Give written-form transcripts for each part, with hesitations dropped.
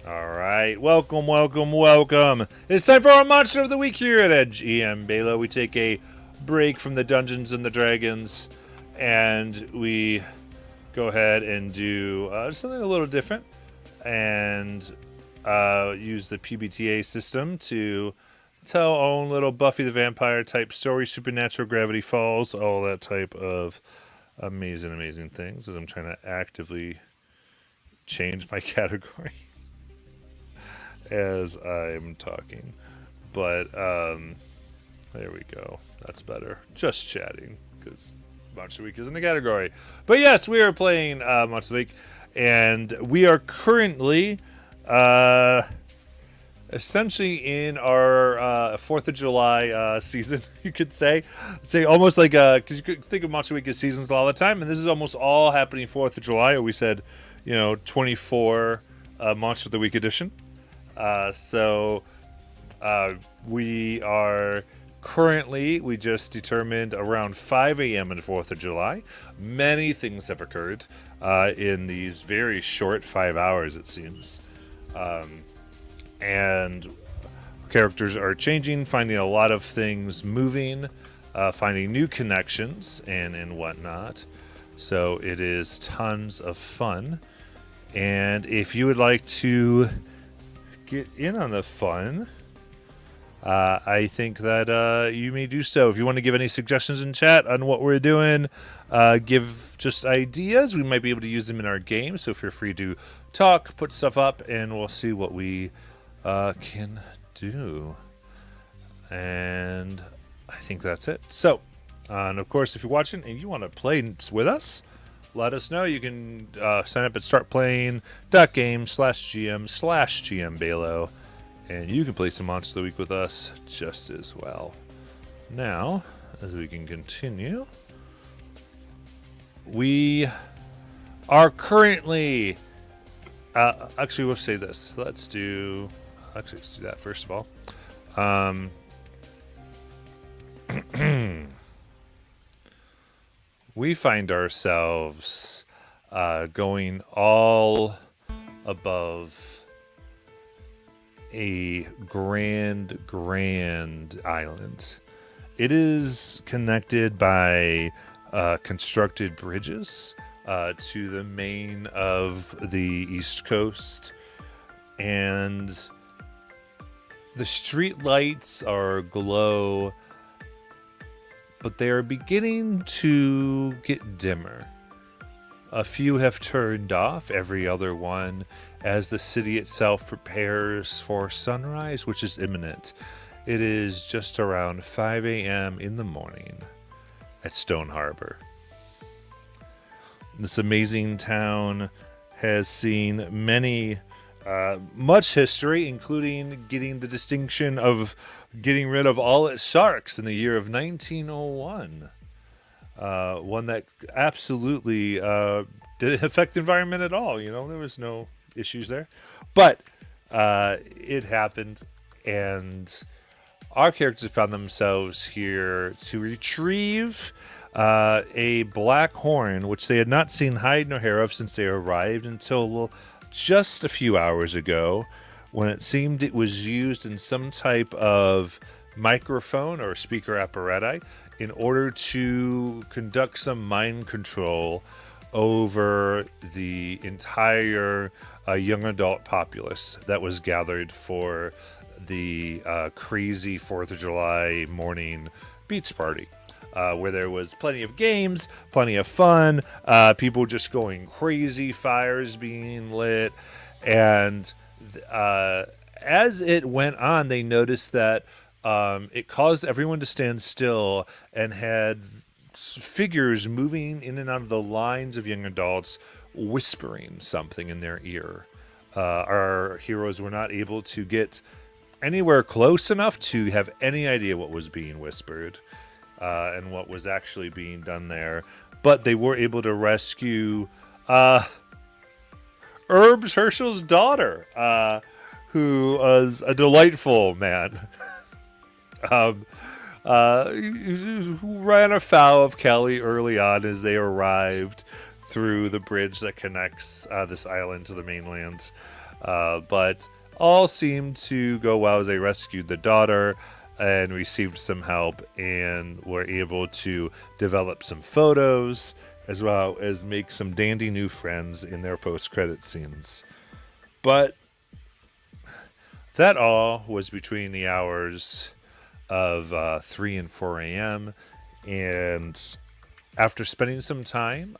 All right, welcome. It's time for our Monster of the Week here at Edge EM Balo. We take a break from the Dungeons and the Dragons, and we go ahead and do something a little different, and use the PBTA system to tell our own little Buffy the Vampire type story, supernatural Gravity Falls, all that type of amazing things. As I'm trying to actively change my category as I'm talking. But there we go. That's better. Just chatting because Monster Week isn't a category. But yes, we are playing Monster Week, and we are currently essentially in our 4th of July season, you could say. Say almost like, because you could think of Monster Week as seasons all the time, and this is almost all happening 4th of July, or we said, 24 Monster of the Week edition. So we are currently, we just determined around 5 a.m. on the 4th of July. Many things have occurred in these very short 5 hours, it seems. And characters are changing, finding a lot of things moving, finding new connections and whatnot. So it is tons of fun. And if you would like to get in on the fun, I think that you may do so. If you want to give any suggestions in chat on what we're doing, give just ideas. We might be able to use them in our game. So feel free to talk, put stuff up, and we'll see what we can do. And I think that's it. So, and of course, if you're watching and you want to play with us, let us know. You can sign up at startplaying.game/GM/GMBalo, and you can play some Monster of the Week with us just as well. Now, as we can continue, we are currently... actually, we'll say this. Let's do that first of all. We find ourselves going all above a grand island. It is connected by constructed bridges to the main of the East Coast, and the street lights are aglow, but they are beginning to get dimmer. A few have turned off, every other one, as the city itself prepares for sunrise, which is imminent. It is just around 5 a.m. in the morning at Stone Harbor. This amazing town has seen much history, including getting the distinction of getting rid of all its sharks in the year of 1901. One that absolutely didn't affect the environment at all. There was no issues there. But it happened, and our characters found themselves here to retrieve a black horn, which they had not seen hide nor hair of since they arrived until just a few hours ago, when it seemed it was used in some type of microphone or speaker apparatus in order to conduct some mind control over the entire young adult populace that was gathered for the crazy 4th of July morning beach party. Where there was plenty of games, plenty of fun, people just going crazy, fires being lit, and as it went on, they noticed that it caused everyone to stand still and had figures moving in and out of the lines of young adults, whispering something in their ear. Our heroes were not able to get anywhere close enough to have any idea what was being whispered. And what was actually being done there. But they were able to rescue Herbs Herschel's daughter, who was a delightful man. Who ran afoul of Kelly early on as they arrived through the bridge that connects this island to the mainland. But all seemed to go well as they rescued the daughter and received some help and were able to develop some photos as well as make some dandy new friends in their post-credit scenes. But that all was between the hours of 3 and 4 a.m. And after spending some time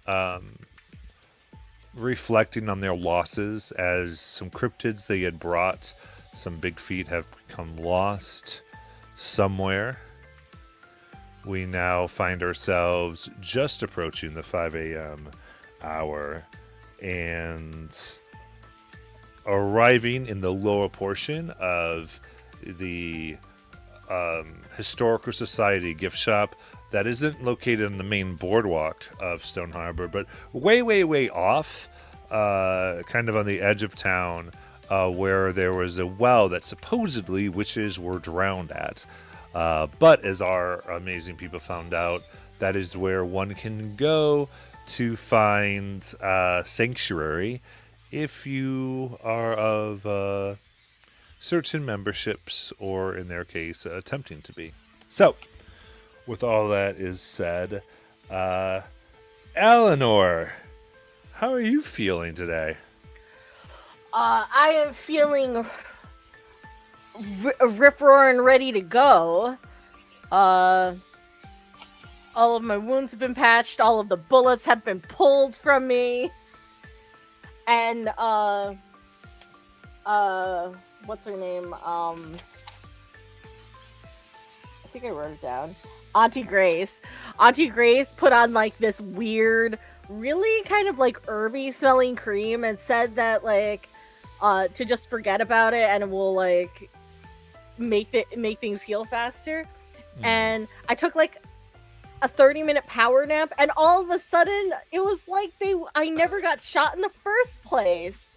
reflecting on their losses, as some cryptids they had brought, some big feet have become lost somewhere, we now find ourselves just approaching the 5 a.m. hour and arriving in the lower portion of the Historical Society gift shop that isn't located on the main boardwalk of Stone Harbor, but way, way, way off, kind of on the edge of town, where there was a well that supposedly witches were drowned at. But as our amazing people found out, that is where one can go to find sanctuary if you are of certain memberships, or in their case, attempting to be. So, with all that is said, Eleanor, how are you feeling today? I am feeling rip-roaring ready to go. All of my wounds have been patched, all of the bullets have been pulled from me. And, what's her name? I think I wrote it down. Auntie Grace. Auntie Grace put on, like, this weird, really kind of, like, herby smelling cream and said that, like, to just forget about it and it will, like, make things heal faster. And I took, like, a 30-minute power nap, and all of a sudden, it was like I never got shot in the first place.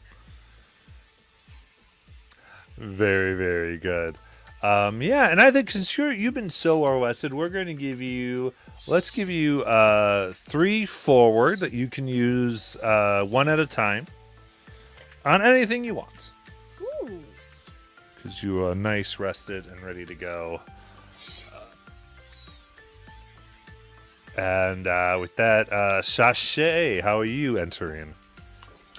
Very, very good. Yeah, and I think since you've been so well-rested, we're going to give you, let's give you 3 forward that you can use one at a time on anything you want. Ooh. Because you are nice, rested, and ready to go. And with that, Sashay, how are you entering?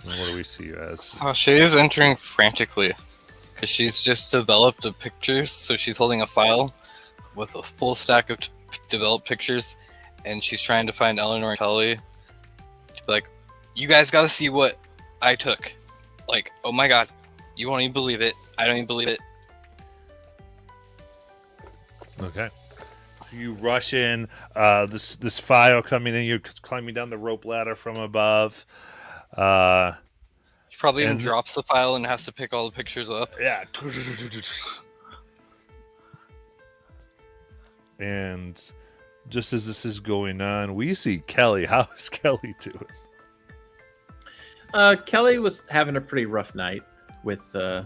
And what do we see you as? Sashay is entering frantically. Because she's just developed the pictures, so she's holding a file with a full stack of developed pictures, and she's trying to find Eleanor and Kelly to be like, you guys gotta see what I took. Like, oh my god, you won't even believe it. I don't even believe it. Okay. You rush in, this file coming in, you're climbing down the rope ladder from above. She probably even drops the file and has to pick all the pictures up. Yeah. And just as this is going on, we see Kelly. How is Kelly doing? Kelly was having a pretty rough night with the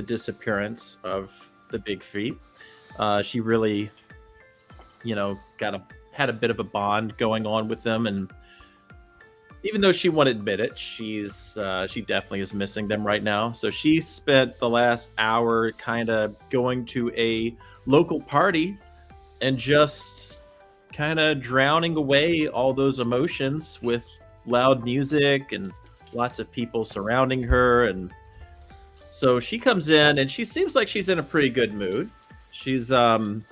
disappearance of the big feet. She really, had a bit of a bond going on with them, and even though she won't admit it, she definitely is missing them right now. So she spent the last hour kind of going to a local party and just kind of drowning away all those emotions with loud music and lots of people surrounding her. And so she comes in and she seems like she's in a pretty good mood. She's all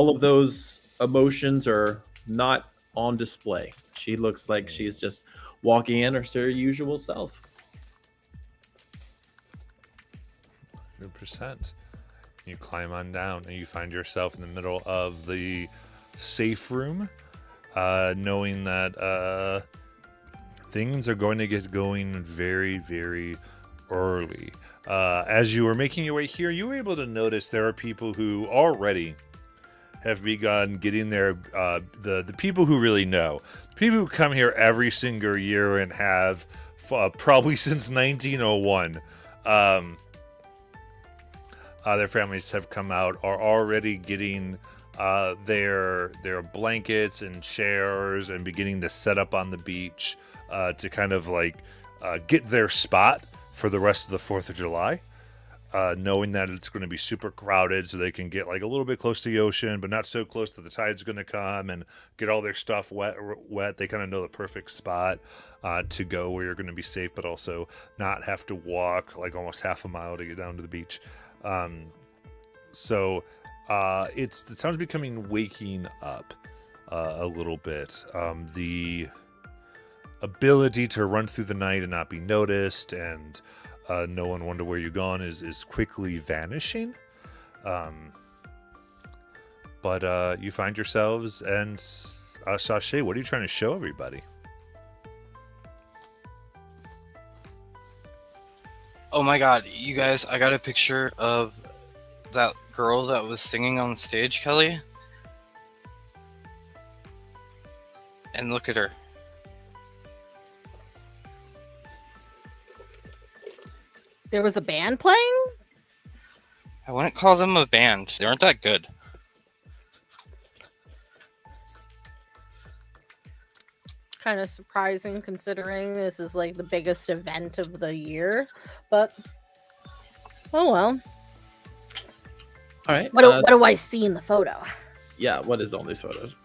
of those emotions are not on display. She looks like she's just walking in as her usual self. 100%. You climb on down and you find yourself in the middle of the safe room, knowing that things are going to get going very, very early. As you were making your way here, you were able to notice there are people who already have begun getting their the people who really know, people who come here every single year and have probably since 1901. Their families have come out, are already getting their blankets and chairs and beginning to set up on the beach to kind of like get their spot for the rest of the 4th of July, knowing that it's going to be super crowded, so they can get like a little bit close to the ocean, but not so close that the tide's going to come and get all their stuff wet. They kind of know the perfect spot to go where you're going to be safe, but also not have to walk like almost half a mile to get down to the beach. So the town's becoming waking up a little bit. The ability to run through the night and not be noticed and no one wonder where you're gone is quickly vanishing. But you find yourselves, and Sashay, what are you trying to show everybody? Oh my god, you guys, I got a picture of that girl that was singing on stage, Kelly. And look at her. There was a band playing? I wouldn't call them a band. They aren't that good. Kind of surprising considering this is like the biggest event of the year. But, oh well. All right. What do I see in the photo? Yeah, what is all these photos?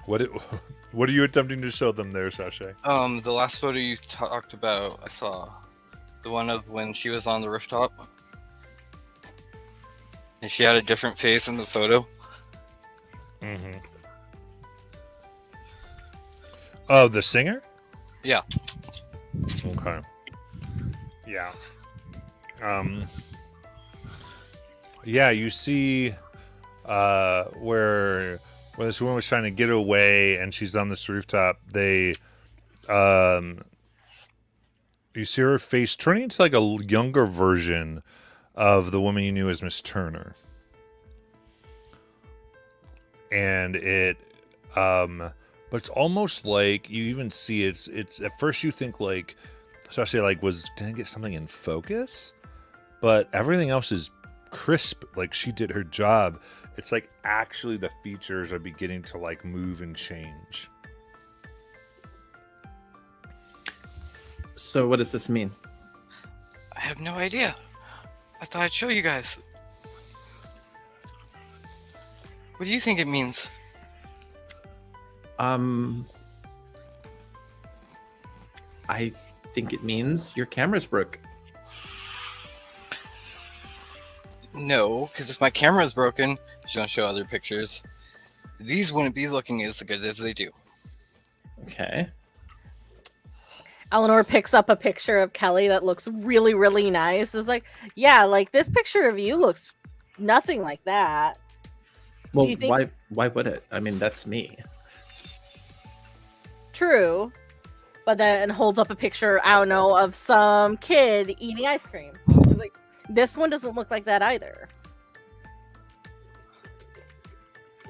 What are you attempting to show them there, Sashay? The last photo you talked about, I saw the one of when she was on the rooftop, and she had a different face in the photo. Mm-hmm. Oh, the singer? Yeah. Okay. Yeah. Yeah, you see where this woman was trying to get away and she's on this rooftop. You see her face turning into like a younger version of the woman you knew as Miss Turner. And but it's almost like you even see it's at first you think like, especially like, didn't I get something in focus? But everything else is crisp, like she did her job. It's like actually the features are beginning to like move and change. So what does this mean? I have no idea. I thought I'd show you guys. What do you think it means? I think it means your camera's broke. No, because if my camera's broken, just don't show other pictures. These wouldn't be looking as good as they do. Okay. Eleanor picks up a picture of Kelly that looks really, really nice. It's like, yeah, like this picture of you looks nothing like that. Well, Do you think... why would it? I mean, that's me. True. But then holds up a picture, I don't know, of some kid eating ice cream. It's like, this one doesn't look like that either.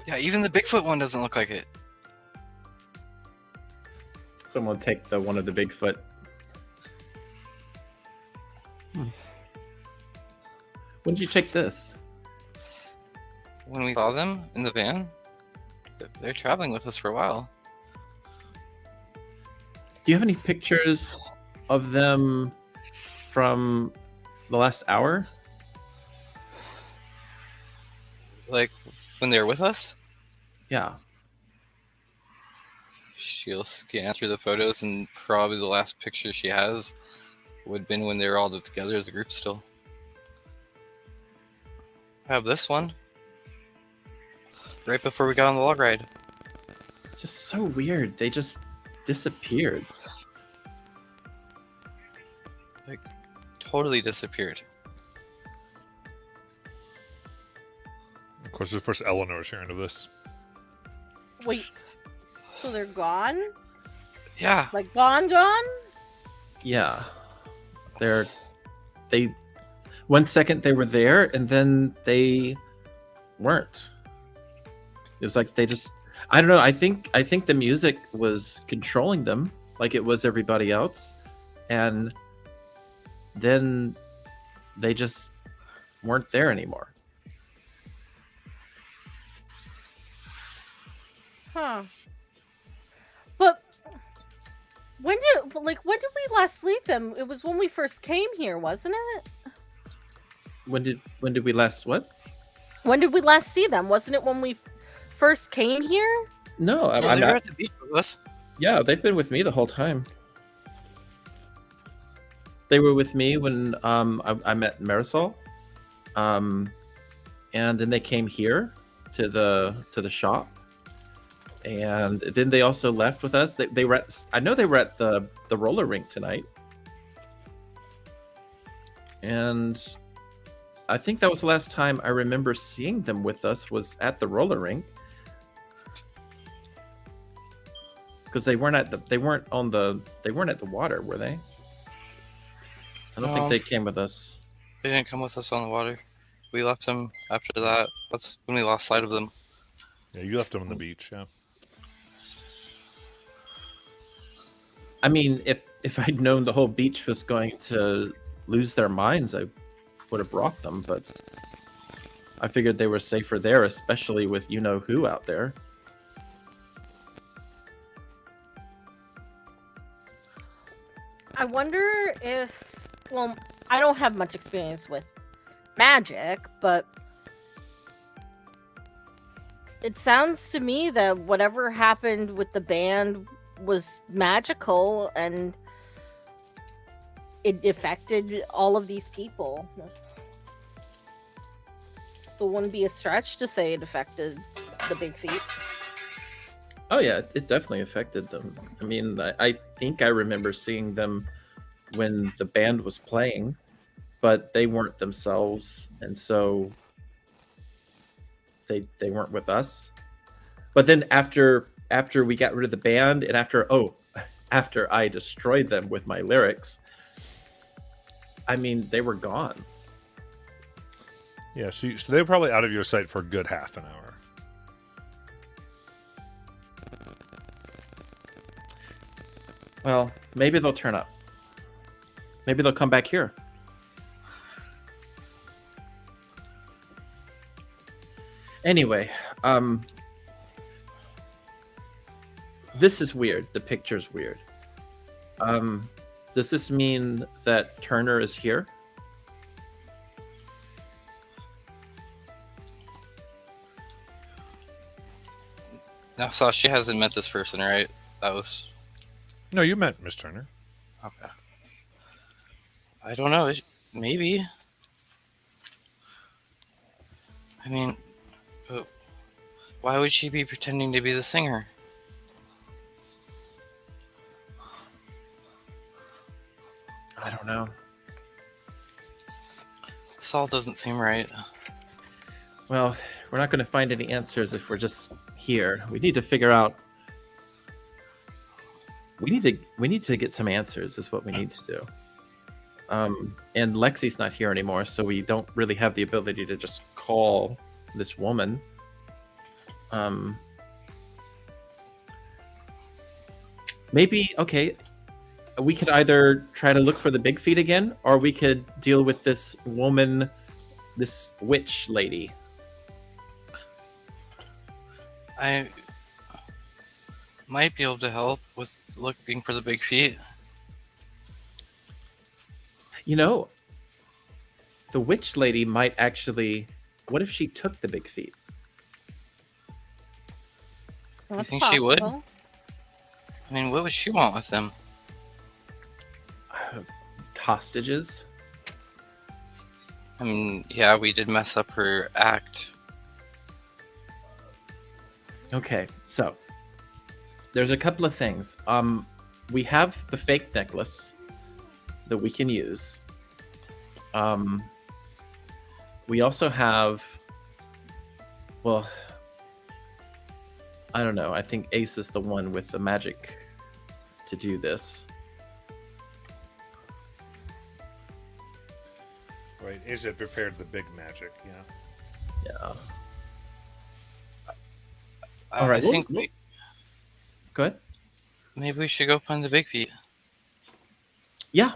Yeah, even the Bigfoot one doesn't look like it. Someone take the one of the Bigfoot. When did you take this? When we saw them in the van, they're traveling with us for a while. Do you have any pictures of them from the last hour? Like, when they were with us? Yeah. She'll scan through the photos, and probably the last picture she has would have been when they were all together as a group still. I have this one. Right before we got on the log ride. It's just so weird. They just disappeared. Like, totally disappeared. Of course, the first Eleanor's hearing of this. Wait, so they're gone? Yeah. Like gone? Yeah. They 1 second they were there and then they weren't. It was like they just, I don't know, I think the music was controlling them like it was everybody else, and then they just weren't there anymore. Huh. when did we last leave them? It was when we first came here, wasn't it? When did we last what? When did we last see them? Wasn't it when we first came here? No, Well, they were at the beach with us. yeah, they've been with me the whole time. They were with me when I met Marisol, and then they came here to the shop, and then they also left with us. They were at, I know they were at the roller rink tonight, and I think that was the last time I remember seeing them with us was at the roller rink. Because they weren't at the water, were they? I don't think No. they came with us. They didn't come with us on the water. We left them after that. That's when we lost sight of them. Yeah, you left them on the beach. Yeah. I mean, if I'd known the whole beach was going to lose their minds, I would have brought them. But I figured they were safer there, especially with you know who out there. I wonder if, well, I don't have much experience with magic, but it sounds to me that whatever happened with the band was magical and it affected all of these people. So it wouldn't be a stretch to say it affected the Big Feet. Oh yeah, it definitely affected them. I mean, I think I remember seeing them when the band was playing, but they weren't themselves, and so they weren't with us. But then after we got rid of the band, and after I destroyed them with my lyrics, I mean, they were gone. Yeah, so they were probably out of your sight for a good half an hour. Well, maybe they'll turn up. Maybe they'll come back here. Anyway, this is weird. The picture's weird. Does this mean that Turner is here? Now, Sasha hasn't met this person, right? That was No, you meant Miss Turner. okay. I don't know. Maybe. I mean, but why would she be pretending to be the singer? I don't know. This all doesn't seem right. Well, we're not going to find any answers if we're just here. We need to figure out. We need to get some answers. Is what we need to do. And Lexi's not here anymore, so we don't really have the ability to just call this woman. Maybe okay. We could either try to look for the Big Feet again, or we could deal with this woman, this witch lady. I might be able to help with looking for the Big Feet. You know, the witch lady might actually. What if she took the Big Feet? That's think she would? possible. I mean, what would she want with them? Hostages? I mean, yeah, we did mess up her act. Okay, so there's a couple of things. We have the fake necklace that we can use. We also have, well, I don't know. I think Ace is the one with the magic to do this. Right, is it prepared the big magic? Yeah. Yeah. All right, I think Go ahead. maybe we should go find the Big Feet. Yeah,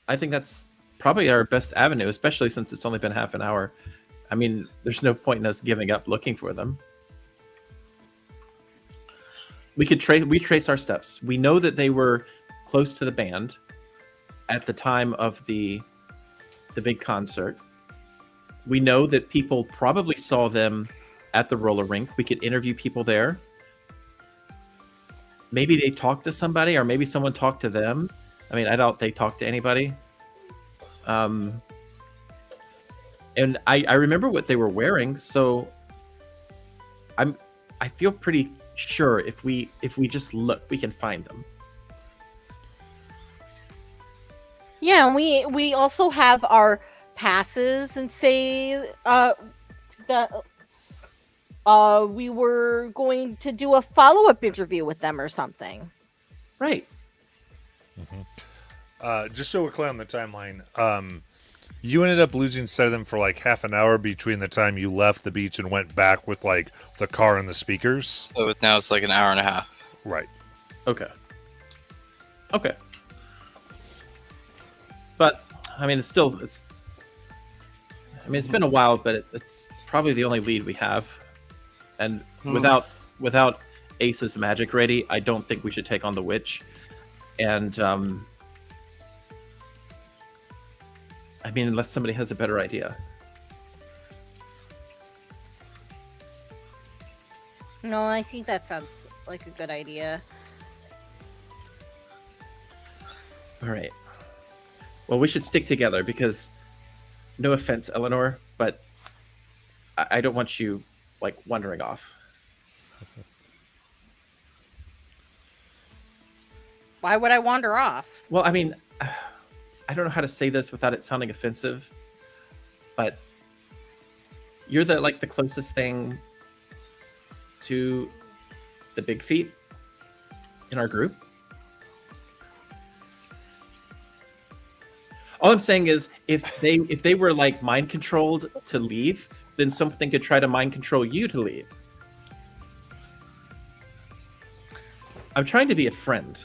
I think that's probably our best avenue, especially since it's only been half an hour. I mean, there's no point in us giving up looking for them. We could trace our steps. We know that they were close to the band at the time of the big concert. We know that people probably saw them at the roller rink. We could interview people there. Maybe they talked to somebody, or maybe someone talked to them. I mean, I doubt they talked to anybody. And I remember what they were wearing, so I feel pretty sure if we just look, we can find them. Yeah, and we also have our passes and say that we were going to do a follow-up interview with them or something. Right. Just so we're clear on the timeline, you ended up losing sight of them for like half an hour between the time you left the beach and went back with like the car and the speakers. So now it's like an hour and a half. Right. Okay. But I mean, it's been a while, but it's probably the only lead we have. And without Ace's magic ready, I don't think we should take on the witch. And I mean, unless somebody has a better idea. No, I think that sounds like a good idea. All right. Well, we should stick together because, no offense, Eleanor, but I don't want you like wandering off. Why would I wander off? Well, I mean, I don't know how to say this without it sounding offensive, but you're the closest thing to the big feet in our group. All I'm saying is, if they were like mind controlled to leave, then something could try to mind control you to leave. I'm trying to be a friend.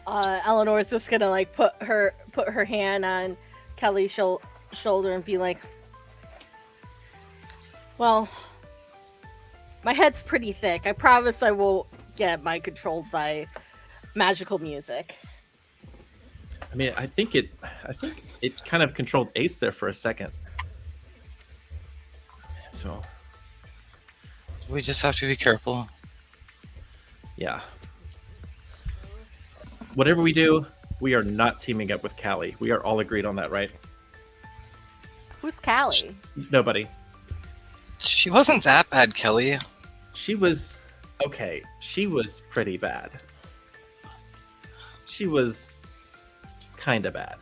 Eleanor's just gonna like put her hand on Kelly's shoulder and be like, "Well, my head's pretty thick. I promise I won't get mind controlled by magical music." I mean, I think it kind of controlled Ace there for a second. So We just have to be careful. yeah. Whatever we do, we are not teaming up with Callie. We are all agreed on that, right? Who's Callie? Nobody. She wasn't that bad, Kelly. She was okay. She was pretty bad. She was kind of bad.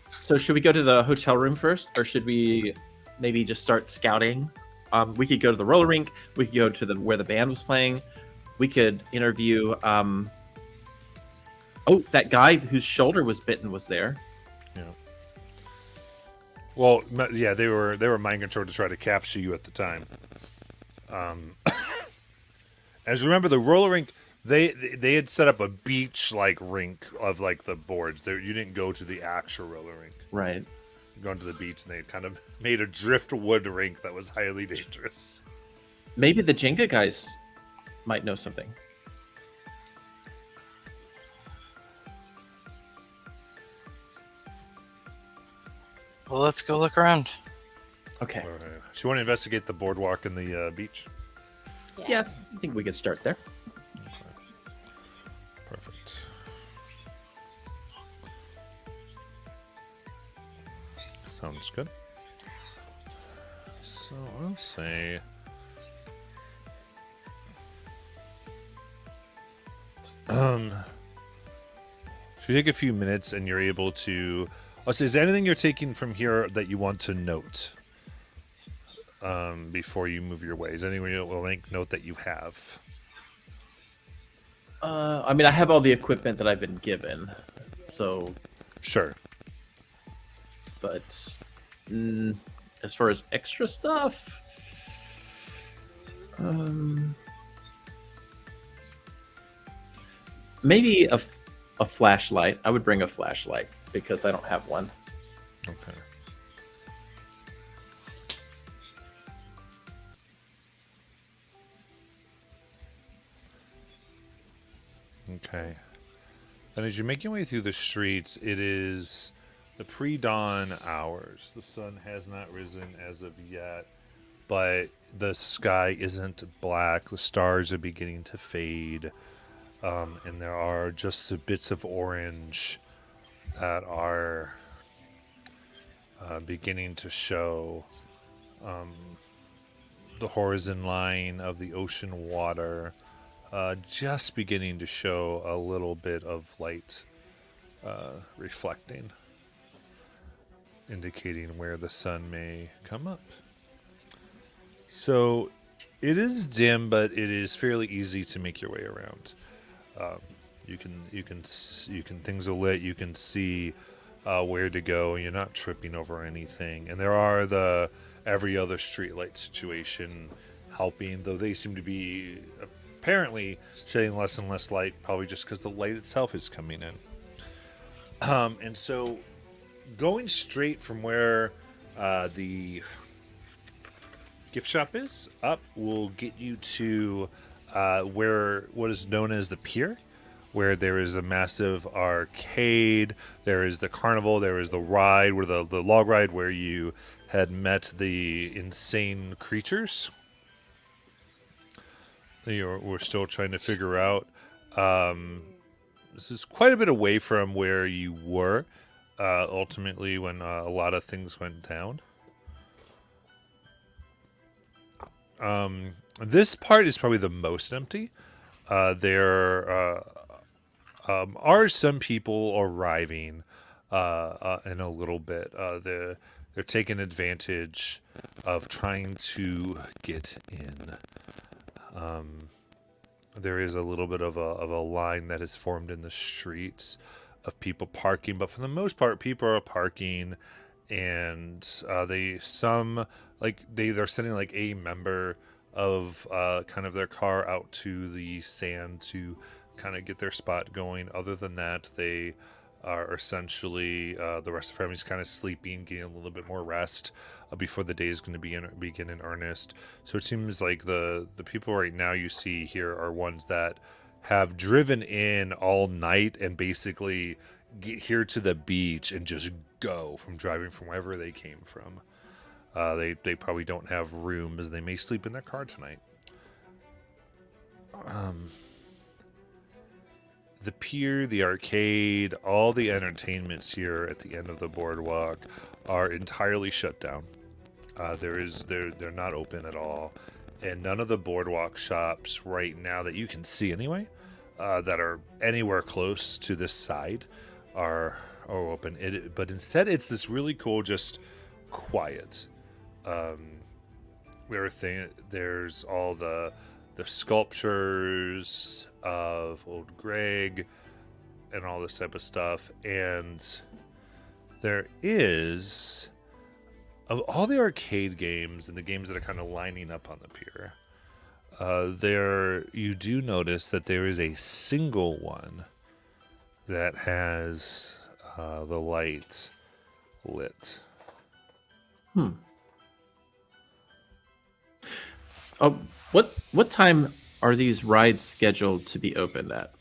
So should we go to the hotel room first, or should we maybe just start scouting? We could go to the roller rink. We could go to where the band was playing. We could interview. That guy whose shoulder was bitten was there. Yeah. Well, yeah, they were mind controlled to try to capture you at the time. As you remember, the roller rink, they had set up a beach like rink of like the boards. You didn't go to the actual roller rink. Right. Going to the beach, and they kind of made a driftwood rink that was highly dangerous. Maybe the Jenga guys might know something. Well, let's go look around. Okay. All right. So you want to investigate the boardwalk and the beach? Yeah, I think we could start there. Perfect. Sounds good. So I'll say should we take a few minutes and you're able to I'll say, is there anything you're taking from here that you want to note before you move your way? Is there anything you will make note that you have? I mean, I have all the equipment that I've been given, so. Sure. But as far as extra stuff, maybe a flashlight. I would bring a flashlight because I don't have one. Okay. Okay. And as you make your way through the streets, it is the pre-dawn hours. The sun has not risen as of yet, but the sky isn't black. The stars are beginning to fade, and there are just the bits of orange that are beginning to show. The horizon line of the ocean water just beginning to show a little bit of light reflecting, indicating where the sun may come up. So it is dim, but it is fairly easy to make your way around. You can things are lit. You can see where to go. You're not tripping over anything, and there are the every other streetlight situation helping, though they seem to be apparently shedding less and less light, probably just because the light itself is coming in. And so, going straight from where the gift shop is up will get you to where what is known as the pier, where there is a massive arcade. There is the carnival. There is the ride, where the log ride where you had met the insane creatures. We're still trying to figure out. This is quite a bit away from where you were ultimately when a lot of things went down. This part is probably the most empty. There are some people arriving in a little bit. They're taking advantage of trying to get in. There is a little bit of a line that is formed in the streets of people parking, but for the most part, people are parking, and they're sending like a member of kind of their car out to the sand to kind of get their spot going. Other than that, they are essentially the rest of the family's kind of sleeping, getting a little bit more rest before the day is going to begin in earnest. So it seems like the people right now you see here are ones that have driven in all night and basically get here to the beach and just go from driving from wherever they came from. They probably don't have rooms. They may sleep in their car tonight. The pier, the arcade, all the entertainments here at the end of the boardwalk are entirely shut down. They're not open at all, and none of the boardwalk shops right now that you can see anyway, that are anywhere close to this side, are open. But instead, it's this really cool, just quiet. There's all the sculptures of old Greg and all this type of stuff, and there is, of all the arcade games and the games that are kind of lining up on the pier, you do notice that there is a single one that has the light lit. Oh, what time are these rides scheduled to be opened at?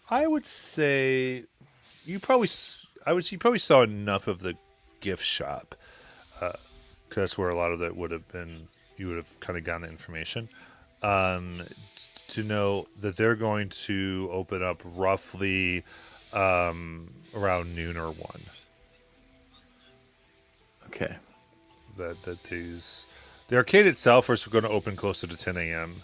I would say you probably saw enough of the gift shop, because that's where a lot of that would have been. You would have kind of gotten the information to know that they're going to open up roughly around noon or 1. Okay. The arcade itself is going to open closer to 10 a.m.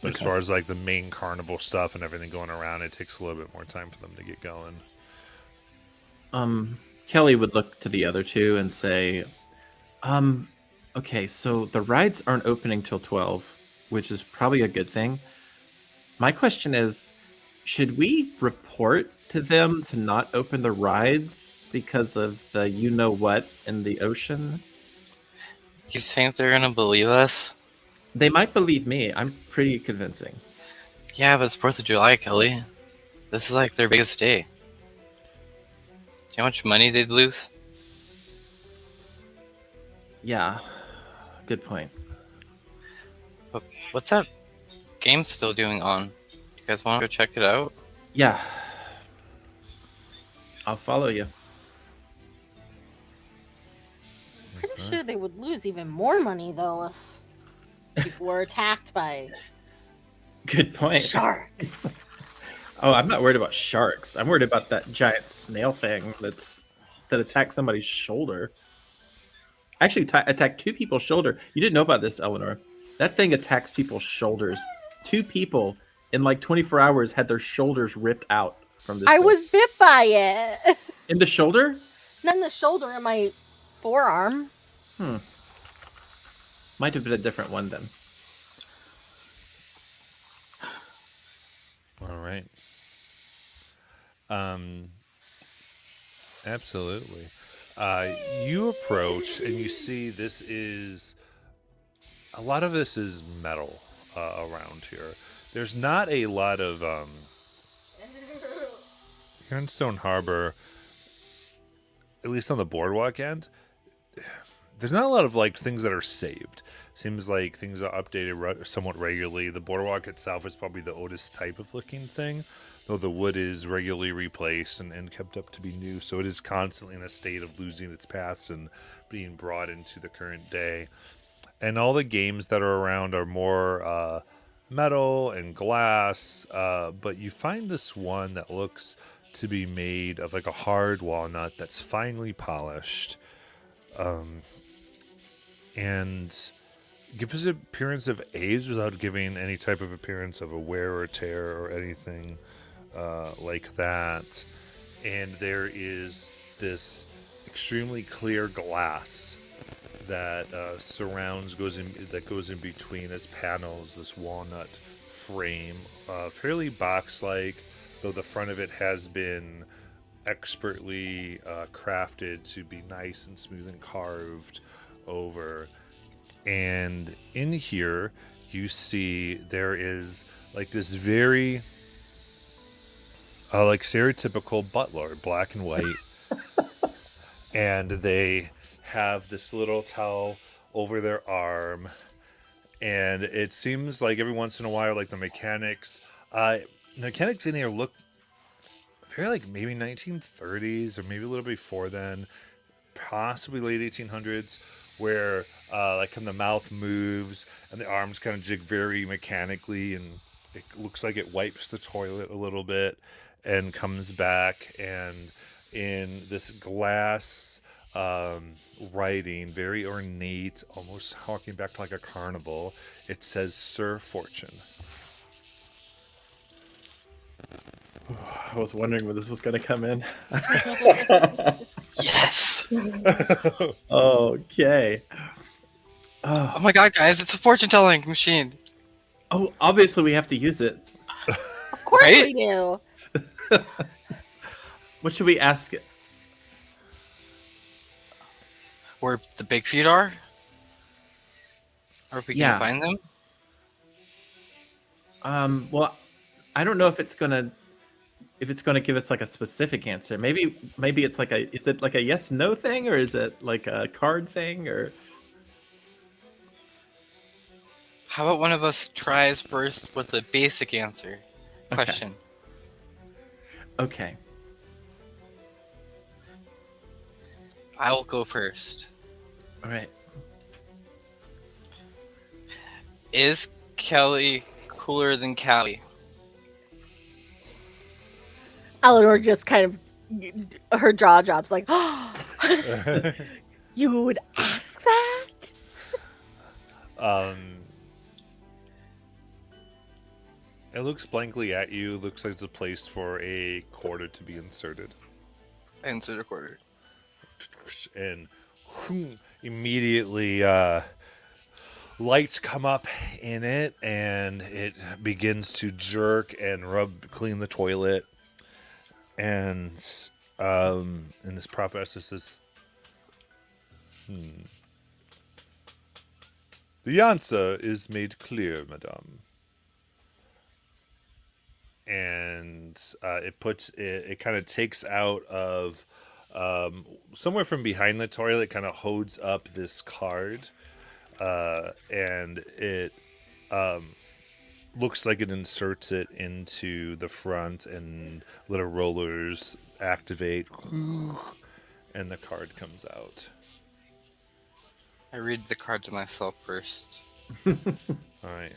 But as far as like the main carnival stuff and everything going around, it takes a little bit more time for them to get going. Kelly would look to the other two and say, okay, so the rides aren't opening till 12, which is probably a good thing. My question is, should we report to them to not open the rides because of the you-know-what in the ocean? You think they're gonna believe us? They might believe me. I'm pretty convincing. Yeah, but it's 4th of July, Kelly. This is like their biggest day. Do you know how much money they'd lose? Yeah. Good point. What's that game still doing on? You guys want to go check it out? Yeah. I'll follow you. Pretty sure they would lose even more money though if people were attacked by Good point. sharks. Oh, I'm not worried about sharks. I'm worried about that giant snail thing that attacked somebody's shoulder. Actually, attacked 2 people's shoulder. You didn't know about this, Eleanor. That thing attacks people's shoulders. 2 people in like 24 hours had their shoulders ripped out from this I thing. was bit by it. In the shoulder? Not in the shoulder, in my forearm. Might have been a different one then. All right. Absolutely. You approach and you see a lot of this is metal around here. There's not a lot of here in Stone Harbor, at least on the boardwalk end. There's not a lot of like things that are saved. Seems like things are updated somewhat regularly. The boardwalk itself is probably the oldest type of looking thing, though the wood is regularly replaced and kept up to be new. So it is constantly in a state of losing its paths and being brought into the current day. And all the games that are around are more metal and glass, but you find this one that looks to be made of like a hard walnut that's finely polished. And gives an appearance of age without giving any type of appearance of a wear or tear or anything like that. And there is this extremely clear glass that goes in between as panels, this walnut frame, fairly box-like, though the front of it has been expertly crafted to be nice and smooth and carved over. And in here you see there is like this very like stereotypical butler, black and white. And they have this little towel over their arm, and it seems like every once in a while, like the mechanics in here look very like maybe 1930s or maybe a little before then, possibly late 1800s, where like when the mouth moves and the arms kind of jig very mechanically, and it looks like it wipes the toilet a little bit and comes back, and in this glass writing, very ornate, almost harking back to like a carnival, it says Sir Fortune. I was wondering where this was going to come in. Yes! Okay. Oh my god, guys, it's a fortune telling machine. Oh, obviously we have to use it. Of course Right? we do. What should we ask it? Where the big feet are? Are we Yeah. gonna find them? Well, I don't know if it's gonna give us like a specific answer. Maybe it's like is it like a yes no thing, or is it like a card thing, or How about one of us tries first with a basic answer question? okay. I will go first. All right. Is Kelly cooler than Callie? Eleanor just kind of, her jaw drops like, you would ask that? It looks blankly at you. Looks like it's a place for a quarter to be inserted. Answer recorded. And immediately lights come up in it, and it begins to jerk and clean the toilet. And in this process, it says, the answer is made clear, madame. And it kind of takes out of somewhere from behind the toilet, kind of holds up this card and it looks like it inserts it into the front, and little rollers activate, and the card comes out. I read the card to myself first. All right.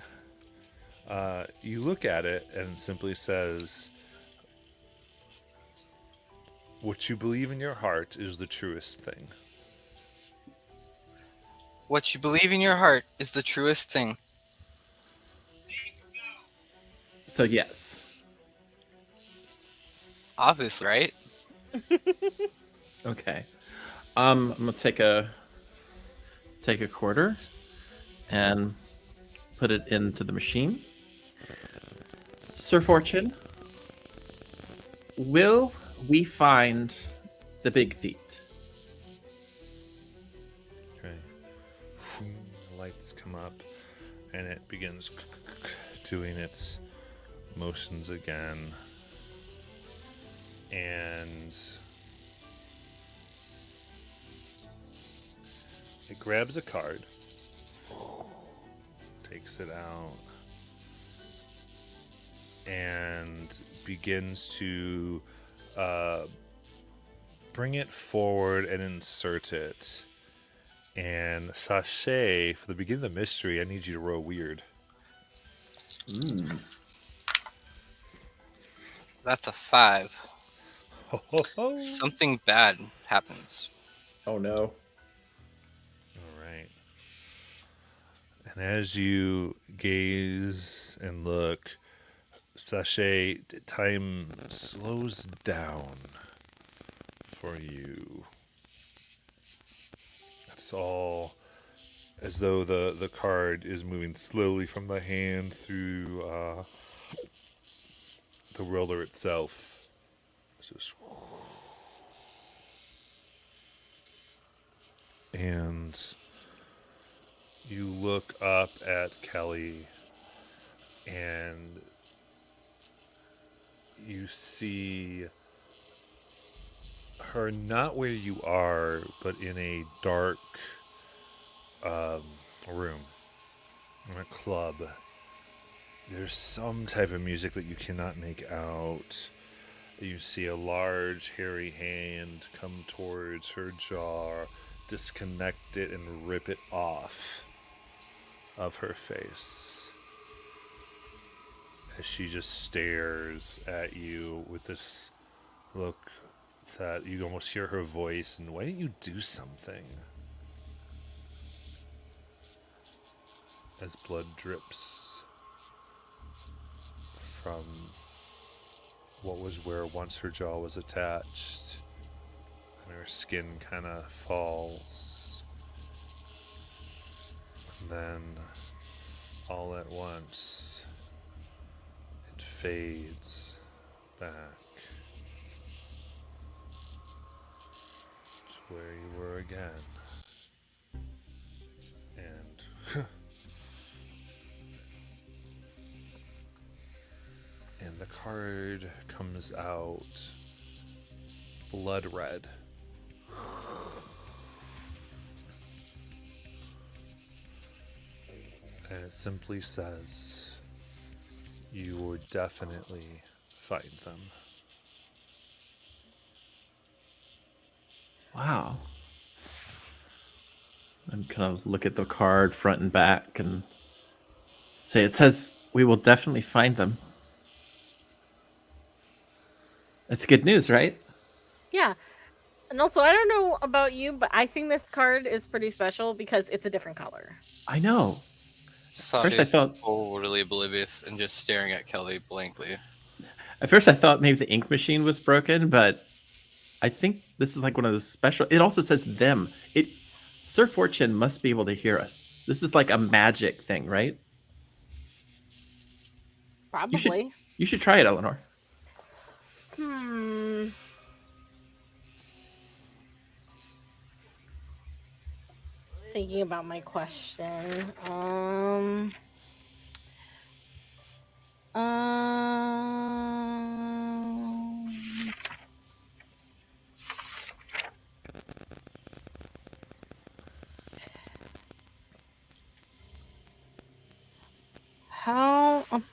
You look at it, and it simply says, "What you believe in your heart is the truest thing." What you believe in your heart is the truest thing. So yes. Obviously, right? Okay. I'm gonna take a quarter and put it into the machine. Sir Fortune, will we find the big feet? Okay. Lights come up, and it begins doing its motions again. And it grabs a card, takes it out, and begins to bring it forward and insert it. And Sachet, for the beginning of the mystery, I need you to roll weird. That's a 5. Ho, ho, ho. Something bad happens. Oh no. All right. And as you gaze and look, Sachet, time slows down for you. It's all as though the card is moving slowly from the hand through the roller itself. It's just, and you look up at Kelly, and you see her not where you are, but in a dark room, in a club. There's some type of music that you cannot make out. You see a large, hairy hand come towards her jaw, disconnect it, and rip it off of her face. As she just stares at you with this look that you almost hear her voice, and why didn't you do something? As blood drips from what was where once her jaw was attached, and her skin kind of falls. And then, all at once, it fades back to where you were again. And and the card comes out blood red. And it simply says, you will definitely find them. Wow. I'm kind of look at the card front and back and say, it says we will definitely find them. That's good news, right? Yeah. And also, I don't know about you, but I think this card is pretty special because it's a different color. I know. Sasha's I thought- totally oblivious and just staring at Kelly blankly. At first I thought maybe the ink machine was broken, but I think this is like one of those special. It also says them. Sir Fortune must be able to hear us. This is like a magic thing, right? Probably. You should try it, Eleanor. Thinking about my question.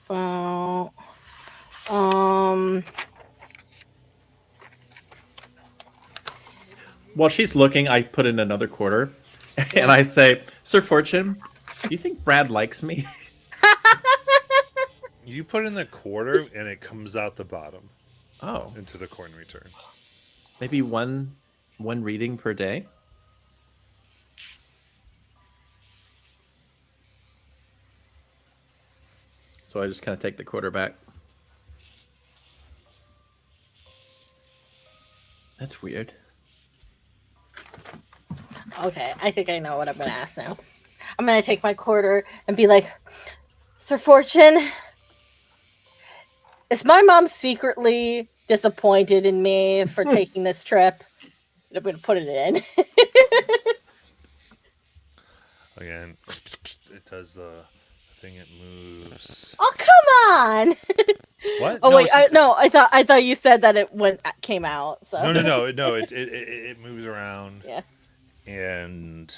about um While she's looking, I put in another quarter, and I say, "Sir Fortune, do you think Brad likes me?" You put in the quarter and it comes out the bottom Oh, into the coin return. maybe one reading per day. So I just kind of take the quarter back. That's weird. Okay, I think I know what I'm gonna ask now. I'm gonna take my quarter and be like, Sir Fortune, is my mom secretly disappointed in me for taking this trip? I'm gonna put it in. Again, it does the thing. It moves. Oh come on! What? Oh No, wait, no, I thought you said that it came out. So no. It moves around. Yeah. And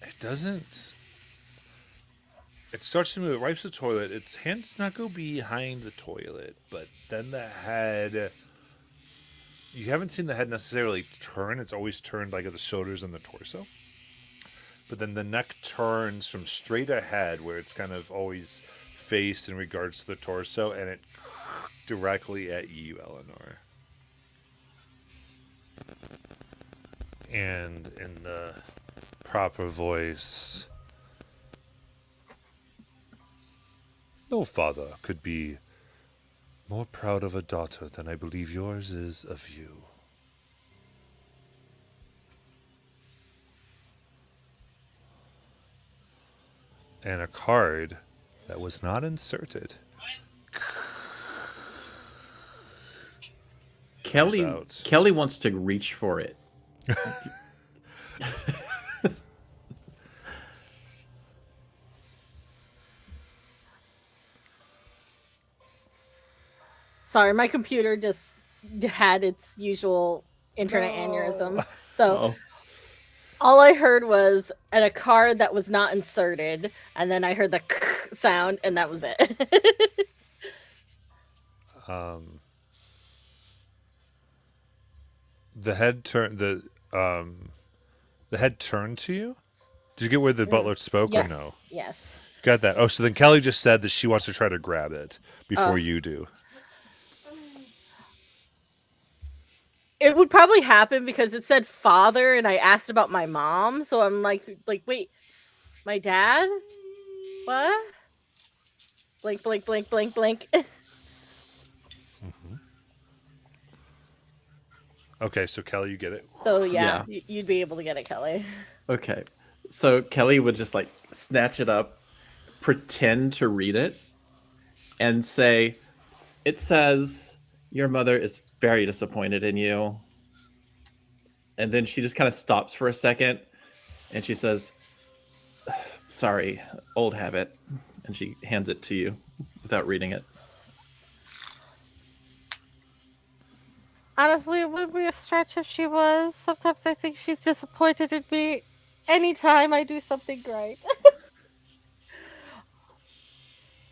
it doesn't. It starts to move. It wipes the toilet. Its hand does not go behind the toilet, but then the head. You haven't seen the head necessarily turn. It's always turned like at the shoulders and the torso. But then the neck turns from straight ahead, where it's kind of always faced in regards to the torso, and it directly at you, Eleanor. And in the proper voice, no father could be more proud of a daughter than I believe yours is of you. And a card that was not inserted. Out. Kelly wants to reach for it. Sorry, my computer just had its usual internet aneurysm. So all I heard was at a card that was not inserted, and then I heard the sound, and that was it. The head turned to you. Did you get where the butler spoke Yes. or no? Yes. Got that. Oh, so then Kelly just said that she wants to try to grab it before you do. It would probably happen because it said father, and I asked about my mom, so I'm like, wait, my dad? What? Blink, blink, blink, blink, blink. Okay, so Kelly, you get it. So yeah, you'd be able to get it, Kelly. Okay. So Kelly would just like snatch it up, pretend to read it, and say, "It says your mother is very disappointed in you." And then she just kind of stops for a second and she says, "Sorry, old habit." And she hands it to you without reading it. Honestly, it would be a stretch if she was. Sometimes I think she's disappointed in me anytime I do something great.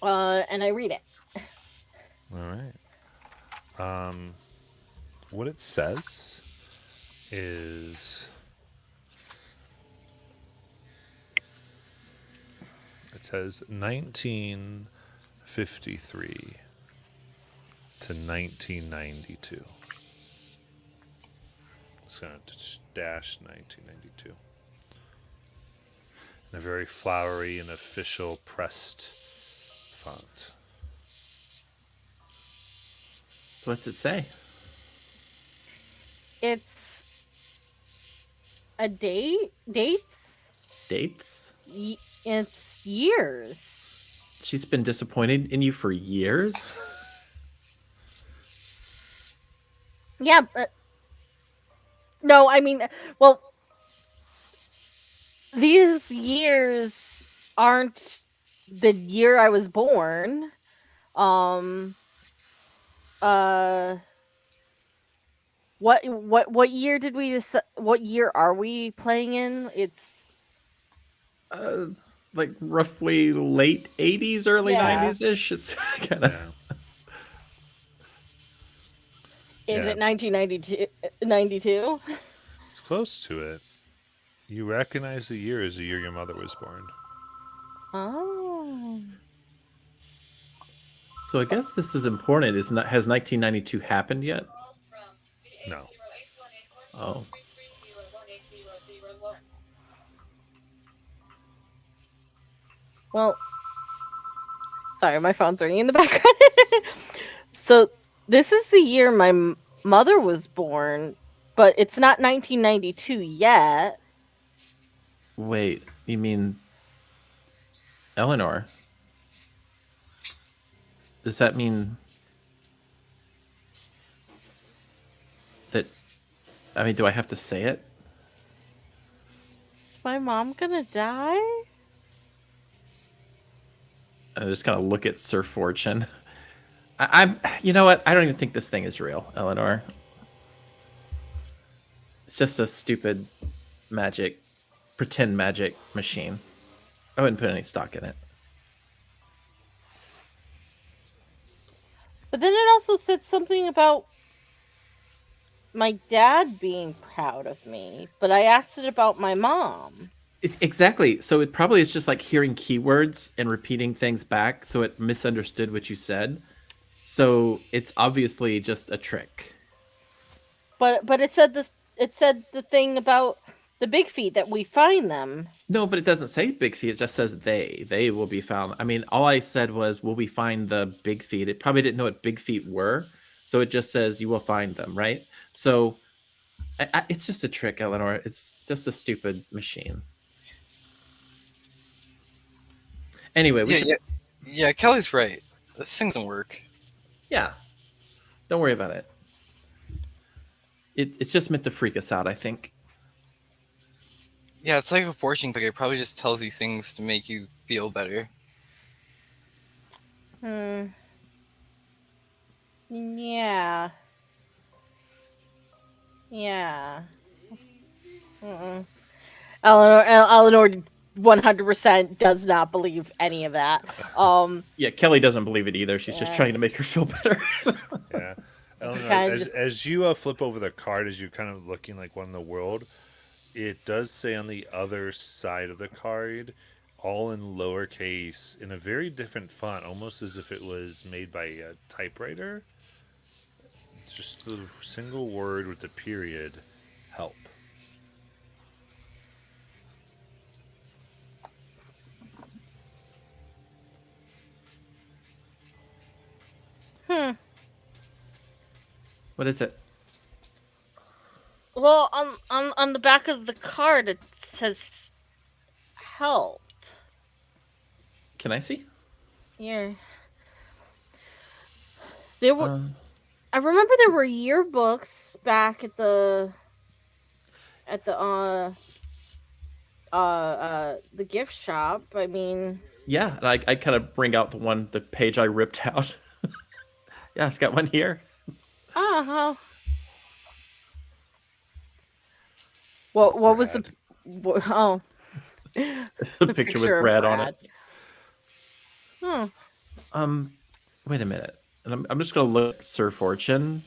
And I read it. All right. What it says is it says 1953 to 1992. It's going to dash 1992. In a very flowery and official pressed font. So what's it say? It's a dates. Dates? It's years. She's been disappointed in you for years? Yeah, but no, I mean, well, these years aren't the year I was born. Uh what year did we what year are we playing in? It's like roughly late 80s, early Yeah. 90s ish. It's kind of. Yeah. Is Yeah. it 1992? 92? It's close to it. You recognize the year as the year your mother was born. Oh. So I guess this is important. Is not has 1992 happened yet? No. Oh, Well, sorry, my phone's ringing in the background. So this is the year my mother was born, but it's not 1992 yet. wait. You mean Eleanor? Does that mean that? I mean, do I have to say it? Is my mom gonna die? I'm just gonna look at Sir Fortune. I'm. You know what? I don't even think this thing is real, Eleanor. It's just a stupid magic, pretend magic machine. I wouldn't put any stock in it. But then it also said something about my dad being proud of me, but I asked it about my mom. Exactly. So it probably is just like hearing keywords and repeating things back, so it misunderstood what you said. So it's obviously just a trick. But it said this. It said the thing about the big feet that we find them. No, but it doesn't say big feet. It just says they. They will be found. I mean, all I said was, will we find the big feet? It probably didn't know what big feet were. So it just says, you will find them, right? So it's just a trick, Eleanor. It's just a stupid machine. Anyway, we Yeah, should. yeah, yeah. Kelly's right. This thing doesn't work. Yeah. Don't worry about it. It's just meant to freak us out, I think. Yeah, it's like a fortune cookie. It probably just tells you things to make you feel better. Yeah. Yeah. Eleanor 100% does not believe any of that. Yeah, Kelly doesn't believe it either. She's just Yeah. trying to make her feel better. Yeah. Eleanor, Kinda as, just- as you flip over the card, as you're kind of looking like what in the world, it does say on the other side of the card, all in lowercase, in a very different font, almost as if it was made by a typewriter. It's just the single word with the period, help. What is it? Well, on the back of the card it says help. Can I see? Yeah. There were I remember there were yearbooks back at the the gift shop. I mean, Yeah, and I kind of bring out the page I ripped out. Yeah, I've got one here. how what was the oh The picture with of Brad on it. Wait a minute. And I'm just gonna look at Sir Fortune.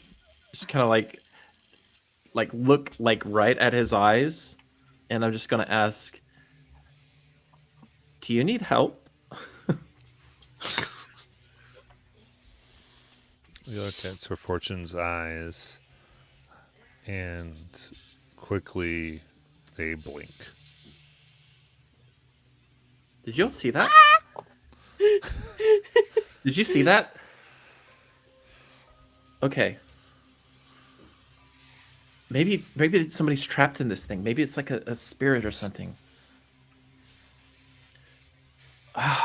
Just kind of like look like right at his eyes, and I'm just gonna ask, do you need help? You look at Sir Fortune's eyes, and quickly they blink. Did you all see that? Did you see that? Okay. Maybe somebody's trapped in this thing. Maybe it's like a spirit or something.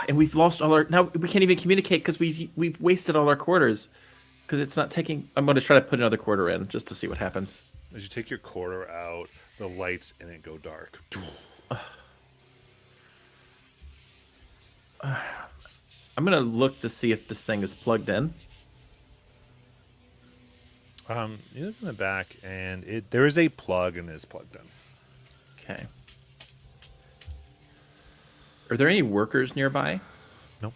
And we've lost all our. Now we can't even communicate because we've wasted all our quarters. Because it's not taking. I'm going to try to put another quarter in just to see what happens. As you take your quarter out, the lights in it go dark. I'm going to look to see if this thing is plugged in. You look in the back, and there is a plug, and it's plugged in. Okay. Are there any workers nearby? Nope.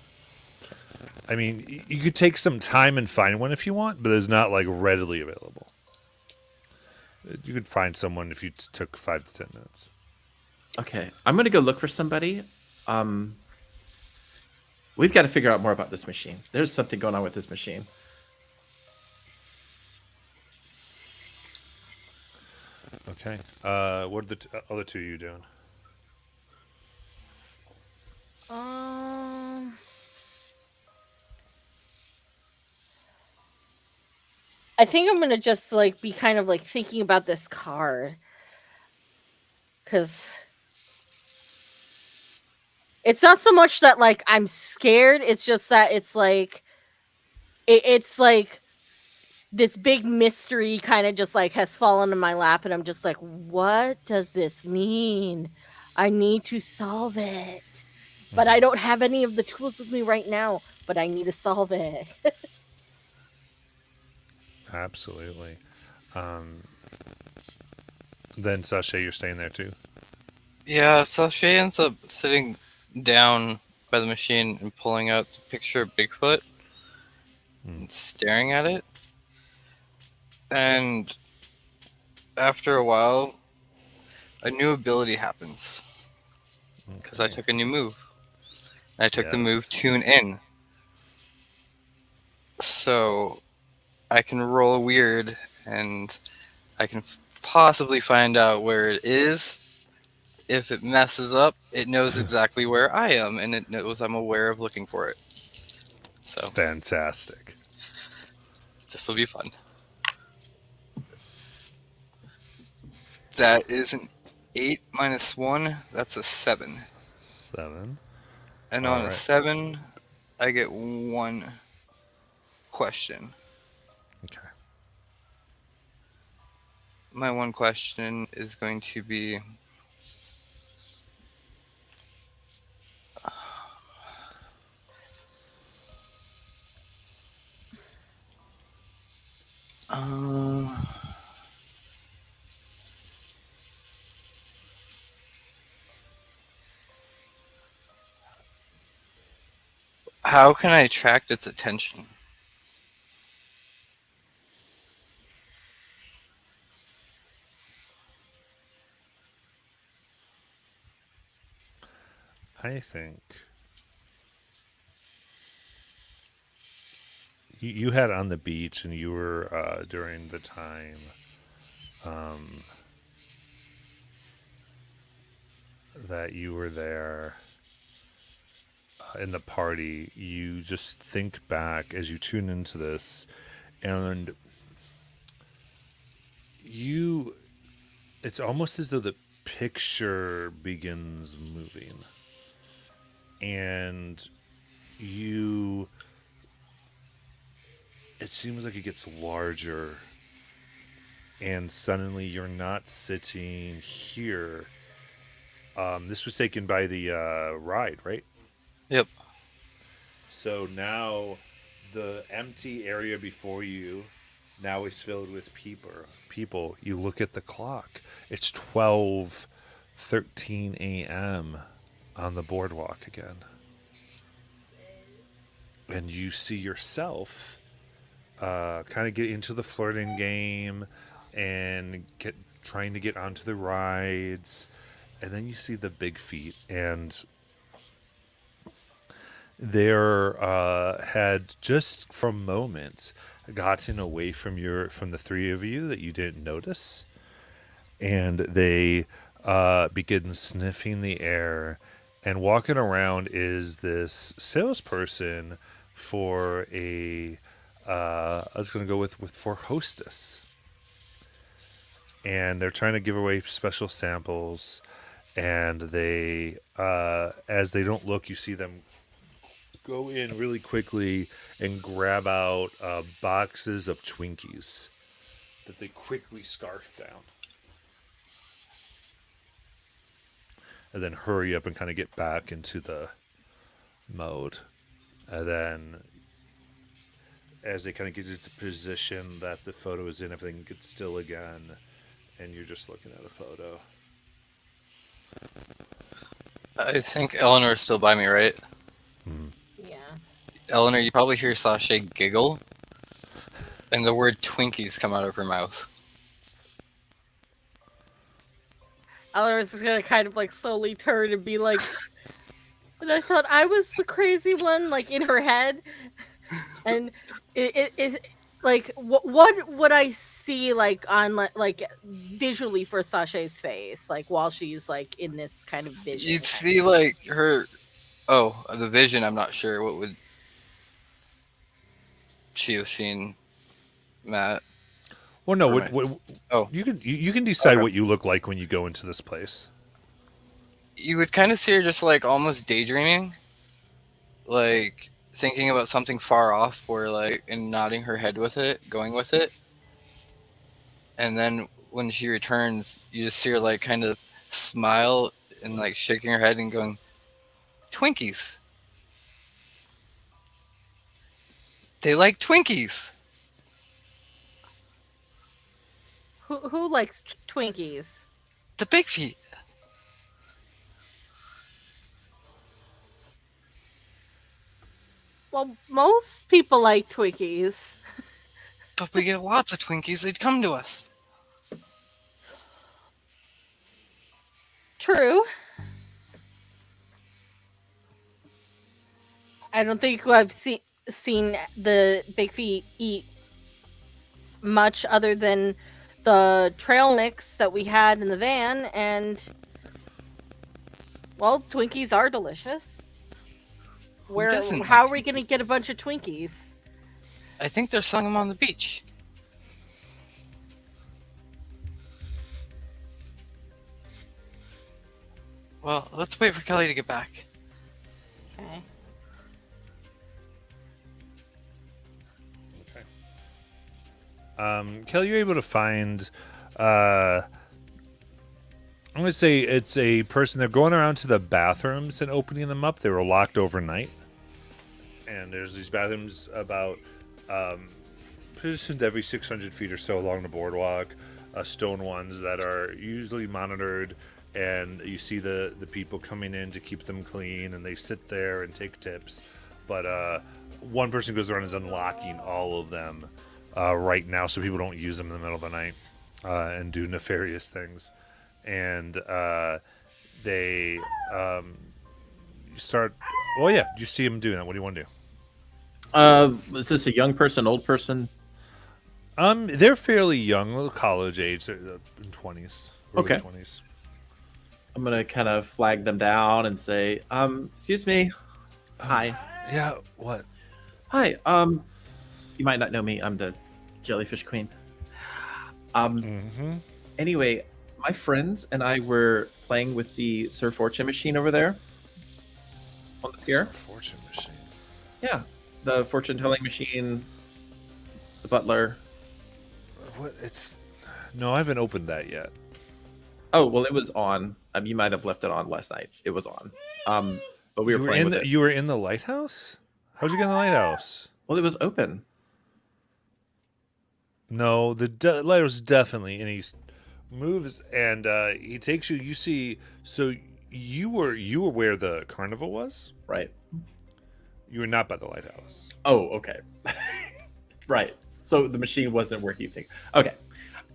I mean, you could take some time and find one if you want, but it's not like readily available. You could find someone if you took 5 to 10 minutes. Okay, I'm gonna go look for somebody. We've got to figure out more about this machine. There's something going on with this machine. Okay. What are the other two you doing? Um, I think I'm gonna just like be kind of like thinking about this card, because it's not so much that like I'm scared. It's just that it's like it's like this big mystery kind of just like has fallen in my lap, and I'm just like, what does this mean? I need to solve it, but I don't have any of the tools with me right now. But I need to solve it. Absolutely. Then Sasha, you're staying there too. Yeah, so she ends up sitting down by the machine and pulling out the picture of Bigfoot and staring at it. And after a while, a new ability happens because I took a new move. I took the move Yes. Tune In. So I can roll a weird and I can possibly find out where it is. If it messes up, it knows exactly where I am, and it knows I'm aware of looking for it. So Fantastic. this will be fun. That is an 8 minus 1. That's a 7. 7. And All on a right. 7, I get 1 question. Okay. My 1 question is going to be... how can I attract its attention? I think you had on the beach, and you were during the time that you were there in the party. You just think back as you tune into this, and you. It's almost as though the picture begins moving, and you. It seems like it gets larger, and suddenly you're not sitting here. This was taken by the ride, right? Yep. So now the empty area before you now is filled with people. You look at the clock. It's 12:13 a.m. on the boardwalk again. And you see yourself kind of get into the flirting game and trying to get onto the rides. And then you see the big feet, and they're had just for moments gotten away from the three of you that you didn't notice, and they begin sniffing the air, and walking around is this salesperson for a I was going to go with for hostess, and they're trying to give away special samples, and they as they don't look, you see them go in really quickly and grab out boxes of Twinkies that they quickly scarf down. And then hurry up and kind of get back into the mode. And then as they kind of get to the position that the photo is in, everything gets still again. And you're just looking at a photo. I think Eleanor's still by me, right? Yeah. Eleanor, you probably hear Sasha giggle, and the word Twinkies come out of her mouth. Eleanor's just gonna kind of like slowly turn and be like, and I thought I was the crazy one, like in her head. And it is like what would I see like on like visually for Sasha's face, like while she's like in this kind of vision You'd kind see of thing. like her. Oh, the vision. I'm not sure what would she have seen, Matt. Well, no, Or my, oh, you can decide okay. what you look like when you go into this place. You would kind of see her just like almost daydreaming, like thinking about something far off, or like and nodding her head with it, going with it. And then when she returns, you just see her like kind of smile and like shaking her head and going, Twinkies. They like Twinkies. Who likes Twinkies? The big feet. Well, most people like Twinkies. But we get lots of Twinkies, they'd come to us. True. I don't think I've seen the Big Feet eat much other than the trail mix that we had in the van, and well, Twinkies are delicious. Who doesn't How like are we gonna Twinkies? get a bunch of Twinkies? I think they're selling them on the beach. Well, let's wait for Kelly to get back. Okay. Kelly, you're able to find. I'm going to say it's a person. They're going around to the bathrooms and opening them up. They were locked overnight, and there's these bathrooms about positioned every 600 feet or so along the boardwalk. Stone ones that are usually monitored, and you see the people coming in to keep them clean, and they sit there and take tips. But one person goes around and is unlocking all of them right now, so people don't use them in the middle of the night and do nefarious things. And they start. Well, yeah, you see them doing that. What do you want to do? Is this a young person, old person? They're fairly young, little college age, they're in 20s, early Okay. 20s. I'm gonna kind of flag them down and say, excuse me. Hi. Yeah, what? Hi. You might not know me. I'm the jellyfish queen. Mm-hmm. Anyway, my friends and I were playing with the Sir Fortune machine over there on the pier. Fortune machine. Yeah, the fortune telling machine, the butler. What? It's no, I haven't opened that yet. Oh well, it was on. You might have left it on last night. It was on. But we were playing with it. You were in the lighthouse. How'd you get in the lighthouse? Well, it was open. No, the lighthouse definitely, and he moves and he takes you. You see, so you were where the carnival was. Right. You were not by the lighthouse. Oh, okay. Right. So the machine wasn't where you think. Okay.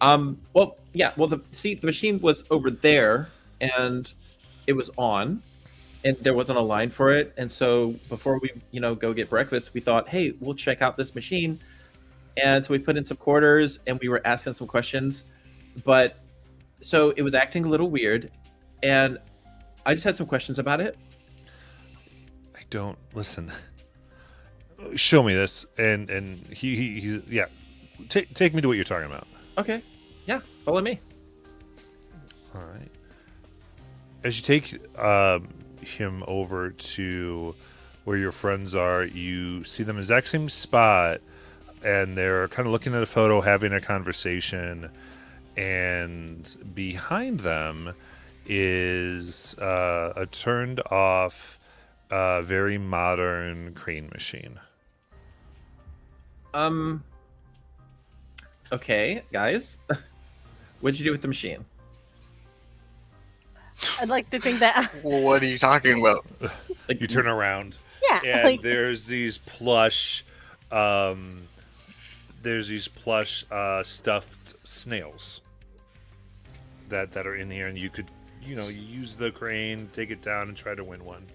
Well, yeah. Well, the machine was over there, and it was on, and there wasn't a line for it. And so before we, go get breakfast, we thought, hey, we'll check out this machine. And so we put in some quarters, and we were asking some questions, but so it was acting a little weird, and I just had some questions about it. I don't listen. Show me this, and he's yeah. Take me to what you're talking about. Okay. Yeah. Follow me. All right. As you take him over to where your friends are, you see them in the exact same spot, and they're kind of looking at a photo, having a conversation, and behind them is a turned off, very modern crane machine. Okay, guys. What'd you do with the machine? I'd like to think that. Well, what are you talking about? Like You turn around, Yeah, and like there's these plush, stuffed snails that are in here, and you could, you use the crane, take it down, and try to win one.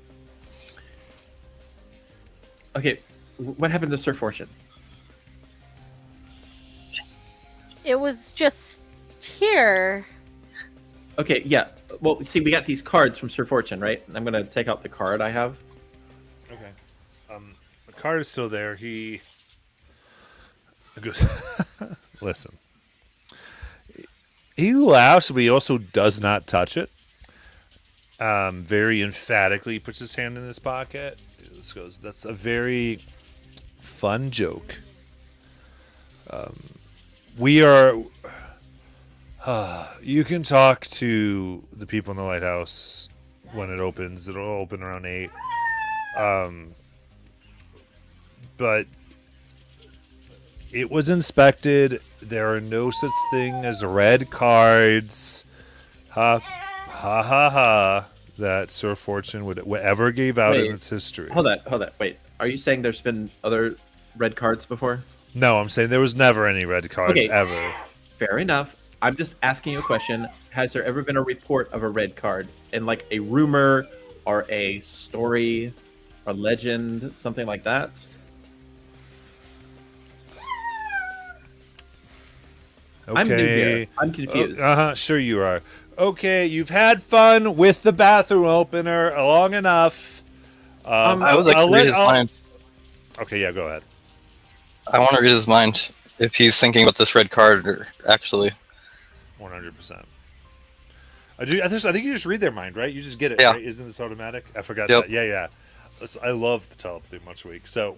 Okay, what happened to Sir Fortune? it was just here. Okay, yeah. Well, see, we got these cards from Sir Fortune, right? I'm gonna take out the card I have. Okay. The card is still there. He goes, listen. He laughs, but he also does not touch it. Very emphatically puts his hand in his pocket. This goes, that's a very fun joke. We are. You can talk to the people in the lighthouse when it opens. It'll open around 8. But it was inspected. There are no such thing as red cards. Ha ha ha ha. That Sir Fortune would ever gave out in Wait, its history. Hold on. Wait, are you saying there's been other red cards before? No, I'm saying there was never any red cards Okay. ever. Fair enough. I'm just asking you a question. Has there ever been a report of a red card in like a rumor or a story or legend, something like that? Okay. I'm new here. I'm confused. Sure you are. Okay, you've had fun with the bathroom opener long enough. I would like to read his mind. Okay, yeah, go ahead. I want to read his mind if he's thinking about this red card or actually. 100%. I think you just read their mind, right? You just get it, Yeah. right? Isn't this automatic? I forgot Yep. that. Yeah. I love the telepathy much week. So,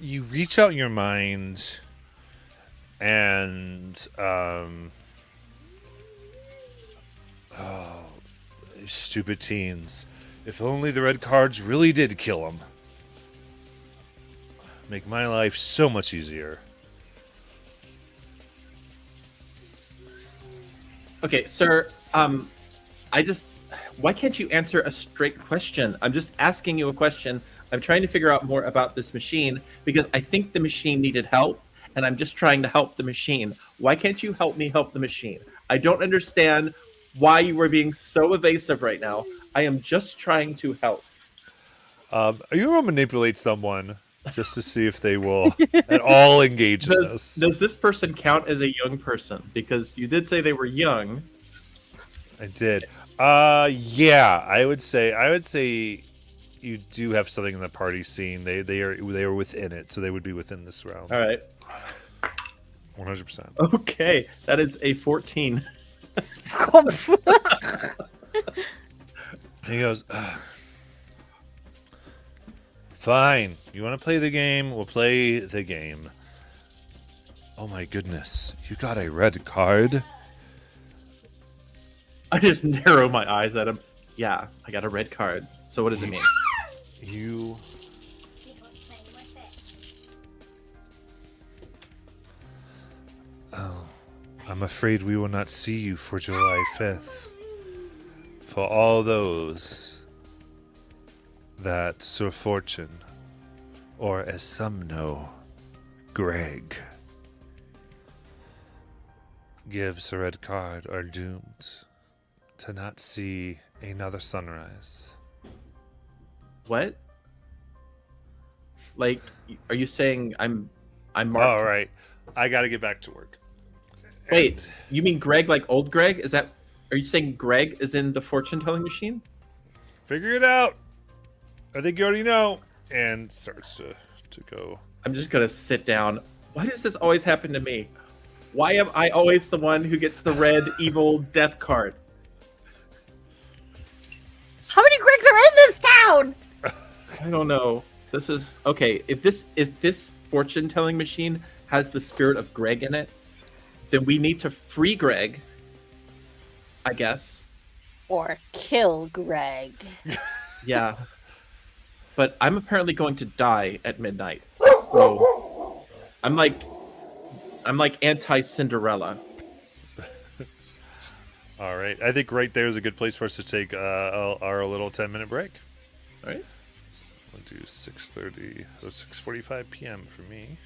you reach out your mind, and stupid teens. If only the red cards really did kill them. Make my life so much easier. Okay, sir. Why can't you answer a straight question? I'm just asking you a question. I'm trying to figure out more about this machine because I think the machine needed help, and I'm just trying to help the machine. Why can't you help me help the machine? I don't understand why you are being so evasive right now. I am just trying to help. Are you going to manipulate someone just to see if they will at all engage in this? Does this person count as a young person? Because you did say they were young. I did. Yeah, I would say you do have something in the party scene. They are within it, so they would be within this round. All right. 100%. Okay, that is a 14. He goes, "Ugh. Fine. You want to play the game? We'll play the game. Oh my goodness. You got a red card? I just narrow my eyes at him. Yeah, I got a red card. So what does it mean? You... Oh, I'm afraid we will not see you for July 5th. For all those that Sir Fortune, or as some know, Greg, gives a red card are doomed to not see another sunrise. What? Like, are you saying I'm marked? All right, I got to get back to work. Wait, you mean Greg like old Greg? Are you saying Greg is in the fortune telling machine? Figure it out. I think you already know. And starts to go. I'm just gonna sit down. Why does this always happen to me? Why am I always the one who gets the red evil death card? How many Gregs are in this town? I don't know. This is okay. If this fortune telling machine has the spirit of Greg in it, then we need to free Greg, I guess. Or kill Greg. Yeah. But I'm apparently going to die at midnight. So I'm like anti-Cinderella. All right. I think right there is a good place for us to take our little 10-minute break. All right. We'll do 6:30, so 6:45 p.m. for me.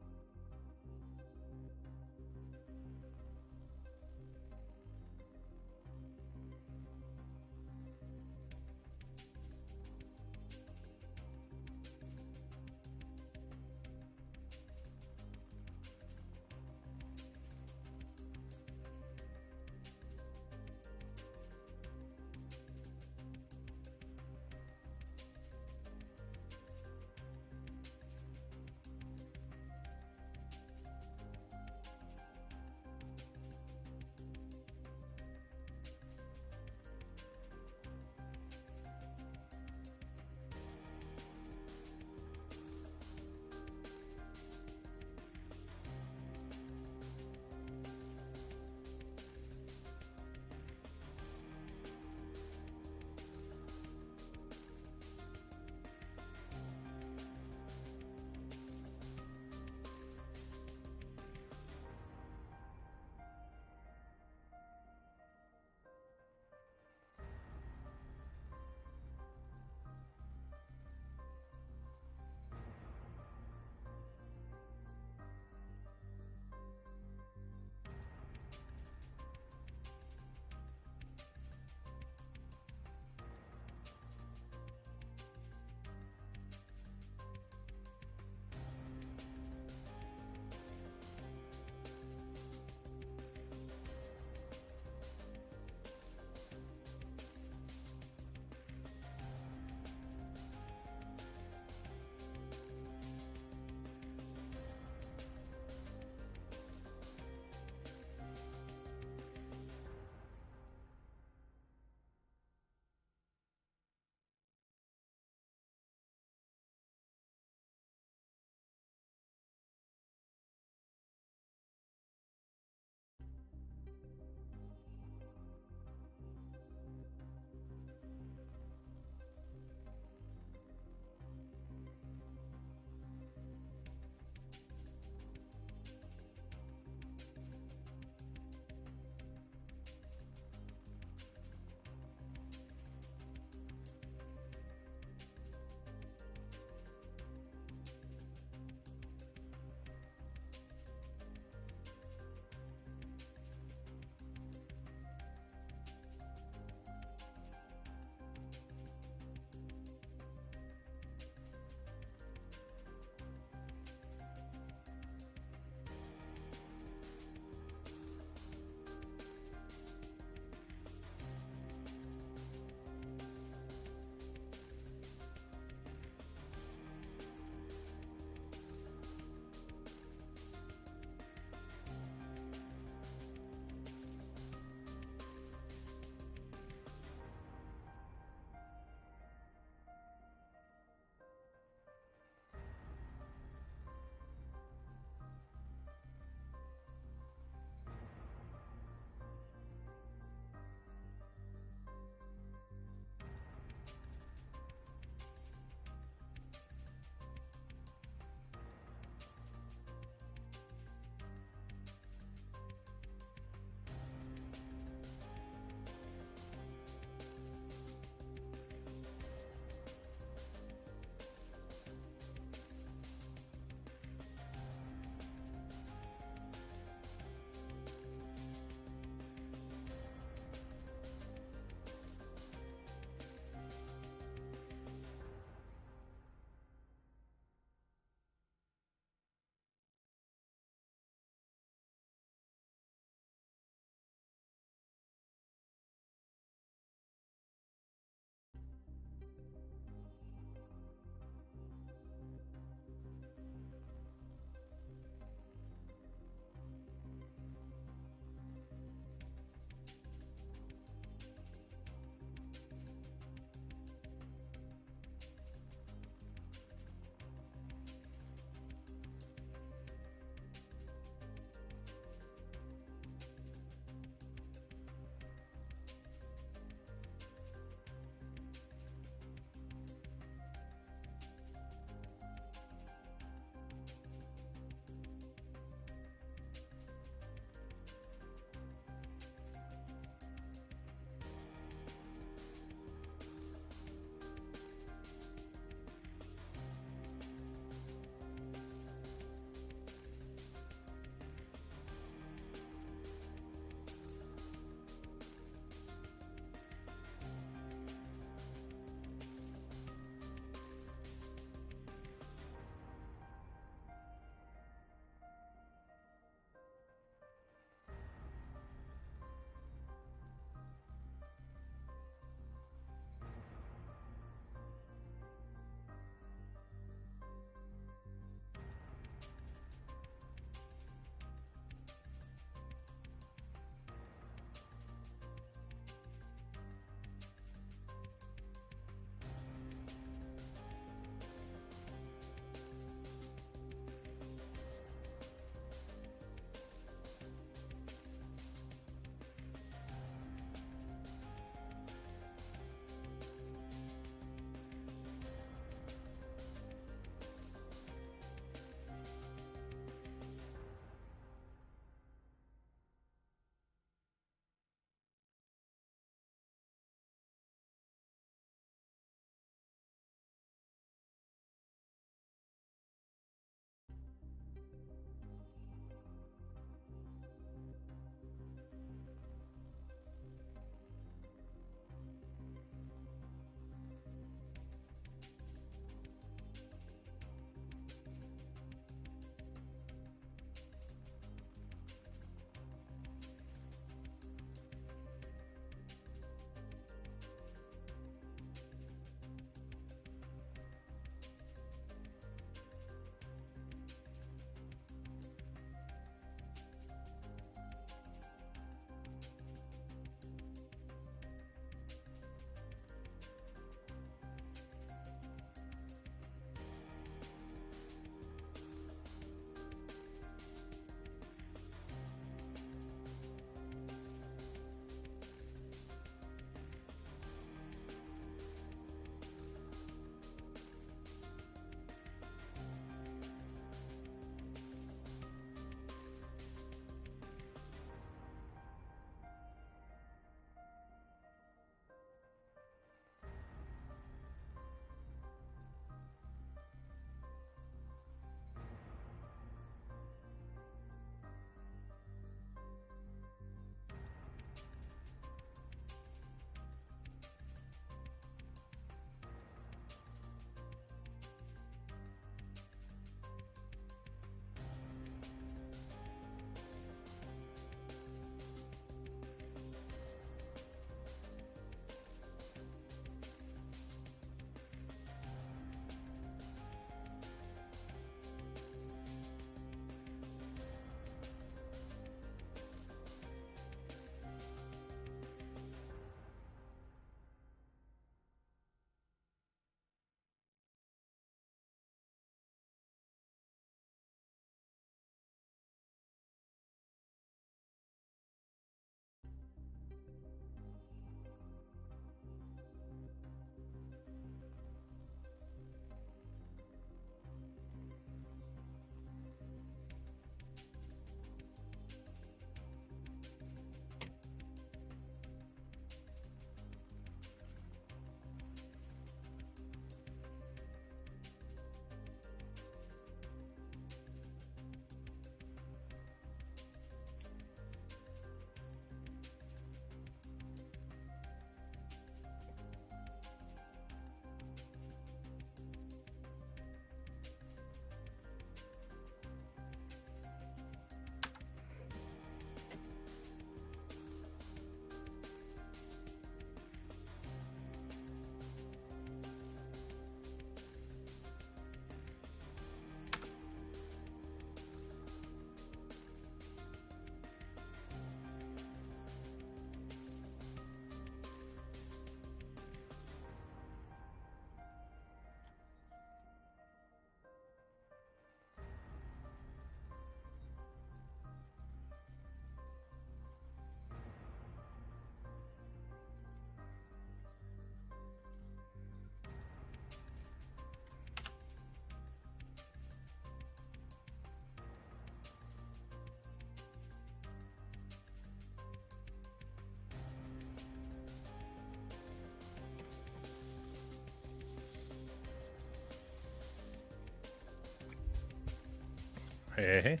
Hey.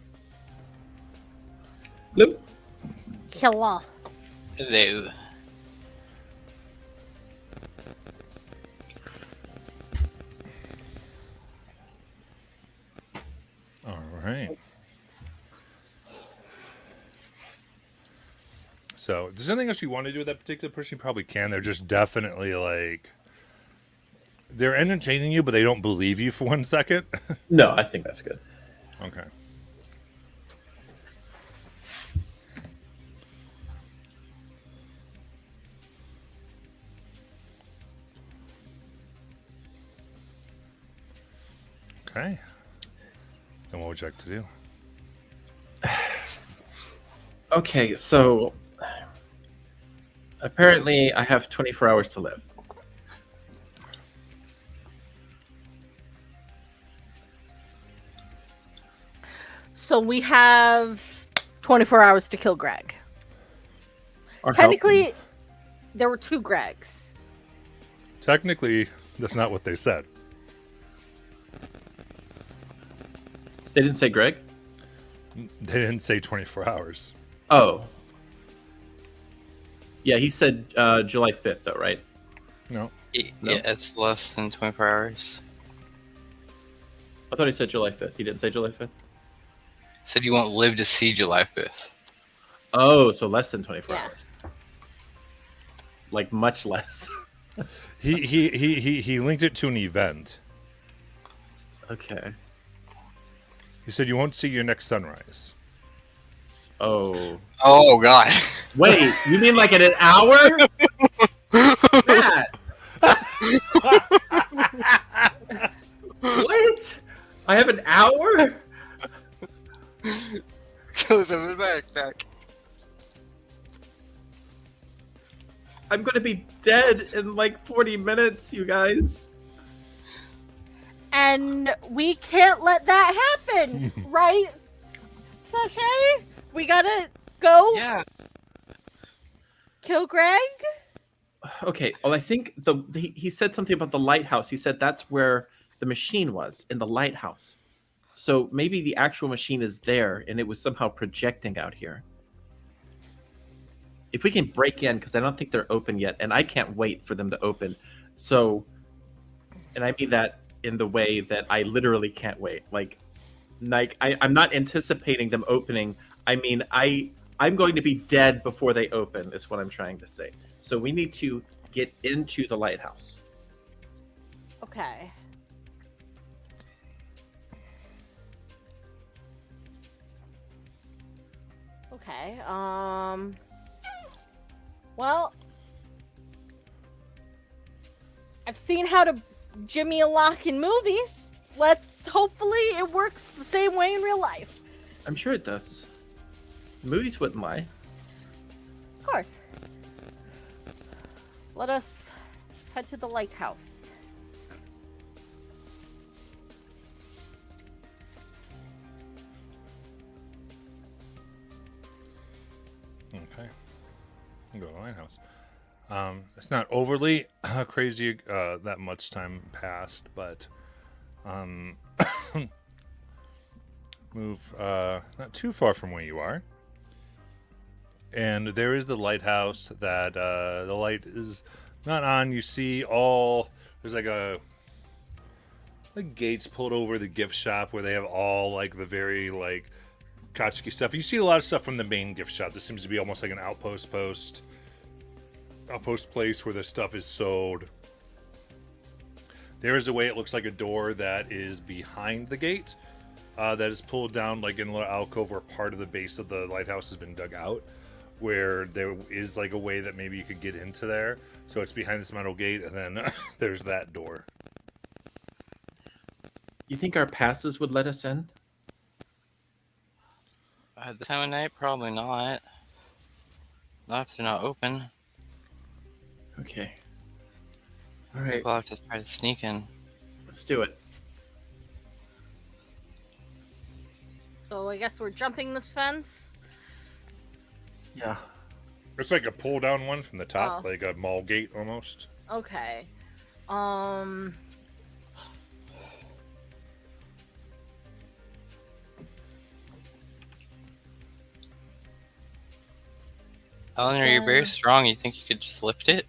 Bloop. Killer. Hello. All right. So, if there's anything else you want to do with that particular person, you probably can. They're just definitely like they're entertaining you, but they don't believe you for 1 second. No, I think that's good. Okay. Okay. Then what would you like to do? Okay, so apparently I have 24 hours to live. So we have 24 hours to kill Greg. Or help Technically, there were 2 Gregs. Technically, that's not what they said. They didn't say Greg? They didn't say 24 hours. Oh. Yeah, he said July 5th, though, right? No. Yeah, No. it's less than 24 hours. I thought he said July 5th. He didn't say July 5th? Said you won't live to see July 5th. Oh, so less than 24 Yeah. hours. Like, much less. He linked it to an event. Okay. He said you won't see your next sunrise. Oh. Oh, God. Wait, you mean like in an hour? Matt! What? I have an hour? Goes in my backpack. I'm gonna be dead in like 40 minutes, you guys. And we can't let that happen, right? Sashay? We gotta go Yeah. kill Greg? Okay, well, I think he said something about the lighthouse. He said that's where the machine was, in the lighthouse. So maybe the actual machine is there and it was somehow projecting out here. If we can break in, because I don't think they're open yet, and I can't wait for them to open. So, and I mean that in the way that I literally can't wait. Like I'm not anticipating them opening. I mean, I'm going to be dead before they open, is what I'm trying to say. So we need to get into the lighthouse. Okay. Okay, well, I've seen how to jimmy a lock in movies. Hopefully it works the same way in real life. I'm sure it does. Movies wouldn't lie. Of course. Let us head to the lighthouse. Okay. Go to the lighthouse. It's not overly crazy that much time passed, but move not too far from where you are. And there is the lighthouse that the light is not on. You see there's like gates pulled over the gift shop where they have all like the very like tchotchke stuff. You see a lot of stuff from the main gift shop. This seems to be almost like an outpost place where the stuff is sold. There is a way it looks like a door that is behind the gate that is pulled down like in a little alcove where part of the base of the lighthouse has been dug out, where there is like a way that maybe you could get into there. So it's behind this metal gate, and then there's that door. You think our passes would let us in? At this time of night, probably not. Not if they're not open. Okay. All I right, think we'll have to try to sneak in. let's do it. So I guess we're jumping this fence. Yeah. It's like a pull down one from the top, Oh. like a mall gate almost. Okay. Eleanor, you're very Yeah. strong. You think you could just lift it?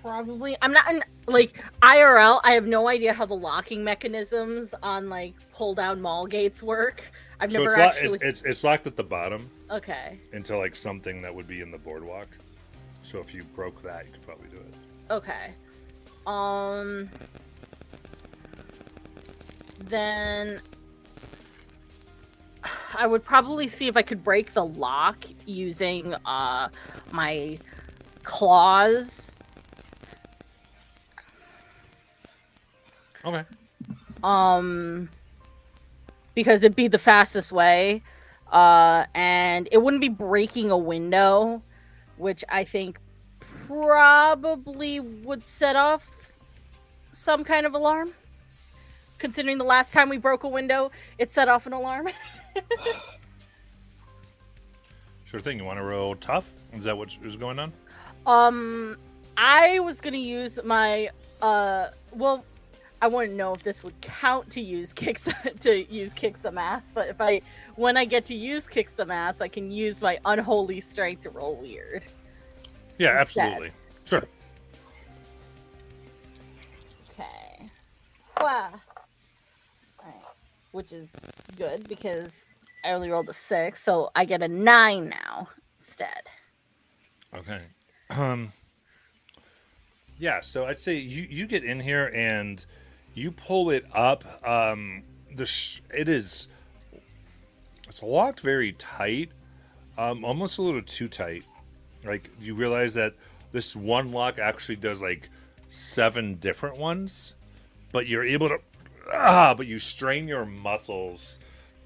Probably. I'm not in like IRL. I have no idea how the locking mechanisms on like pull down mall gates work. I've So never it's locked. actually. It's locked at the bottom Okay. into like something that would be in the boardwalk. So if you broke that, you could probably do it. Okay. Then I would probably see if I could break the lock using my claws. Okay. Because it'd be the fastest way. And it wouldn't be breaking a window, which I think probably would set off some kind of alarm. Considering the last time we broke a window, it set off an alarm. Sure thing. You want to roll tough? Is that what is going on? I was gonna use my well, I wouldn't know if this would count to use kick some ass, but when I get to use kick some ass, I can use my unholy strength to roll weird. Yeah, Instead. absolutely. Sure. Okay. Wow. Alright. Which is good because I only rolled a 6, so I get a 9 now instead. Okay. Yeah, so I'd say you get in here and you pull it up. It's locked very tight, almost a little too tight. Like you realize that this one lock actually does like 7 different ones, but you're able to, but you strain your muscles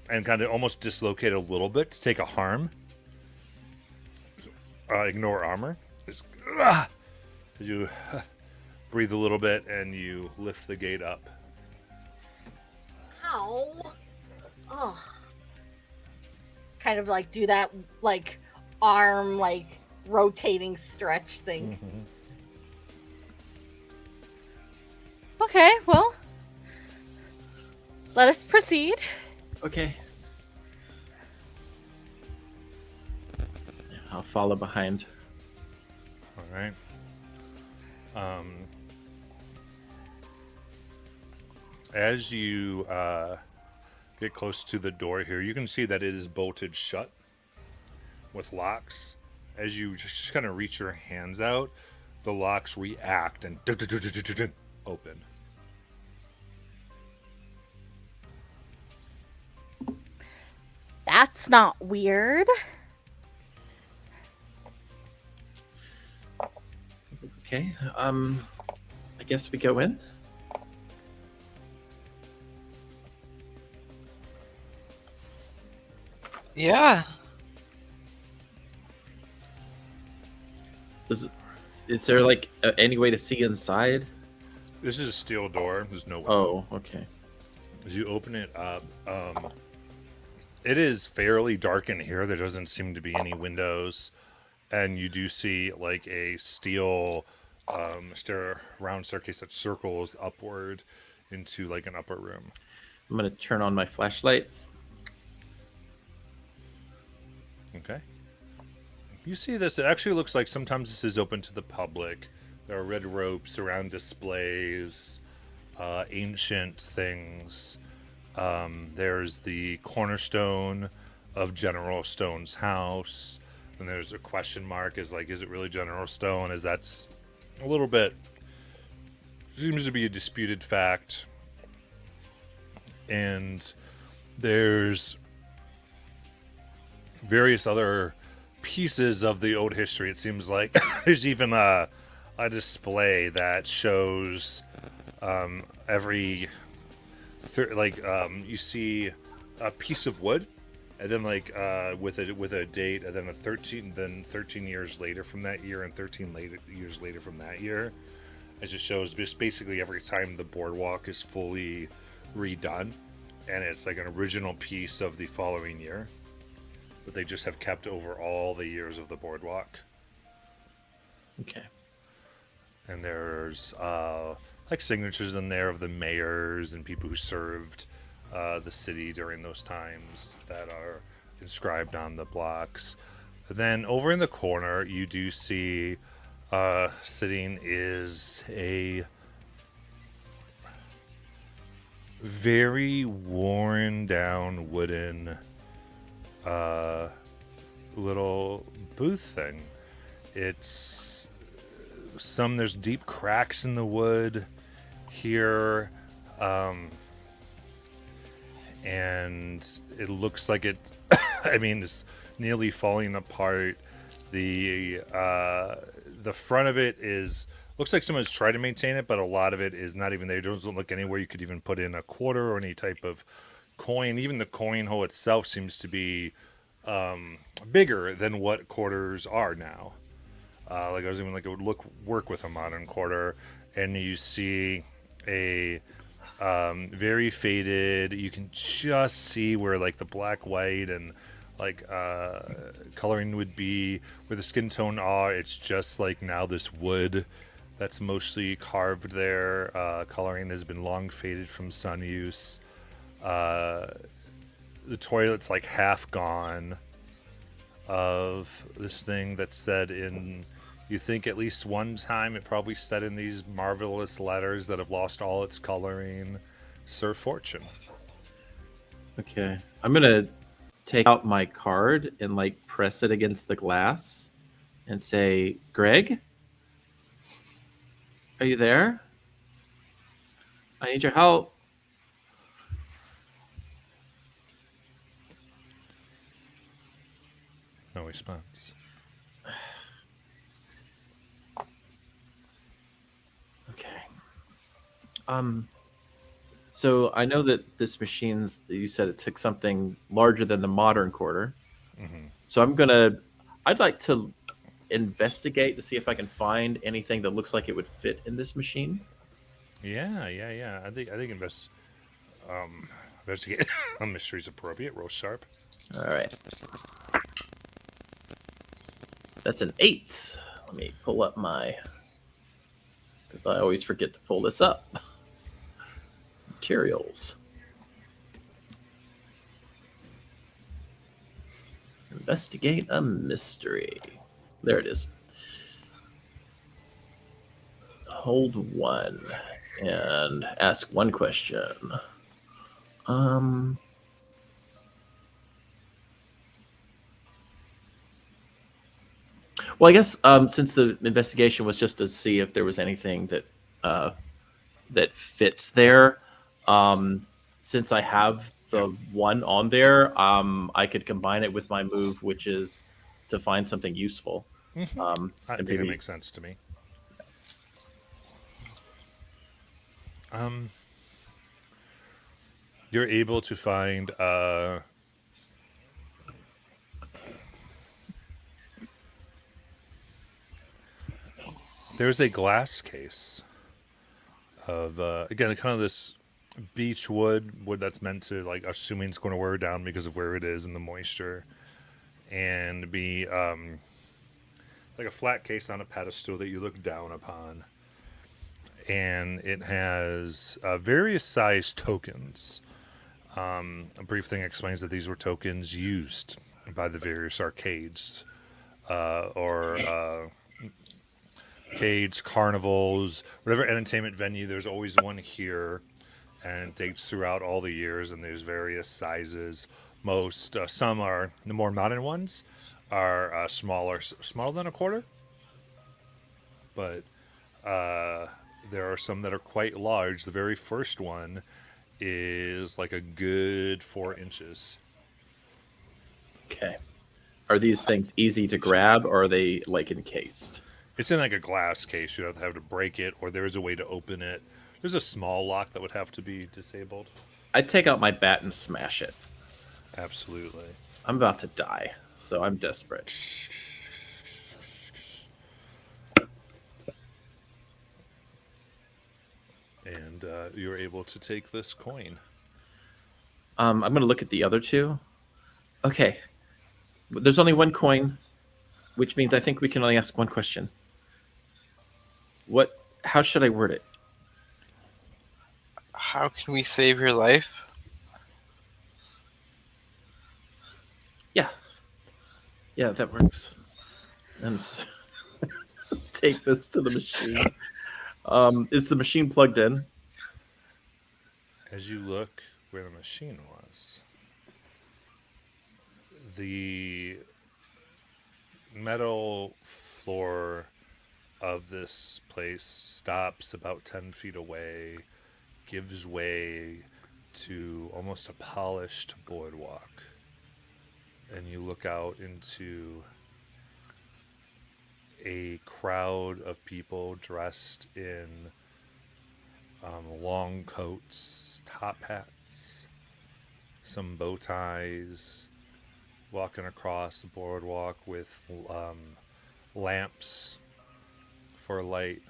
and kind of almost dislocate a little bit to take a harm. Ignore armor. Just, as you breathe a little bit and you lift the gate up. Ow. Oh. Kind of like do that like arm like rotating stretch thing. Mm-hmm. Okay, well, let us proceed. Okay. I'll follow behind. All right. As you get close to the door here, you can see that it is bolted shut with locks. As you just kind of reach your hands out, the locks react and open. That's not weird. Okay. I guess we go in. Yeah. Is there like any way to see inside? This is a steel door. There's no Oh, okay. As you open it up, it is fairly dark in here. There doesn't seem to be any windows, and you do see like a steel round staircase that circles upward into like an upper room. I'm gonna turn on my flashlight. Okay. You see this. It actually looks like sometimes this is open to the public. There are red ropes around displays, ancient things. There's the cornerstone of General Stone's house. And there's a question mark is like, is it really General Stone? As that's a little bit, seems to be a disputed fact. And there's various other pieces of the old history. It seems like there's even a display that shows every you see a piece of wood, and then like with a date, and then 13 years later from that year, and 13 years later from that year. It just shows just basically every time the boardwalk is fully redone, and it's like an original piece of the following year, but they just have kept over all the years of the boardwalk. Okay. And there's like signatures in there of the mayors and people who served the city during those times that are inscribed on the blocks. Then over in the corner, you do see sitting is a very worn down wooden little booth thing. It's there's deep cracks in the wood here, and it looks like it I mean it's nearly falling apart. The front of it is looks like someone's tried to maintain it, but a lot of it is not even there. It doesn't look anywhere you could even put in a quarter or any type of coin. Even the coin hole itself seems to be bigger than what quarters are now. Like I was even like it would work with a modern quarter, and you see a very faded. You can just see where like the black, white, and like coloring would be where the skin tone are. It's just like now this wood that's mostly carved there. Coloring has been long faded from sun use. The toilet's like half gone of this thing that's said in, you think at least one time it probably said in these marvelous letters that have lost all its coloring, Sir Fortune. Okay. I'm going to take out my card and like press it against the glass and say, Greg, are you there? I need your help. No response. Okay. So I know that this machine's, you said it took something larger than the modern quarter. Mm-hmm. So I'd like to investigate to see if I can find anything that looks like it would fit in this machine. Yeah. I think investigate a mystery's appropriate. Roll sharp. All right. That's an 8. Let me pull up because I always forget to pull this up. Materials. Investigate a mystery. There it is. Hold 1 and ask 1 question. Well, I guess since the investigation was just to see if there was anything that fits there, since I have the 1 on there, I could combine it with my move, which is to find something useful. I think it makes sense to me. You're able to find there's a glass case of again kind of this beech wood that's meant to, like, assuming it's going to wear down because of where it is and the moisture, and be like a flat case on a pedestal that you look down upon, and it has various size tokens. A brief thing explains that these were tokens used by the various arcades or arcades, carnivals, whatever entertainment venue. There's always one here, and it dates throughout all the years, and there's various sizes. Most some are the more modern ones are smaller than a quarter, but there are some that are quite large. The very first one is like a good 4 inches. Okay. Are these things easy to grab, or are they like encased? It's in like a glass case. You have to break it, or there's a way to open it. There's a small lock that would have to be disabled. I'd take out my bat and smash it. Absolutely. I'm about to die, so I'm desperate. And you're able to take this coin. I'm going to look at the other 2. Okay. There's only 1 coin, which means I think we can only ask 1 question. How should I word it? How can we save your life? Yeah, that works. And take this to the machine. Is the machine plugged in? As you look where the machine was, the metal floor of this place stops about 10 feet away, gives way to almost a polished boardwalk. And you look out into a crowd of people dressed in long coats, top hats, some bow ties, walking across the boardwalk with lamps for light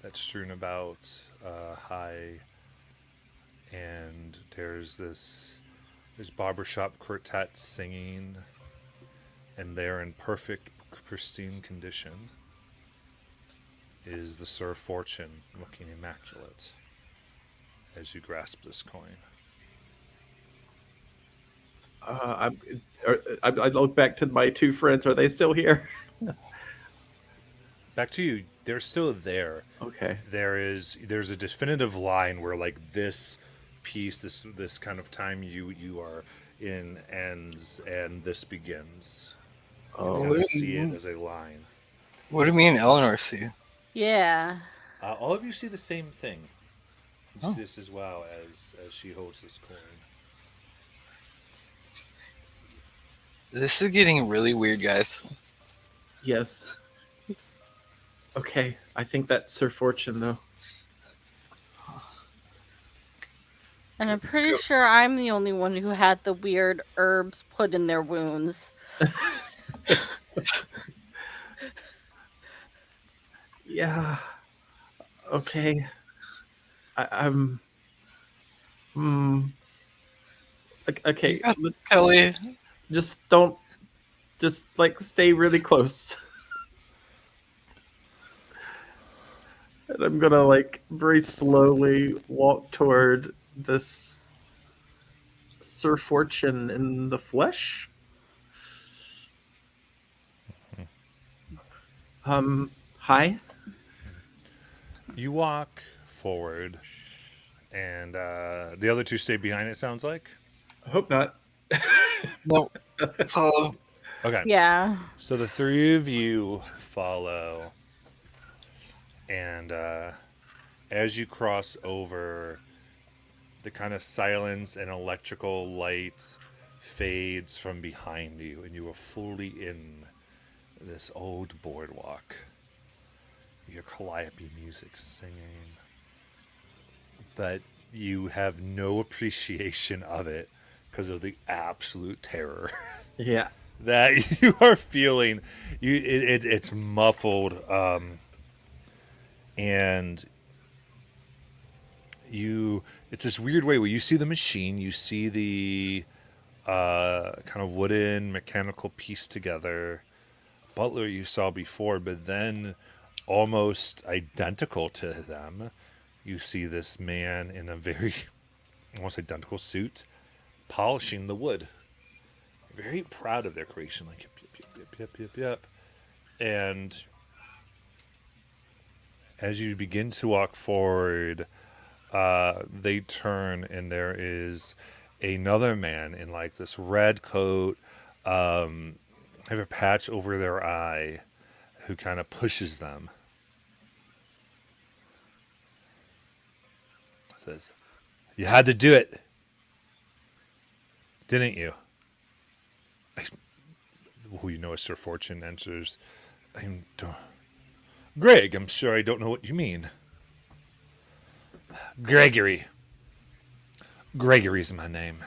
that's strewn about high. And there's barbershop quartet singing, and they're in perfect, pristine condition. Is the Sir Fortune looking immaculate as you grasp this coin? I look back to my two friends. Are they still here? Back to you. They're still there. Okay. There's a definitive line where like this piece, this kind of time you are in ends and this begins. You Oh, kind of see it as a line. What do me and Eleanor see? Yeah. All of you see the same thing. You Oh. see this as well as she holds this coin. This is getting really weird, guys. yes. Okay, I think that's Sir Fortune, though. And I'm pretty sure I'm the only one who had the weird herbs put in their wounds. Yeah. Okay. I'm. Hmm. Okay. You got Kelly. Just don't. Just like stay really close. And I'm gonna like very slowly walk toward this Sir Fortune in the flesh. Hi. You walk forward, and the other two stay behind. It sounds like. I hope not. No, follow. Okay. Yeah. So the three of you follow, and as you cross over, the kind of silence and electrical light fades from behind you, and you are fully in this old boardwalk. You hear calliope music singing, but you have no appreciation of it because of the absolute terror Yeah. that you are feeling. It's muffled, and it's this weird way where you see the machine, you see the kind of wooden mechanical piece together butler you saw before, but then almost identical to them, you see this man in a very almost identical suit polishing the wood. Very proud of their creation, like yep. And as you begin to walk forward, they turn, and there is another man in like this red coat, have a patch over their eye, who kind of pushes them. Says, "You had to do it, didn't you?" Who you know as Sir Fortune answers, Greg, I'm sure I don't know what you mean. Gregory. Gregory's my name.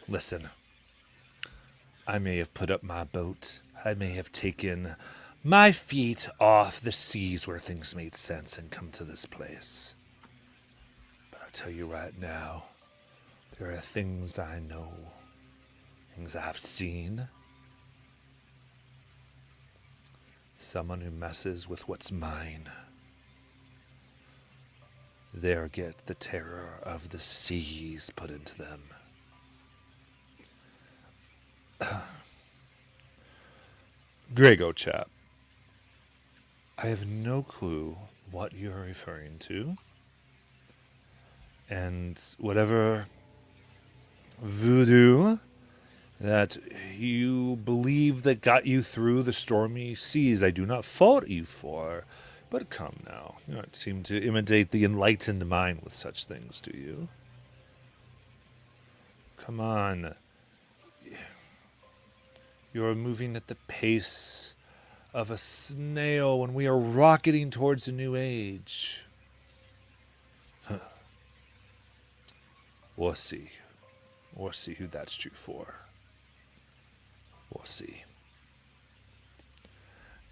Listen, I may have put up my boat. I may have taken my feet off the seas where things made sense and come to this place. But I'll tell you right now, there are things I know, things I've seen. Someone who messes with what's mine, they'll get the terror of the seas put into them. Grego chap, I have no clue what you're referring to. And whatever voodoo that you believe that got you through the stormy seas, I do not fault you for. But come now, you don't seem to imitate the enlightened mind with such things, do you? Come on. You're moving at the pace of a snail when we are rocketing towards a new age. We'll see. We'll see who that's true for. We'll see.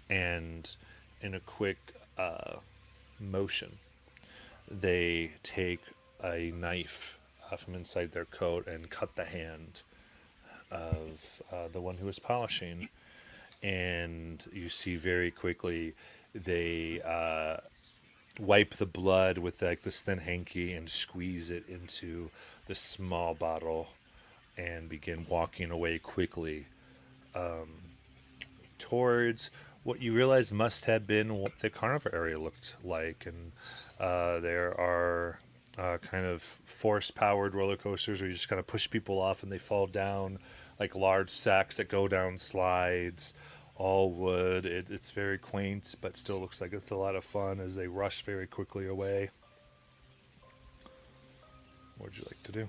And in a quick motion, they take a knife from inside their coat and cut the hand of the one who is polishing. And you see very quickly they wipe the blood with like this thin hanky and squeeze it into this small bottle and begin walking away quickly towards what you realize must have been what the carnival area looked like. And there are kind of force-powered roller coasters where you just kind of push people off and they fall down, like large sacks that go down slides, all wood. It's very quaint, but still looks like it's a lot of fun as they rush very quickly away. What would you like to do?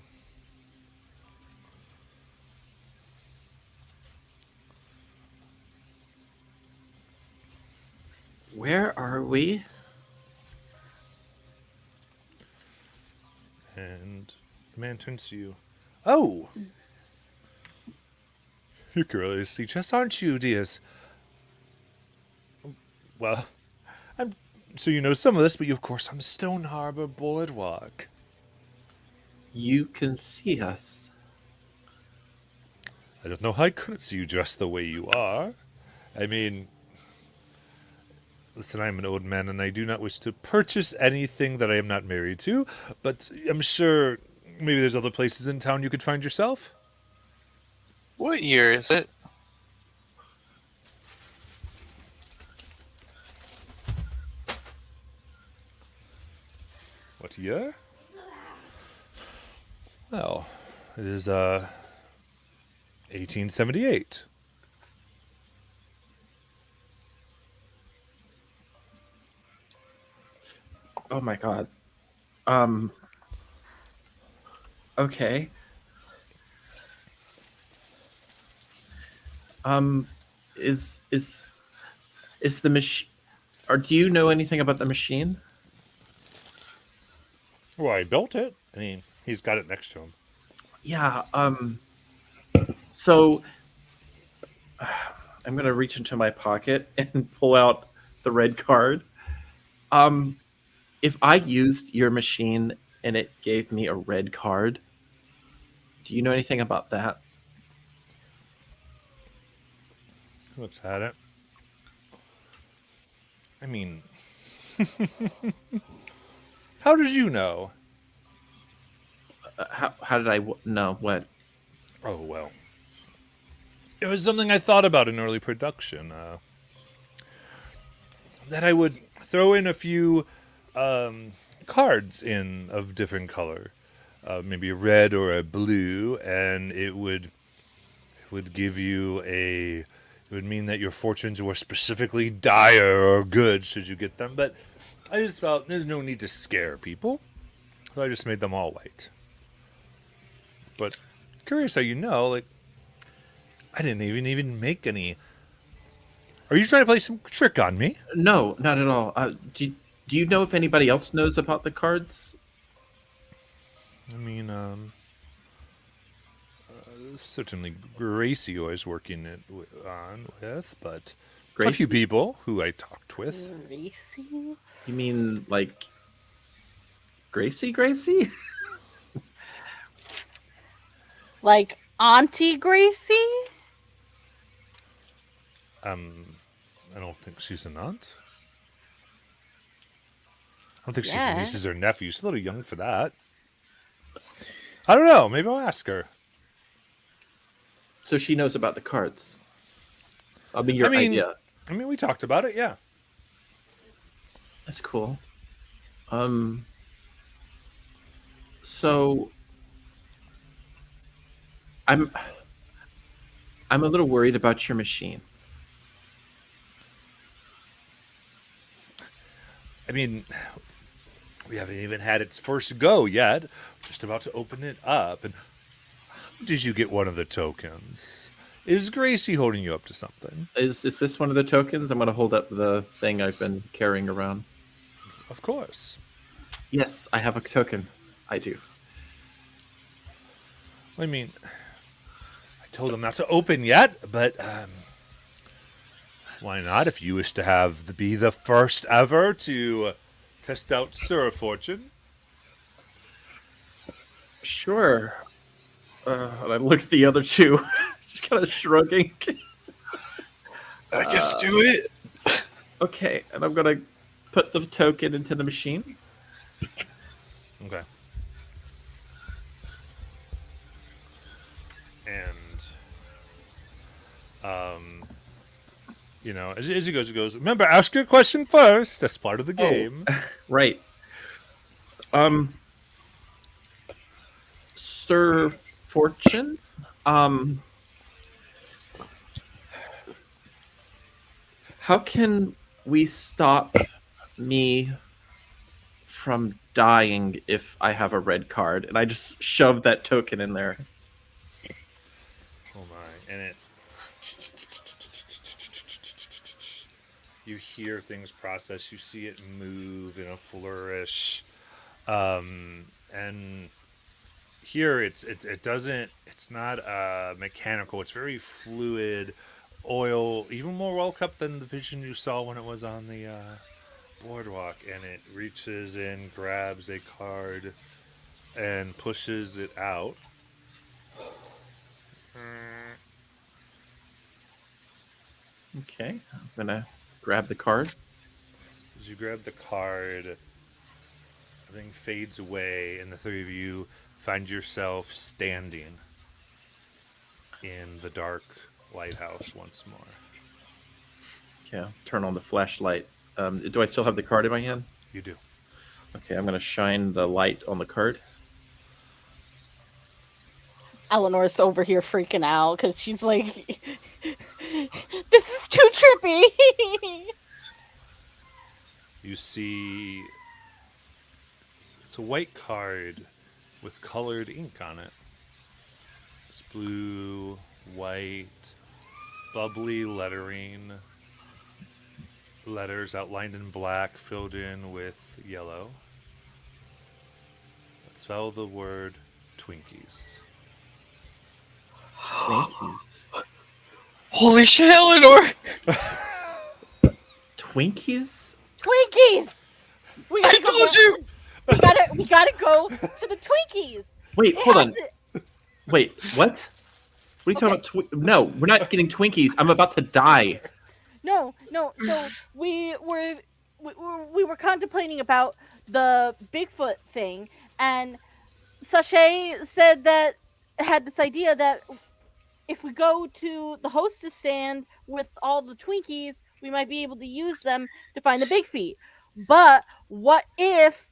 Where are we? And the man turns to you. Oh! You're curiously just, aren't you, dears? Well, so you know some of this, but you, of course, on the Stone Harbor Boardwalk. You can see us. I don't know how I couldn't see you dressed the way you are. I mean, listen, I'm an old man, and I do not wish to purchase anything that I am not married to, but I'm sure maybe there's other places in town you could find yourself. What year is it? What year? Well, it is 1878. Oh my god. Okay. Is the machine? Or do you know anything about the machine? Well, I built it. I mean, he's got it next to him. Yeah. So I'm gonna reach into my pocket and pull out the red card. If I used your machine and it gave me a red card, do you know anything about that? Looks at it. I mean, how did you know? How did I know what? Oh, well. It was something I thought about in early production. That I would throw in a few cards in of different color. Maybe a red or a blue, and it would give you a... It would mean that your fortunes were specifically dire or good should you get them. But I just felt there's no need to scare people. So I just made them all white. But curious how you know, like, I didn't even make any. Are you trying to play some trick on me? No, not at all. Do you know if anybody else knows about the cards? I mean, certainly Gracie was working it on with, but a Gracie? few people who I talked with. Gracie? You mean like Gracie? Gracie? Like Auntie Gracie? I don't think she's an aunt. I don't think she's Yeah. a nieces or nephews. She's a little young for that. I don't know. Maybe I'll ask her. So she knows about the cards. I'll be your I mean, idea. we talked about it. Yeah. That's cool. So I'm I'm a little worried about your machine. I mean, we haven't even had its first go yet. Just about to open it up. And how did you get one of the tokens? Is Gracie holding you up to something? Is this one of the tokens? I'm gonna hold up the thing I've been carrying around. Of course. Yes, I have a token. I do. I mean, I told him not to open yet, but why not? If you wish to be the first ever to test out Sir Fortune. Sure. And I look at the other two, just kind of shrugging. I guess do it. Okay, and I'm gonna put the token into the machine. Okay. And, as he goes, remember, ask your question first. That's part of the game. Right. Sir Fortune, how can we stop me from dying if I have a red card? And I just shove that token in there. Oh my. And you hear things process, you see it move in a flourish. And here it's not mechanical, it's very fluid oil, even more well kept than the vision you saw when it was on the boardwalk. And it reaches in, grabs a card, and pushes it out. Okay, I'm gonna grab the card. As you grab the card, everything fades away, and the three of you find yourself standing in the dark lighthouse once more. Okay, I'll turn on the flashlight. Do I still have the card in my hand? You do. Okay, I'm gonna shine the light on the card. Eleanor's over here freaking out because she's like, this is too trippy. You see it's a white card with colored ink on it. It's blue, white, bubbly lettering. Letters outlined in black, filled in with yellow. Spell the word Twinkies. Twinkies. Holy shit, Eleanor! Twinkies? Twinkies. We I gotta go told you! We gotta go to the Twinkies. Wait, It hold has on. to- Wait, what? What are you talking about? No, we're not getting Twinkies. I'm about to die. No. So we were contemplating about the Bigfoot thing, and Sachet said that had this idea that if we go to the hostess stand with all the Twinkies, we might be able to use them to find the Big Feet. But what if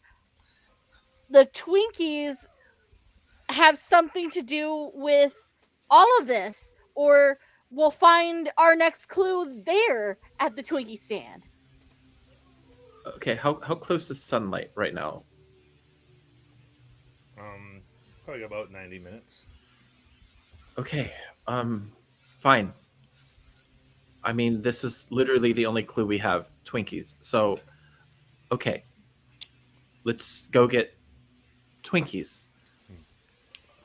the Twinkies have something to do with all of this, or we'll find our next clue there at the Twinkie stand? Okay, how close is sunlight right now? Probably about 90 minutes. Okay, fine. I mean, this is literally the only clue we have, Twinkies. So, okay, let's go get Twinkies.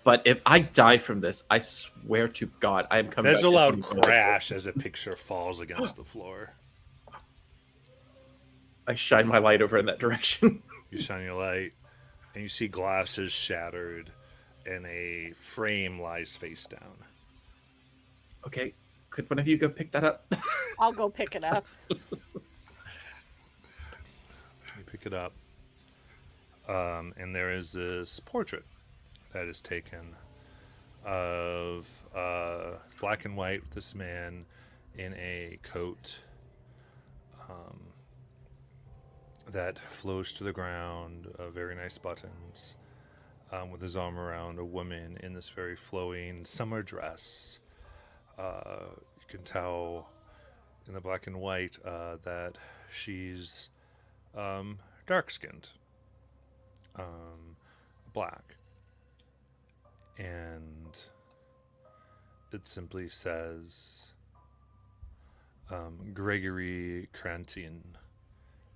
But if I die from this, I swear to God, I am coming There's back a to loud 20 crash as a picture falls against the floor. I shine my light over in that direction. You shine your light, and you see glasses shattered, and a frame lies face down. Okay, could one of you go pick that up? I'll go pick it up. You pick it up, and there is this portrait that is taken of black and white with this man in a coat that flows to the ground, very nice buttons, with his arm around a woman in this very flowing summer dress. You can tell in the black and white that she's dark skinned, black. And it simply says Gregory Crantin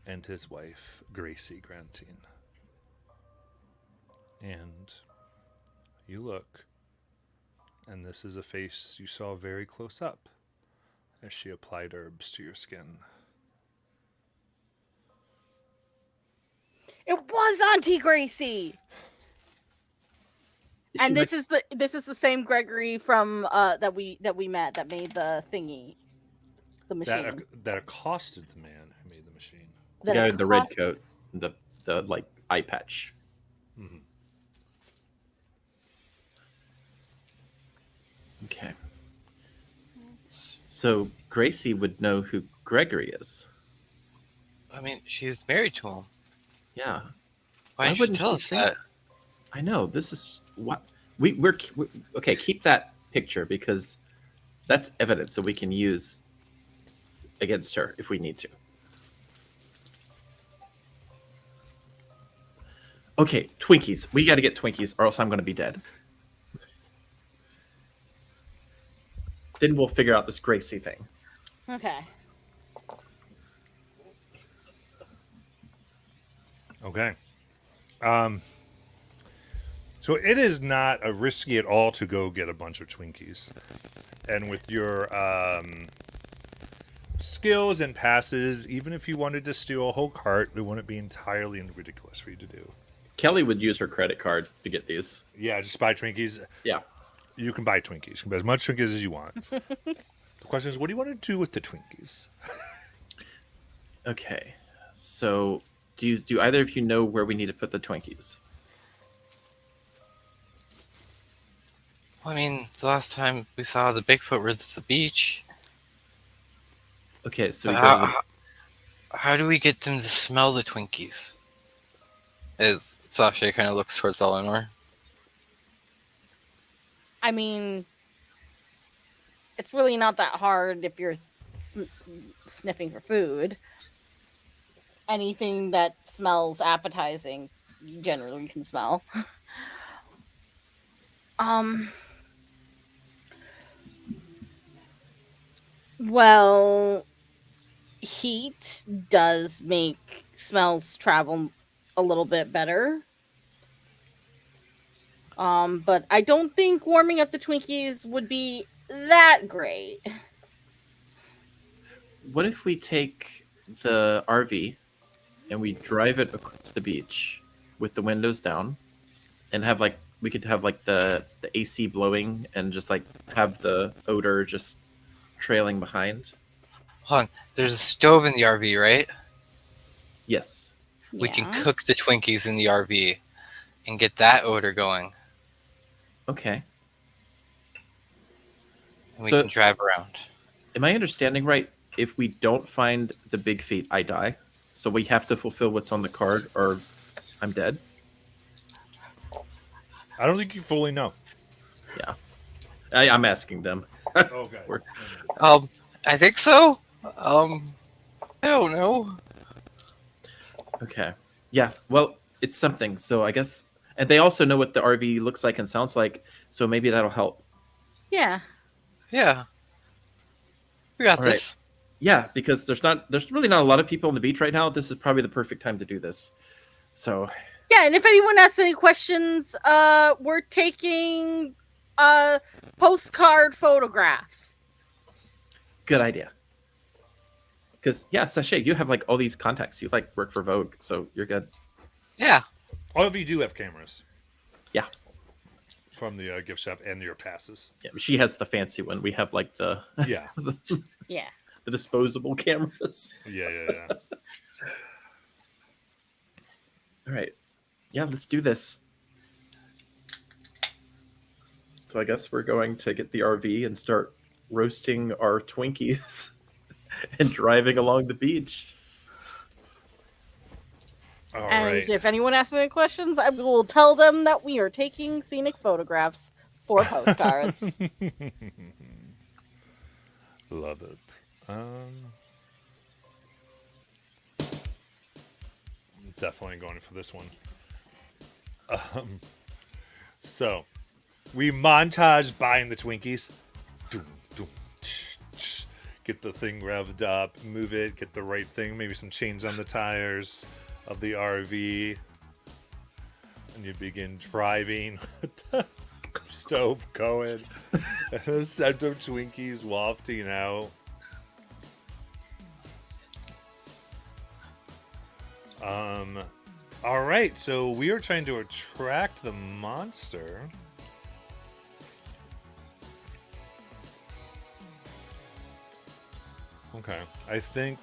and his wife, Gracie Crantin. And you look, and this is a face you saw very close up as she applied herbs to your skin. It was Auntie Gracie. And this is the same Gregory from that we met that made the thingy, the machine. That accosted the man who made the machine. The guy with the red coat, the like eye patch. Mm-hmm. Okay. So Gracie would know who Gregory is. I mean, she's married to him. Yeah. Why didn't she tell us that? I know. This is what we're okay. Keep that picture because that's evidence that we can use against her if we need to. Okay, Twinkies. We got to get Twinkies, or else I'm going to be dead. Then we'll figure out this Gracie thing. Okay. Okay. So it is not risky at all to go get a bunch of Twinkies. And with your skills and passes, even if you wanted to steal a whole cart, it wouldn't be entirely ridiculous for you to do. Kelly would use her credit card to get these. Yeah, just buy Twinkies. Yeah. You can buy Twinkies. You can buy as much Twinkies as you want. The question is, what do you want to do with the Twinkies? Okay. So, do either of you know where we need to put the Twinkies? I mean, the last time we saw the Bigfoot was the beach. Okay, so how do we get them to smell the Twinkies? As Sasha kind of looks towards Eleanor. I mean, it's really not that hard if you're sniffing for food. Anything that smells appetizing, you generally can smell. Well, heat does make smells travel a little bit better. But I don't think warming up the Twinkies would be that great. what if we take the RV and we drive it across the beach with the windows down and have we could have the AC blowing and just have the odor just trailing behind? Hold on, there's a stove in the RV, right? Yes. We can Yeah. cook the Twinkies in the RV and get that odor going. Okay. And we So- can drive around. Am I understanding right? If we don't find the big feet, I die. So we have to fulfill what's on the card or I'm dead? I don't think you fully know. Yeah. I'm asking them. Okay. We're- I think so. I don't know. Okay. Yeah. Well, it's something. So I guess, and they also know what the RV looks like and sounds like. So maybe that'll help. Yeah. Yeah. We got All right. this. Yeah, because there's really not a lot of people on the beach right now. This is probably the perfect time to do this. So Yeah, and if anyone has any questions, we're taking postcard photographs. good idea. Because Sachet, you have all these contacts. You work for Vogue, so you're good. Yeah. All of you do have cameras. Yeah. From the gift shop and your passes. Yeah, she has the fancy one. We have the Yeah. Yeah. the disposable cameras. Yeah. All right. Yeah, let's do this. So I guess we're going to get the RV and start roasting our Twinkies and driving along the beach. All And right. if anyone asks any questions, I will tell them that we are taking scenic photographs for postcards. Love it. Definitely going for this one. So, we montage buying the Twinkies. Doom, doom, get the thing revved up, move it, get the right thing, maybe some change on the tires of the RV. And you begin driving with the stove going. And the scent of Twinkies wafting out. All right, so we are trying to attract the monster. Okay, I think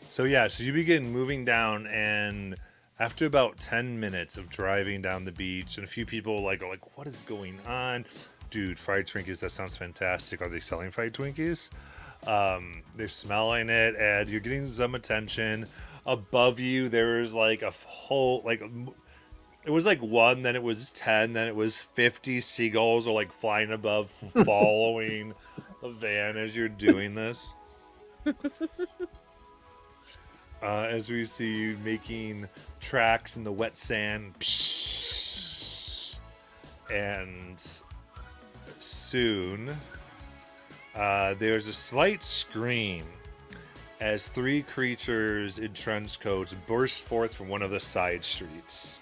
so. Yeah, so you begin moving down, and after about 10 minutes of driving down the beach, and a few people are like, "What is going on?" Dude, fried Twinkies, that sounds fantastic. Are they selling fried Twinkies? They're smelling it, and you're getting some attention. Above you, there's like a whole, it was like 1, then it was 10, then it was 50 seagulls are like flying above, following the van as you're doing this. As we see you making tracks in the wet sand. And soon, there's a slight scream as 3 creatures in trench coats burst forth from one of the side streets.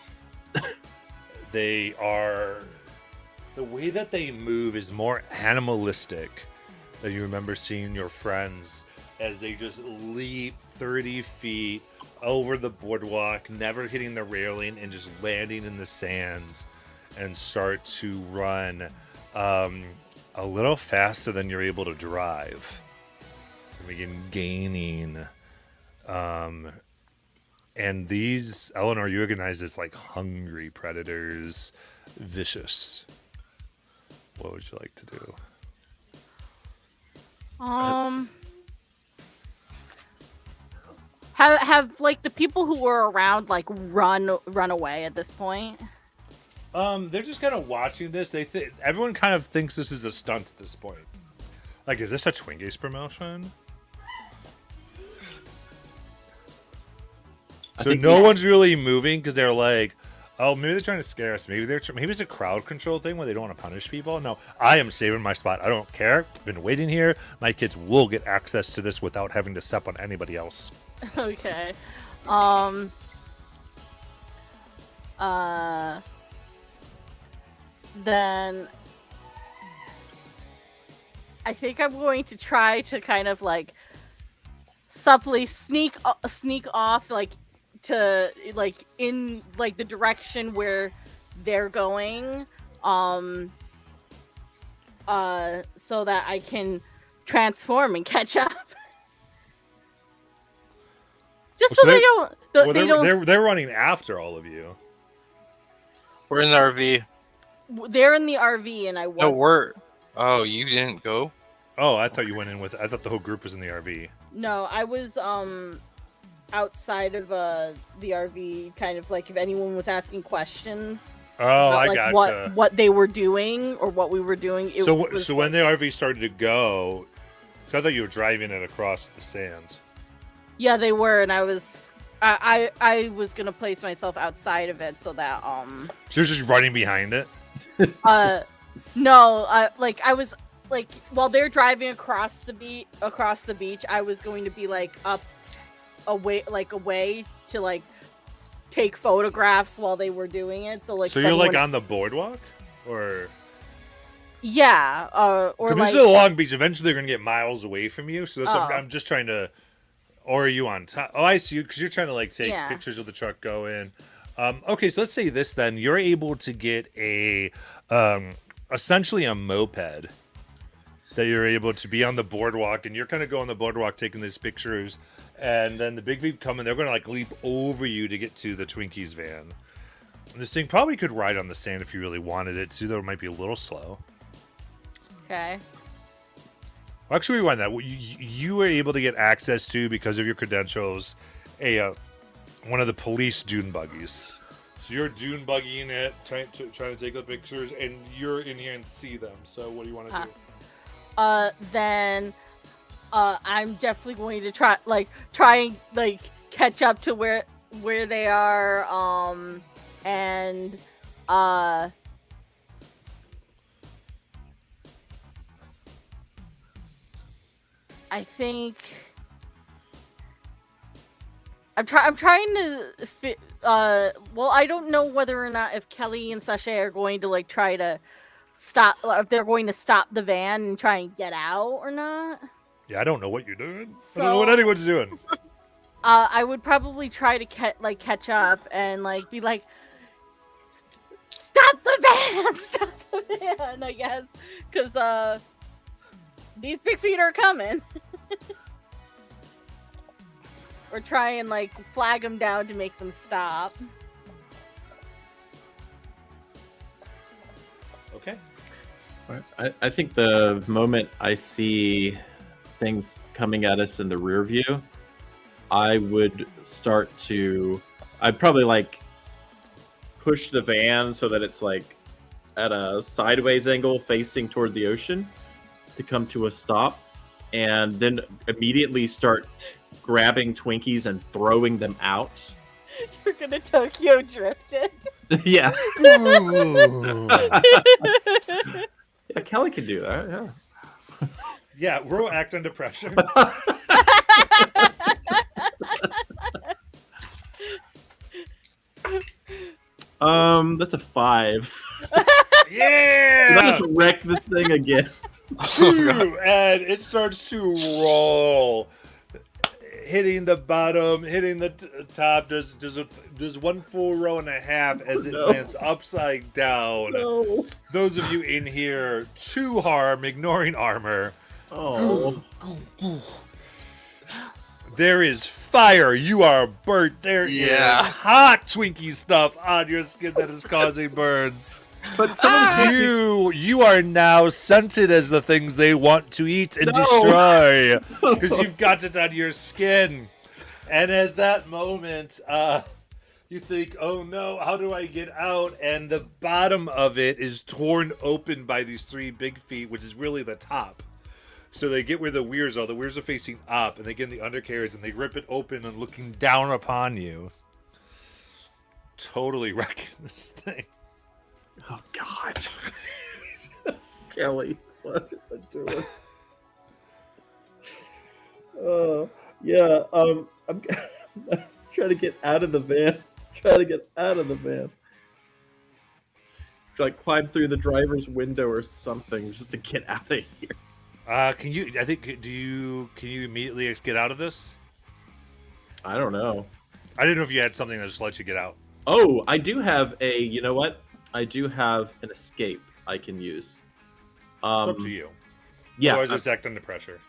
They are... The way that they move is more animalistic than you remember seeing your friends, as they just leap 30 feet over the boardwalk, never hitting the railing, and just landing in the sand and start to run a little faster than you're able to drive. And begin gaining. And these, Eleanor, you recognize as like hungry predators, vicious. What would you like to do? Have like the people who were around like run away at this point? They're just kind of watching this. Everyone kind of thinks this is a stunt at this point. Like, is this a Twinkies promotion? So no one's really moving because they're like, oh, maybe they're trying to scare us. Maybe it's a crowd control thing where they don't want to punish people. No, I am saving my spot. I don't care. I've been waiting here. My kids will get access to this without having to step on anybody else. Okay. Then I think I'm going to try to kind of like subtly sneak off, like to like in like the direction where they're going, so that I can transform and catch up. Just so they don't. They're running after all of you. We're in the RV. They're in the RV, and I was. No, we're. Oh, you didn't go? Oh, I thought you went in with. I thought the whole group was in the RV. No, I was outside of the RV, kind of like if anyone was asking questions. Oh, about, I like, gotcha. What they were doing or what we were doing. So when the RV started to go, so I thought you were driving it across the sand. Yeah, they were, and I was gonna place myself outside of it so that So you're just running behind it. No, like I was like while they're driving across the beach, I was going to be like away to like take photographs while they were doing it. So like, so you're like on the boardwalk, or yeah, or like this is a long beach. Eventually, they're gonna get miles away from you. So I'm just trying to. Or are you on top? Oh, I see you, because you're trying to like take pictures of the truck going. Okay, so let's say this then. You're able to get a essentially a moped that you're able to be on the boardwalk, and you're kind of going on the boardwalk taking these pictures, and then the big V come and they're going to like leap over you to get to the Twinkies van. This thing probably could ride on the sand if you really wanted it to, though it might be a little slow. Okay. Well, actually, rewind that. You were able to get access to, because of your credentials, one of the police dune buggies. So you're dune buggying it, trying to take the pictures, and you're in here and see them. So what do you want to do? Then I'm definitely going to try and catch up to where they are, and I think I'm trying to well, I don't know whether or not if Kelly and Sashay are going to try to stop, if they're going to stop the van and try and get out or not. Yeah, I don't know what you're doing. So, I don't know what anyone's doing. I would probably try to catch up and be like, stop the van, stop the van, I guess, because these big feet are coming. Or try and flag them down to make them stop. Okay. I think the moment I see things coming at us in the rear view, I would start to... I'd probably push the van so that it's at a sideways angle facing toward the ocean to come to a stop, and then immediately start grabbing Twinkies and throwing them out. You're gonna Tokyo drift it. Yeah. Yeah, Kelly can do that. Yeah. Yeah, we'll act under pressure. That's a 5. Yeah! Did I just wreck this thing again? And it starts to roll, hitting the bottom, hitting the top. There's one full row and a half as it lands upside down. No. Those of you in here, 2 harm, ignoring armor. Oh. There is fire. You are burnt. There is hot Twinkie stuff on your skin that is causing burns. But you are now scented as the things they want to eat and destroy, because you've got it on your skin. And as that moment, you think, oh no, how do I get out? And the bottom of it is torn open by these 3 big feet, which is really the top. So they get where the weirs are. The weirs are facing up, and they get in the undercarriage, and they rip it open and looking down upon you. Totally wrecking this thing. Oh God, Kelly, what am I doing? Oh yeah, I'm trying to get out of the van. Trying to get out of the van. Climb through the driver's window or something just to get out of here. Can you immediately get out of this? I don't know. I didn't know if you had something that just lets you get out. Oh, I do have a. You know what? I do have an escape I can use. It's up to you. Yeah. Otherwise, it's act under pressure.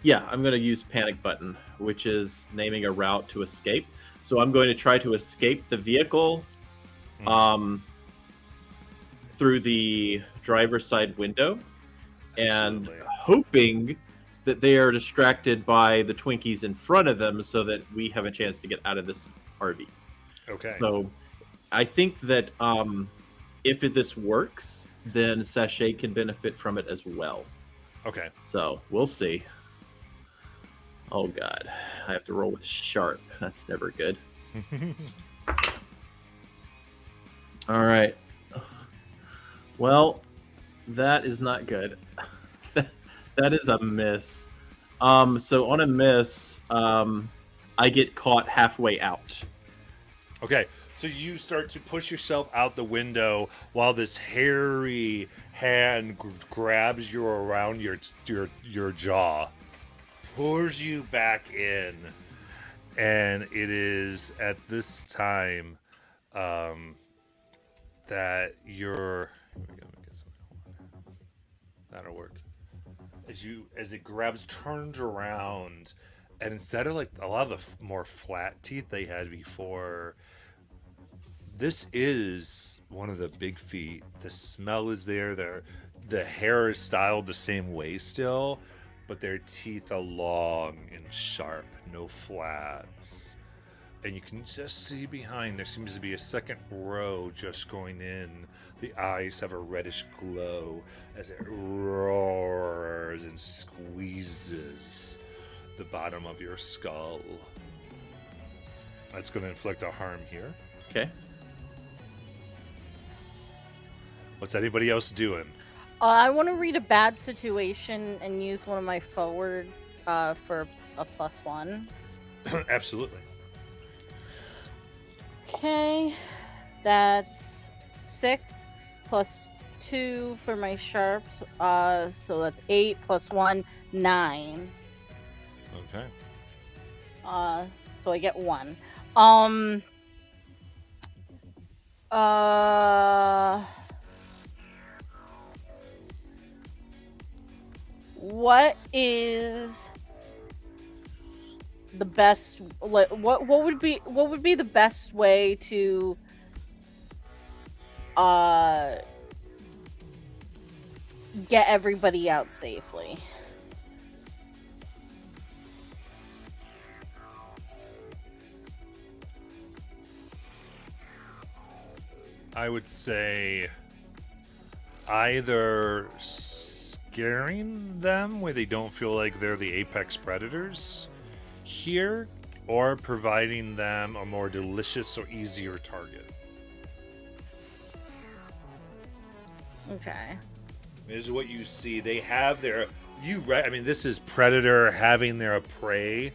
Yeah, I'm going to use panic button, which is naming a route to escape. So I'm going to try to escape the vehicle, through the driver's side window, and hoping that they are distracted by the Twinkies in front of them, so that we have a chance to get out of this RV. Okay. So I think that if this works, then Sashay can benefit from it as well. Okay. So we'll see. Oh God, I have to roll with sharp. That's never good. All right. Well, that is not good. That is a miss. So on a miss, I get caught halfway out. Okay. So you start to push yourself out the window while this hairy hand grabs you around your jaw, pulls you back in, and it is at this time that you're. That'll work. As it grabs, turns around, and instead of like a lot of the more flat teeth they had before, This is one of the big feet. The smell is there. The hair is styled the same way still, but their teeth are long and sharp, no flats. And you can just see behind there seems to be a second row just going in. The eyes have a reddish glow as it roars and squeezes the bottom of your skull. That's going to inflict a harm here. Okay. What's anybody else doing? I want to read a bad situation and use one of my forward for a +1. Absolutely. Okay, that's 6 plus 2 for my sharp. So that's 8 plus 1, 9. Okay. So I get 1. What is the best? What would be the best way to get everybody out safely? I would say either scaring them where they don't feel like they're the apex predators here, or providing them a more delicious or easier target. Okay. This is what you see. They have their I mean, this is predator having their prey.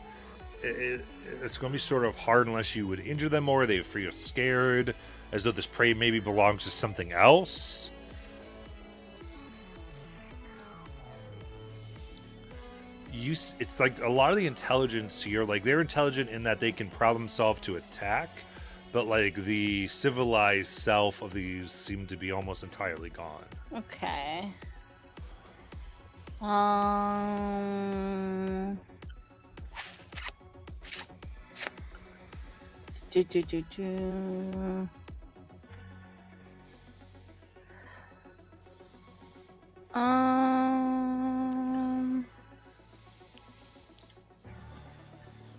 It's going to be sort of hard unless you would injure them more. They feel scared, as though this prey maybe belongs to something else. It's like a lot of the intelligence here, like they're intelligent in that they can problem solve to attack, but like the civilized self of these seem to be almost entirely gone. Okay.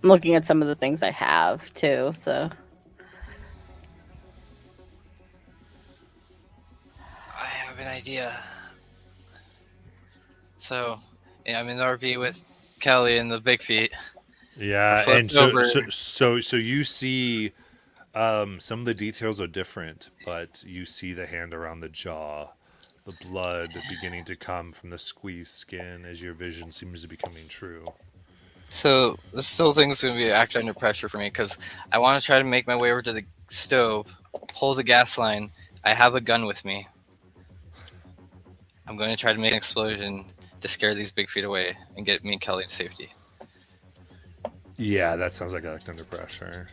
I'm looking at some of the things I have too, so I have an idea. So, yeah, I'm in the RV with Kelly and the big feet. Yeah, Flip and so over. so you see some of the details are different, but you see the hand around the jaw, the blood beginning to come from the squeezed skin as your vision seems to be coming true. So this still thing's going to be act under pressure for me because I want to try to make my way over to the stove, pull the gas line. I have a gun with me. I'm going to try to make an explosion to scare these big feet away and get me and Kelly to safety. Yeah, that sounds like act under pressure.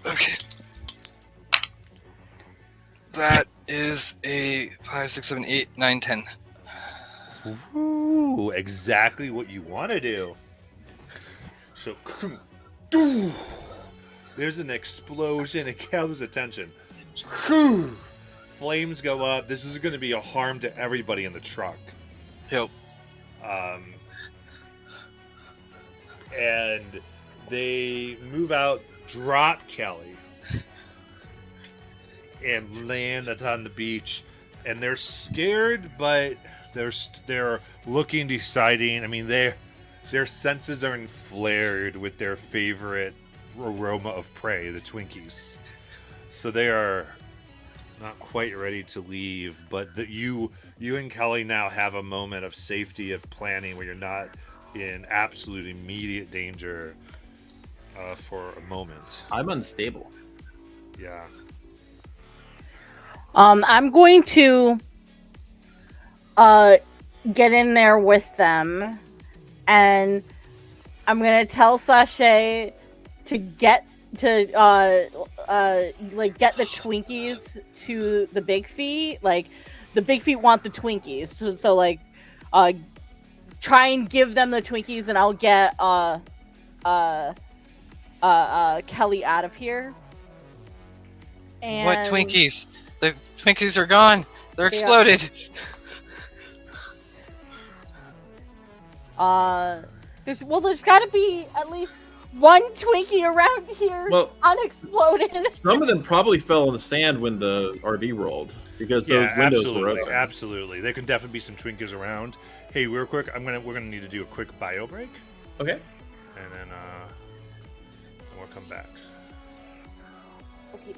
Okay. That is a 5, 6, 7, 8, 9, 10. Ooh, exactly what you want to do. So, there's an explosion. It gathers attention. Flames go up. This is going to be a harm to everybody in the truck. Yep. And they move out, drop Kelly, and land on the beach. And they're scared, but they're looking, deciding. I mean, their senses are flared with their favorite aroma of prey, the Twinkies. So they are not quite ready to leave. But you and Kelly now have a moment of safety, of planning, where you're not in absolute immediate danger for a moment. I'm unstable. Yeah. I'm going to get in there with them, and I'm gonna tell Sashay to get to like get the Twinkies to the big feet. Like the big feet want the Twinkies, so like try and give them the Twinkies, and I'll get Kelly out of here. And What Twinkies? The Twinkies are gone. They're Yeah. exploded. There's got to be at least one Twinkie around here Well, unexploded. some of them probably fell in the sand when the RV rolled because Yeah, those windows were absolutely, open. absolutely. There can definitely be some Twinkies around. Hey, real quick, we're gonna need to do a quick bio break, Okay. and then we'll come back. Okay,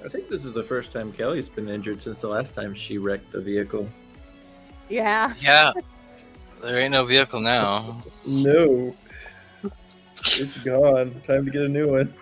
I think this is the first time Kelly's been injured since the last time she wrecked the vehicle. Yeah. Yeah. There ain't no vehicle now. No. It's gone. Time to get a new one.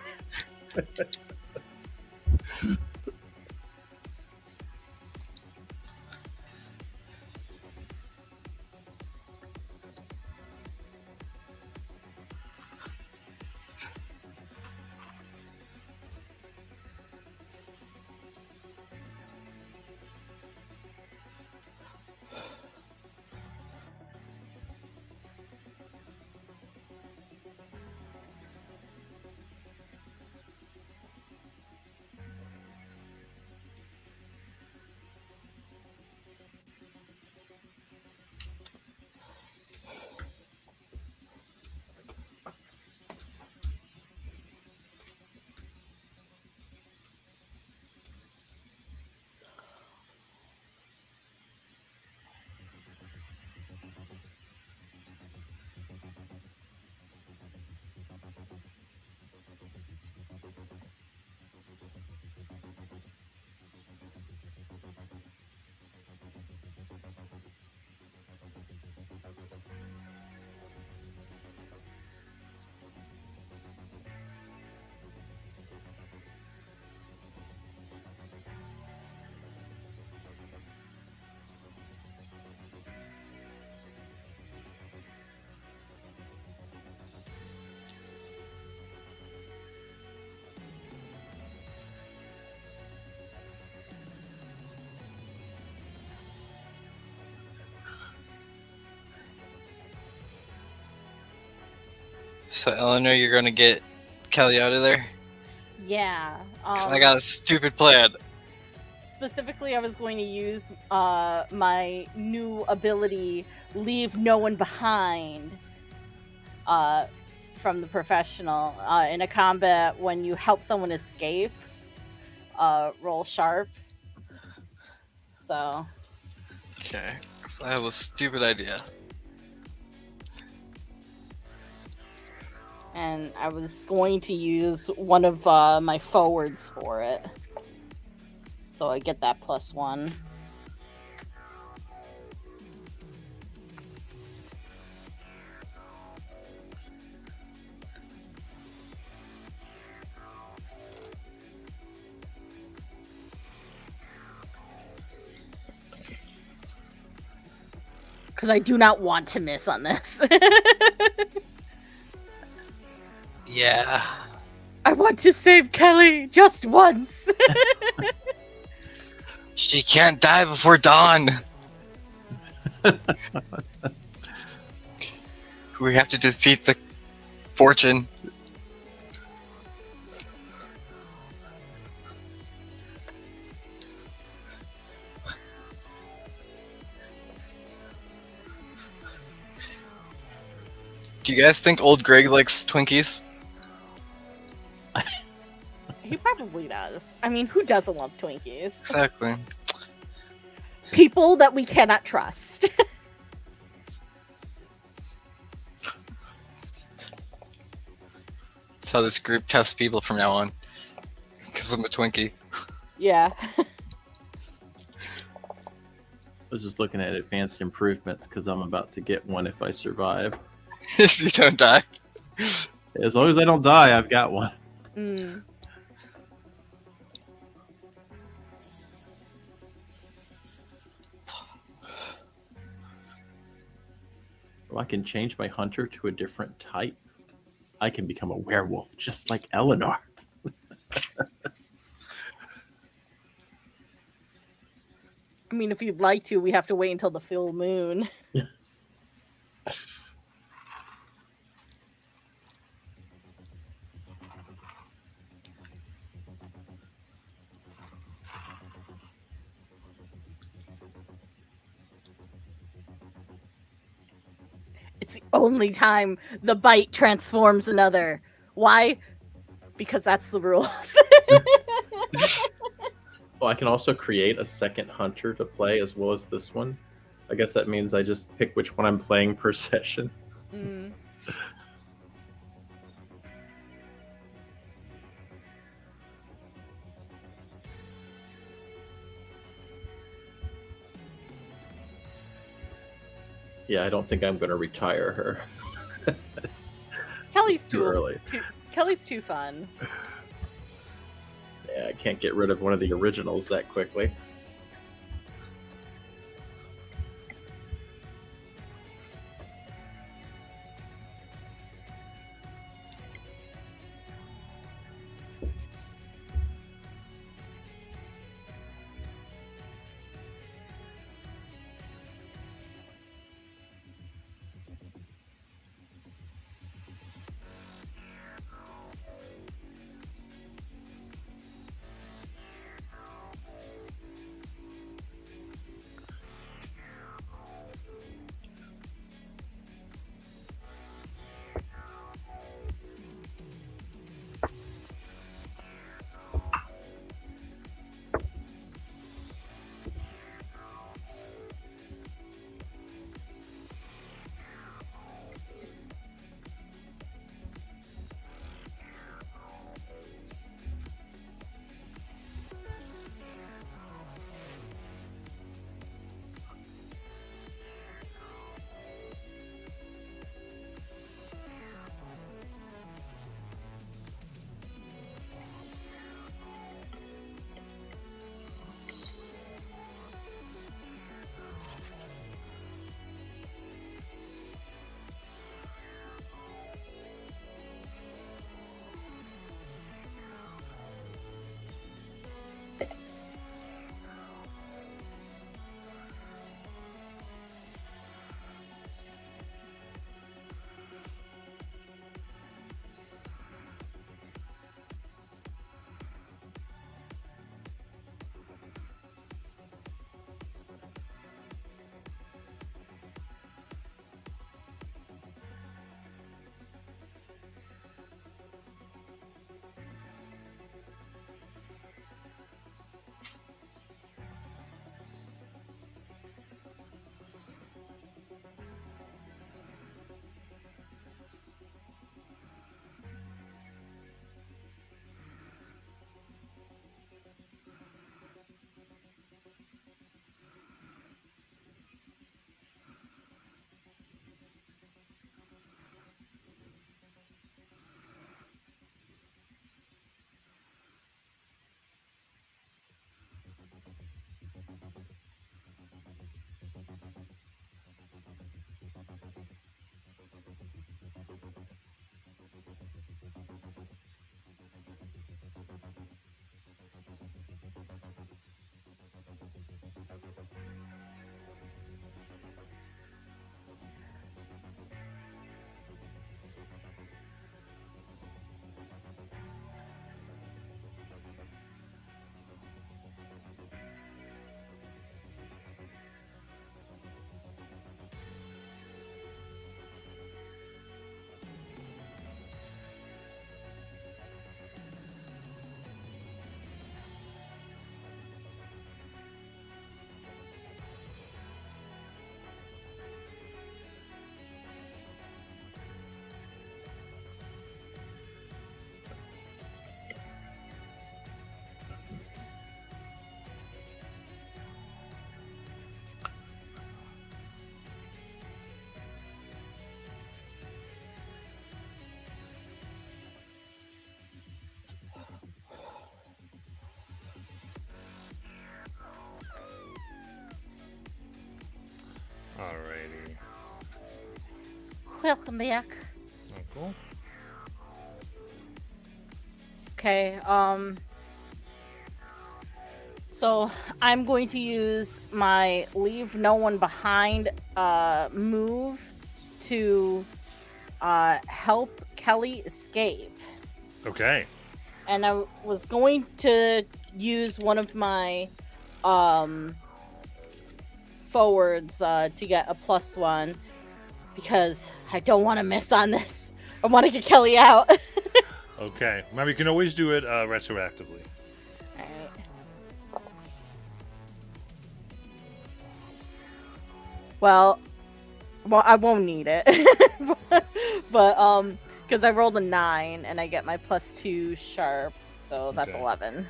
So Eleanor, you're gonna get Kelly out of there. Yeah. 'Cause I got a stupid plan. Specifically, I was going to use my new ability, Leave No One Behind, from the professional. In a combat, when you help someone escape, roll sharp. So, Okay. So I have a stupid idea. and I was going to use one of my forwards for it. So I get that +1. Because I do not want to miss on this. Yeah. I want to save Kelly just once. She can't die before dawn. We have to defeat the fortune. Do you guys think old Greg likes Twinkies? He probably does. I mean, who doesn't love Twinkies? Exactly. People that we cannot trust. That's how this group tests people from now on. Gives them a Twinkie. Yeah. I was just looking at advanced improvements because I'm about to get one if I survive. If you don't die. As long as I don't die, I've got one. Mm. Well, I can change my hunter to a different type. I can become a werewolf just like Eleanor. I mean, if you'd like to, we have to wait until the full moon. It's the only time the bite transforms another. Why? Because that's the rules. Oh, I can also create a second hunter to play as well as this one. I guess that means I just pick which one I'm playing per session. Mm. Yeah, I don't think I'm going to retire her. Kelly's Too early. Kelly's too fun. Yeah, I can't get rid of one of the originals that quickly. Welcome back. Oh, cool. Okay, so I'm going to use my leave no one behind move to help Kelly escape. Okay. And I was going to use one of my forwards to get a +1 because I don't want to miss on this. I want to get Kelly out. Okay. Remember, you can always do it retroactively. Alright. Well, I won't need it. but because I rolled a 9 and I get my +2 sharp, so that's Okay. 11.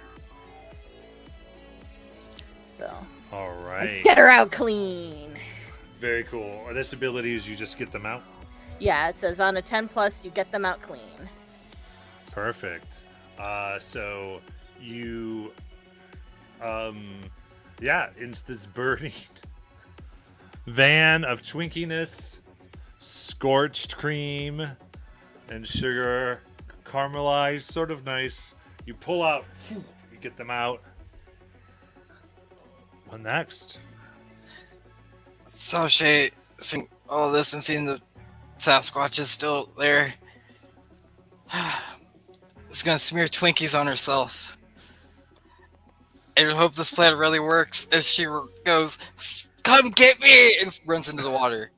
So All right. get her out clean. Very cool. Are this abilities you just get them out? Yeah, it says on a 10+ you get them out clean. Perfect. So you, yeah, into this burning van of Twinkiness, scorched cream, and sugar, caramelized, sort of nice. You pull out, you get them out. What next? So Shay, seeing all this and seeing the Sasquatch is still there, is gonna smear Twinkies on herself. I hope this plan really works as she goes, "Come get me!" and runs into the water,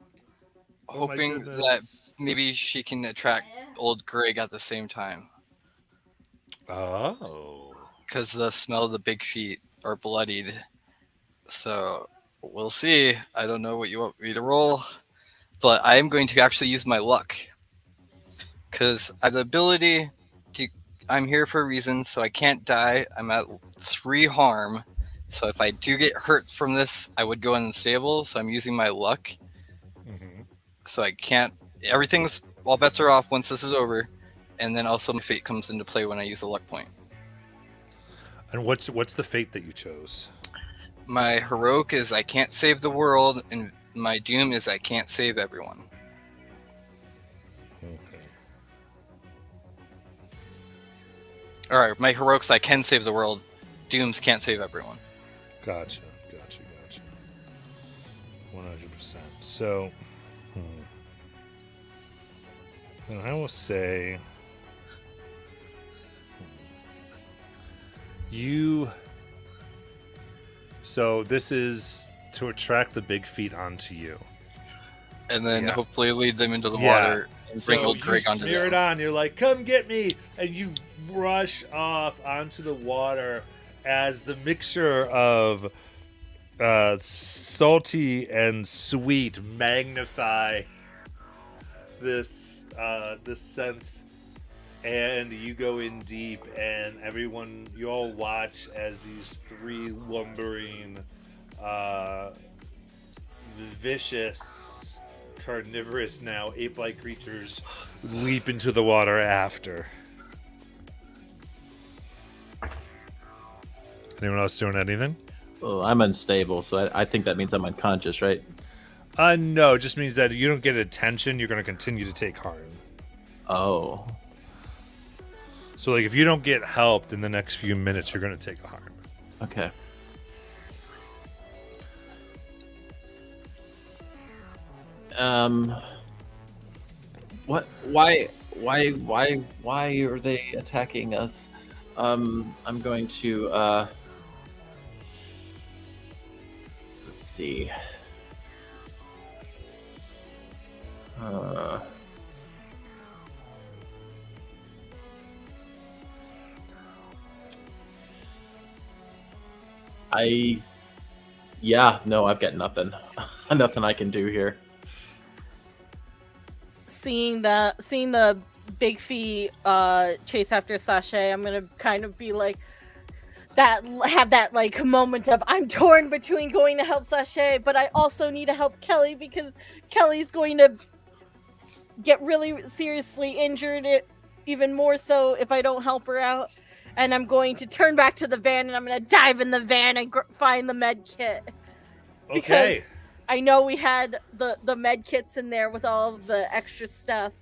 Oh my hoping that goodness. maybe she can attract old Greg at the same time. Oh. Because the smell of the big feet are bloodied. So we'll see. I don't know what you want me to roll, but I am going to actually use my luck. Because I have the ability to. I'm here for a reason, so I can't die. I'm at 3 harm. So if I do get hurt from this, I would go unstable. So I'm using my luck. Mm-hmm. So I can't. Everything's. All bets are off once this is over. And then also my fate comes into play when I use a luck point. And what's the fate that you chose? My heroic is I can't save the world, and my doom is I can't save everyone. Okay. Alright, my heroics I can save the world. Dooms can't save everyone. Gotcha. 100%. So, then I will say you. So this is to attract the big feet onto you. And then Yeah. hopefully lead them into the Yeah. water and bring So old Greg you onto smear it them. on. You're like, "Come get me!" and you rush off onto the water as the mixture of salty and sweet magnify this sense, and you go in deep, and everyone, you all watch as these 3 lumbering, vicious, carnivorous now ape-like creatures leap into the water after. Anyone else doing anything? Oh, I'm unstable, so I think that means I'm unconscious, right? No, it just means that you don't get attention, you're going to continue to take harm. Oh. So, like, if you don't get helped in the next few minutes, you're going to take a harm. Okay. What? Why are they attacking us? I'm going to, let's see. No, I've got nothing. Nothing I can do here. Seeing the big feet chase after Sashay, I'm gonna kind of be like have that like moment of I'm torn between going to help Sashay, but I also need to help Kelly because Kelly's going to get really seriously injured, even more so if I don't help her out. And I'm going to turn back to the van and I'm going to dive in the van and find the med kit. Okay. I know we had the med kits in there with all of the extra stuff,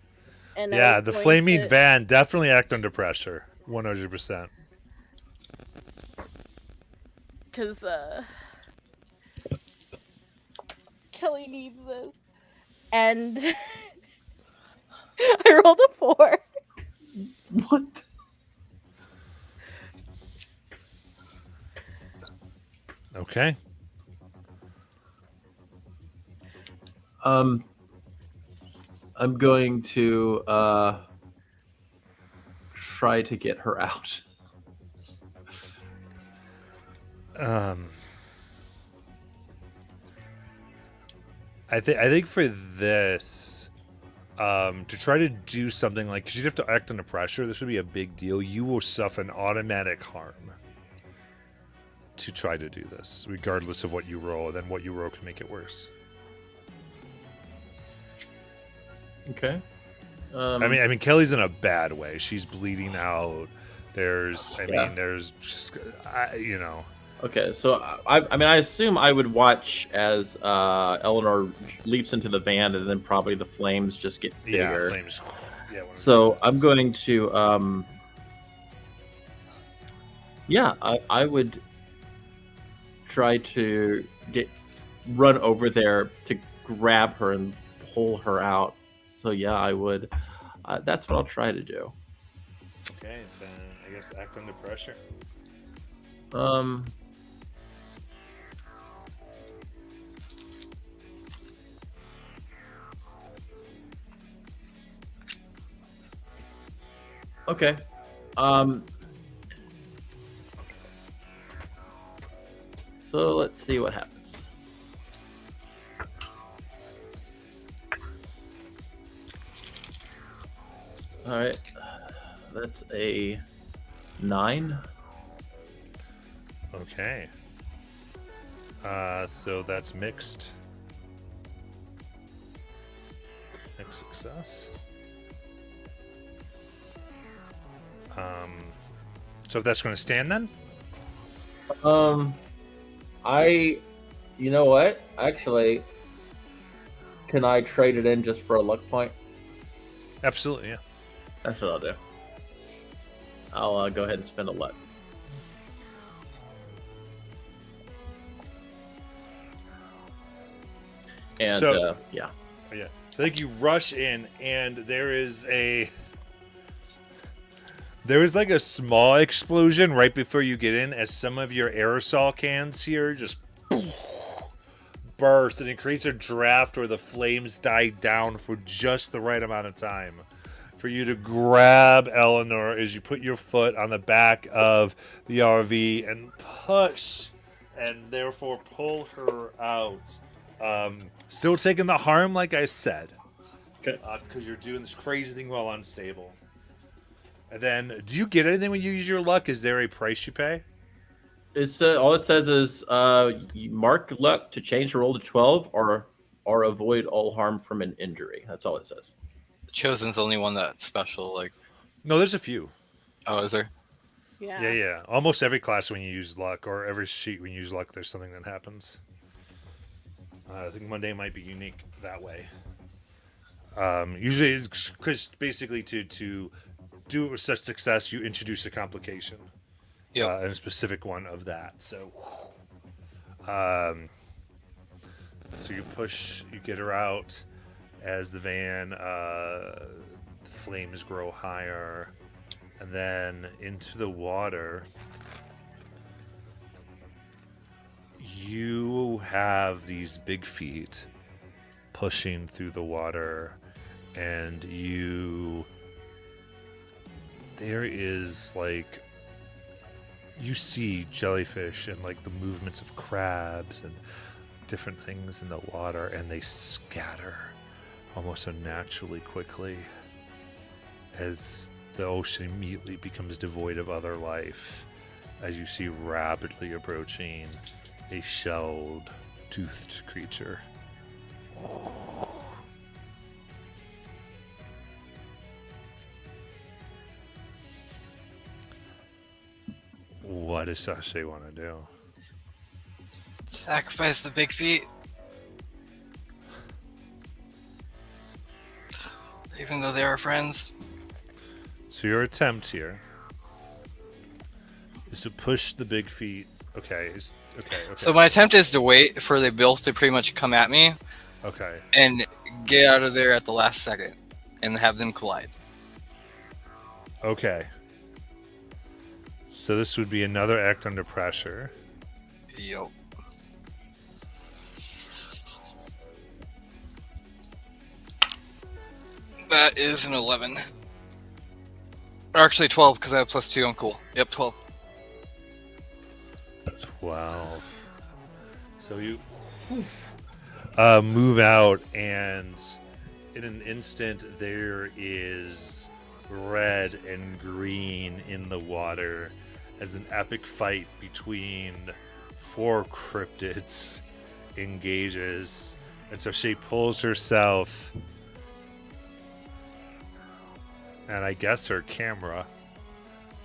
and I Yeah, was the going flaming to, van definitely act under pressure. 100%. because Kelly needs this, and I rolled a 4. What? Okay. I'm going to try to get her out. I think for this, to try to do something like, because you'd have to act under pressure, this would be a big deal. You will suffer an automatic harm to try to do this, regardless of what you roll. And then what you roll can make it worse. Okay. I mean, Kelly's in a bad way. She's bleeding out. There's, Yeah. you know. Okay, so I assume I would watch as Eleanor leaps into the van, and then probably the flames just get bigger. Yeah, flames. Yeah. 100%. So I'm going to, I would try to run over there to grab her and pull her out. So yeah, I would. That's what I'll try to do. Okay, then I guess act under pressure. Okay. So let's see what happens. All right. That's a 9. Okay. So that's mixed. Mixed success. So if that's going to stand then? You know what? Actually, can I trade it in just for a luck point? Absolutely, yeah. That's what I'll do. I'll go ahead and spend a luck. And So- yeah. Yeah. So I think you rush in, and there is like a small explosion right before you get in, as some of your aerosol cans here just burst, and it creates a draft where the flames die down for just the right amount of time for you to grab Eleanor as you put your foot on the back of the RV and push, and therefore pull her out. Still taking the harm, like I said. Okay. Because you're doing this crazy thing while unstable. And then, do you get anything when you use your luck? Is there a price you pay? It's all it says is you mark luck to change the roll to 12 or avoid all harm from an injury. That's all it says. Chosen's the only one that's special. Like, No, there's a few. oh, is there? Yeah. Almost every class when you use luck, or every sheet when you use luck, there's something that happens. I think Monday might be unique that way. Usually, it's because basically to do it with such success, you introduce a complication. Yeah. And a specific one of that. So, so you get her out as the van, the flames grow higher, and then into the water. You have these big feet pushing through the water, and there is like, you see jellyfish and like the movements of crabs and different things in the water, and they scatter almost unnaturally quickly as the ocean immediately becomes devoid of other life, as you see rapidly approaching a shelled, toothed creature. What does Sashay want to do? Sacrifice the big feet. even though they are friends. So your attempt here is to push the big feet. Okay. Okay. So my attempt is to wait for the both to pretty much come at me Okay. and get out of there at the last second and have them collide. Okay. So this would be another act under pressure. Yo. That is an 11. Or actually 12 because I have +2. I'm cool. Yep, 12. 12. So you move out, and in an instant, there is red and green in the water as an epic fight between 4 cryptids engages. And so she pulls herself, and I guess her camera,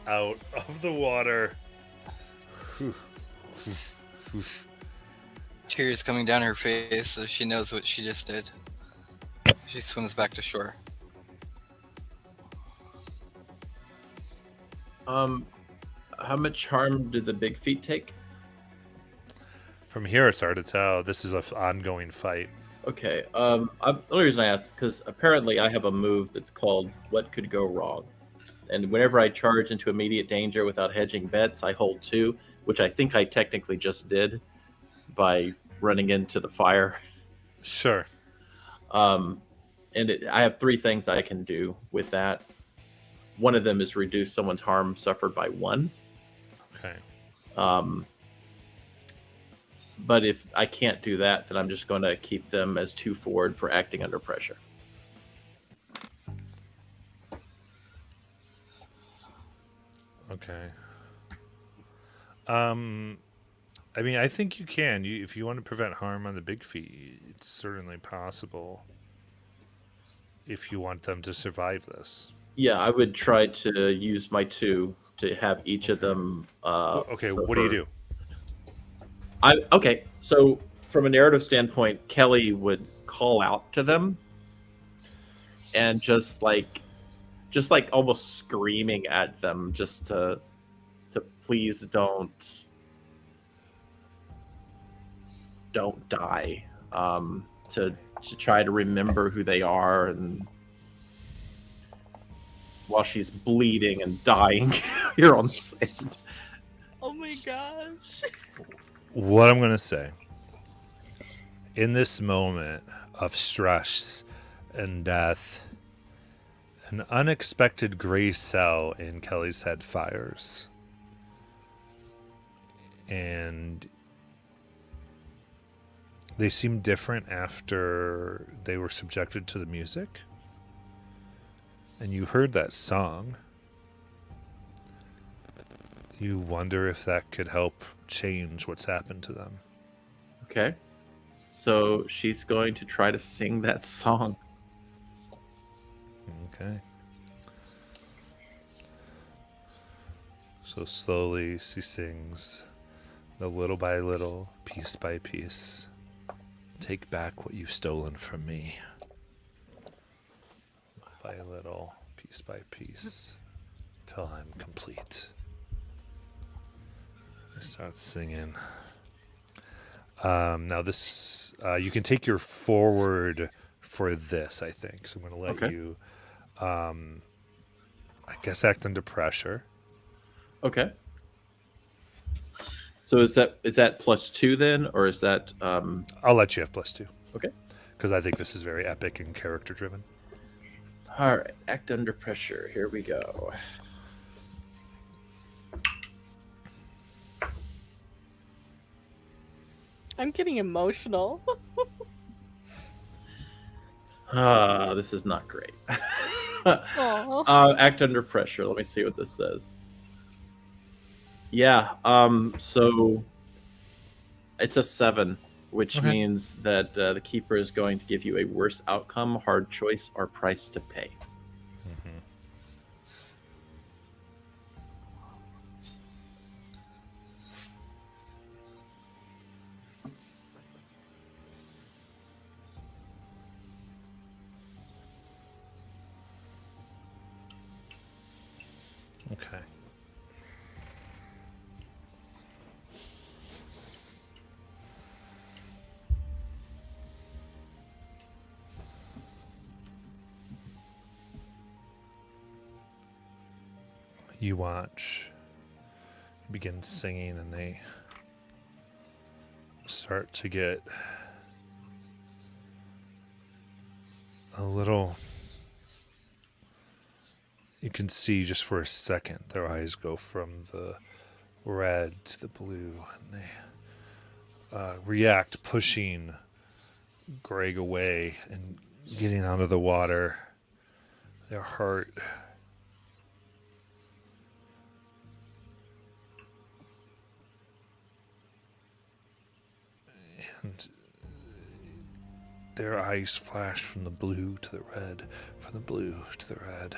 out of the water. Tears coming down her face so she knows what she just did. She swims back to shore. How much harm did the big feet take? From here, it's hard to tell. This is an ongoing fight. Okay. The only reason I ask because apparently I have a move that's called "What Could Go Wrong," and whenever I charge into immediate danger without hedging bets, I hold 2, which I think I technically just did by running into the fire. Sure. I have 3 things I can do with that. One of them is reduce someone's harm suffered by 1. Okay. But if I can't do that, then I'm just going to keep them as 2 forward for acting under pressure. Okay. I mean, I think you can. If you want to prevent harm on the big feet, it's certainly possible. If you want them to survive this. Yeah, I would try to use my 2 to have each of them. Okay, what do you do? Okay, so from a narrative standpoint, Kelly would call out to them and just like almost screaming at them just to please don't die, to try to remember who they are, and while she's bleeding and dying here on sand. Oh my gosh. What I'm going to say, in this moment of stress and death, an unexpected gray cell in Kelly's head fires. And they seem different after they were subjected to the music. And you heard that song. You wonder if that could help change what's happened to them. Okay. So she's going to try to sing that song. Okay. So slowly she sings, the little by little, piece by piece. Take back what you've stolen from me. Little by little, piece by piece, till I'm complete. I start singing. Now this, you can take your forward for this, I think. So I'm going to let you, I guess, act under pressure. Okay. So is that +2 then, or is that? I'll let you have +2. Okay. Because I think this is very epic and character driven. All right, act under pressure. Here we go. I'm getting emotional. This is not great. Aw. Act under pressure. Let me see what this says. Yeah. So it's a 7, which means that the keeper is going to give you a worse outcome, hard choice, or price to pay. Mm-hmm. You watch. You begin singing, and they start to get a little. You can see just for a second their eyes go from the red to the blue, and they react, pushing Greg away and getting out of the water. Their heart and their eyes flash from the blue to the red, from the blue to the red.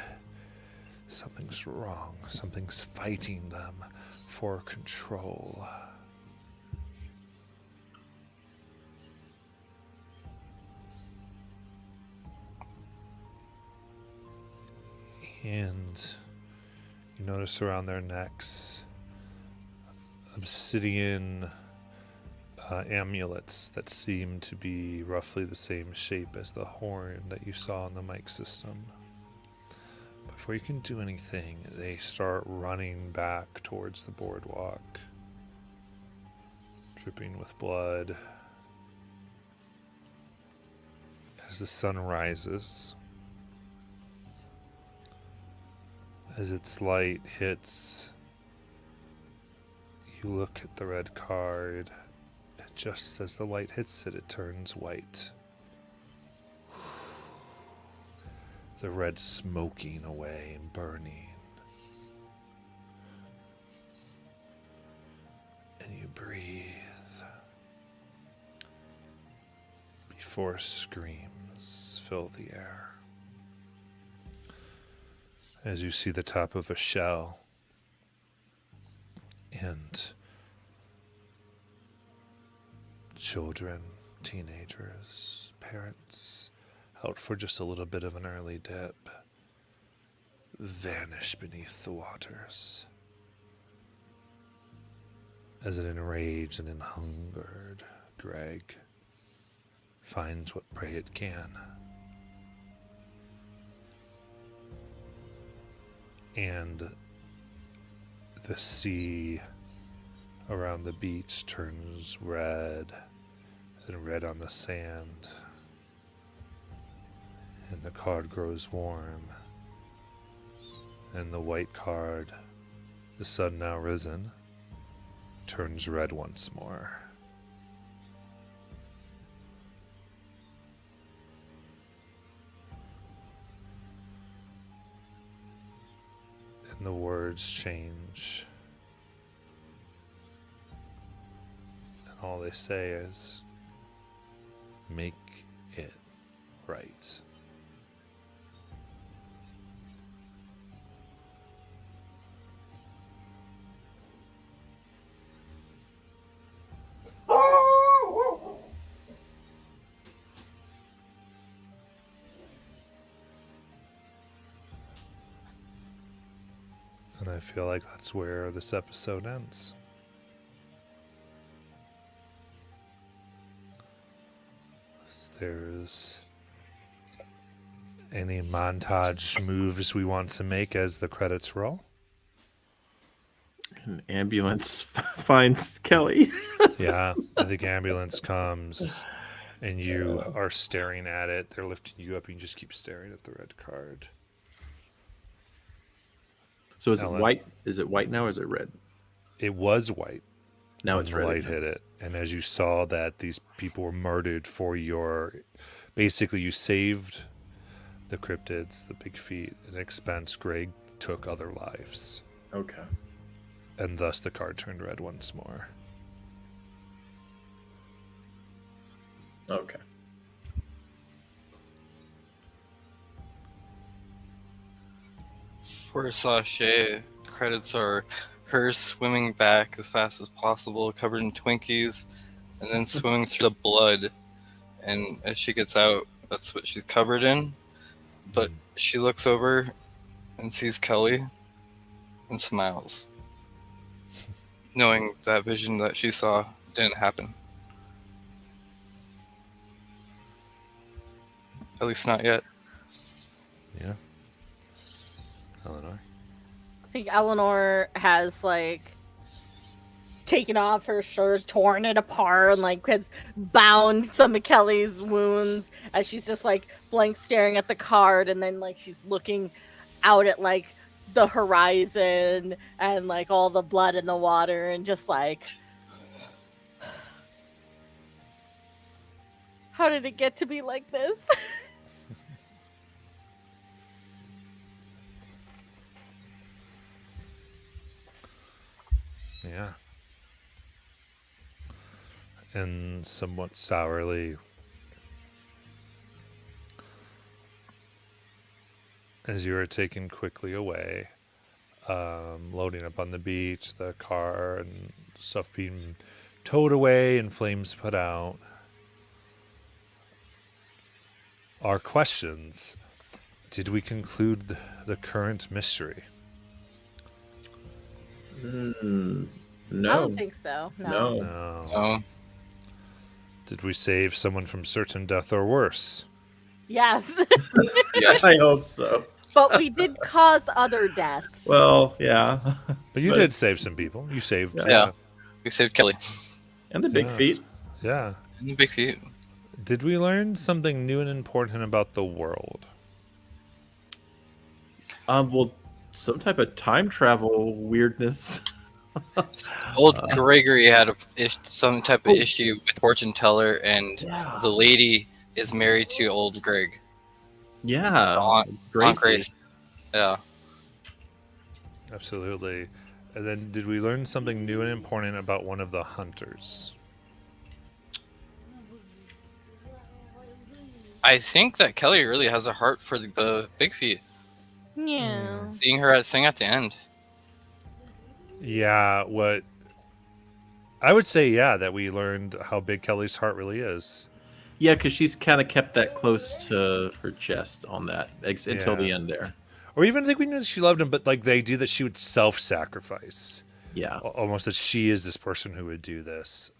Something's wrong. Something's fighting them for control. And you notice around their necks obsidian amulets that seem to be roughly the same shape as the horn that you saw in the mic system. Before you can do anything, they start running back towards the boardwalk, dripping with blood. As the sun rises, as its light hits, you look at the red card, and just as the light hits it, it turns white. The red smoking away and burning. And you breathe before screams fill the air. As you see the top of a shell and children, teenagers, parents, out for just a little bit of an early dip, vanish beneath the waters as an enraged and enhungered Greg finds what prey it can. And the sea around the beach turns red, and red on the sand. And the card grows warm, and the white card, the sun now risen, turns red once more. And the words change, and all they say is, make it right. And I feel like that's where this episode ends. If there's any montage moves we want to make as the credits roll? An ambulance finds Kelly. Yeah, the ambulance comes and you are staring at it. They're lifting you up and you just keep staring at the red card. So is Ellen. it white? Is it white now or is it red? It was white. Now when it's the red. light hit it. And as you saw that these people were murdered for your... Basically, you saved the cryptids, the big feet, at expense. Greg took other lives. Okay. And thus the card turned red once more. Okay. For Sashay, credits are her swimming back as fast as possible, covered in Twinkies, and then swimming through the blood. And as she gets out, that's what she's covered in. But she looks over and sees Kelly and smiles, knowing that vision that she saw didn't happen. At least not yet. Yeah. Eleanor? think Eleanor has like taken off her shirt, torn it apart, and like has bound some of Kelly's wounds as she's just like blank staring at the card, and then like she's looking out at like the horizon and like all the blood in the water, and just like, how did it get to be like this? Yeah. And somewhat sourly, as you are taken quickly away, loading up on the beach, the car and stuff being towed away and flames put out. Our questions. Did we conclude the current mystery? No. I don't think so. No. No. Oh, Did we save someone from certain death or worse? Yes. yes. I hope so. But we did cause other deaths. Well, yeah. But you But- did save some people. You saved. Yeah. We saved Kelly. And the big Yes. feet. Yeah. And the big feet. Did we learn something new and important about the world? Well, some type of time travel weirdness. Old Gregory had some type of issue with fortune teller, and Yeah. the lady is married to old Greg. Yeah. Aunt Gracie. Grace. Yeah. Absolutely. And then did we learn something new and important about one of the hunters? I think that Kelly really has a heart for the big feet. Yeah. Seeing her sing at the end. Yeah, what I would say, yeah, that we learned how big Kelly's heart really is. Yeah, because she's kind of kept that close to her chest on that until the Yeah. end there. Or even think we knew that she loved him, but like the idea that she would self-sacrifice. Yeah. Almost that she is this person who would do this.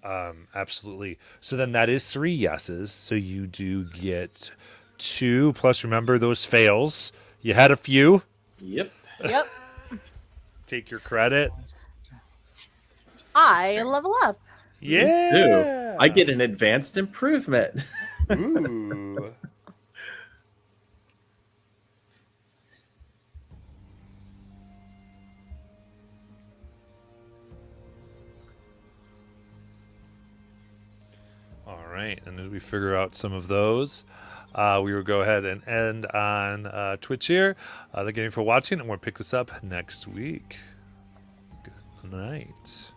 Absolutely. So then that is 3 yeses. So you do get 2 plus. Remember those fails. You had a few. Yep. Yep. Take your credit. I level up. Yeah. I get an advanced improvement. Ooh. All right, and as we figure out some of those, we will go ahead and end on Twitch here. Thank you for watching, and we'll pick this up next week. Good night.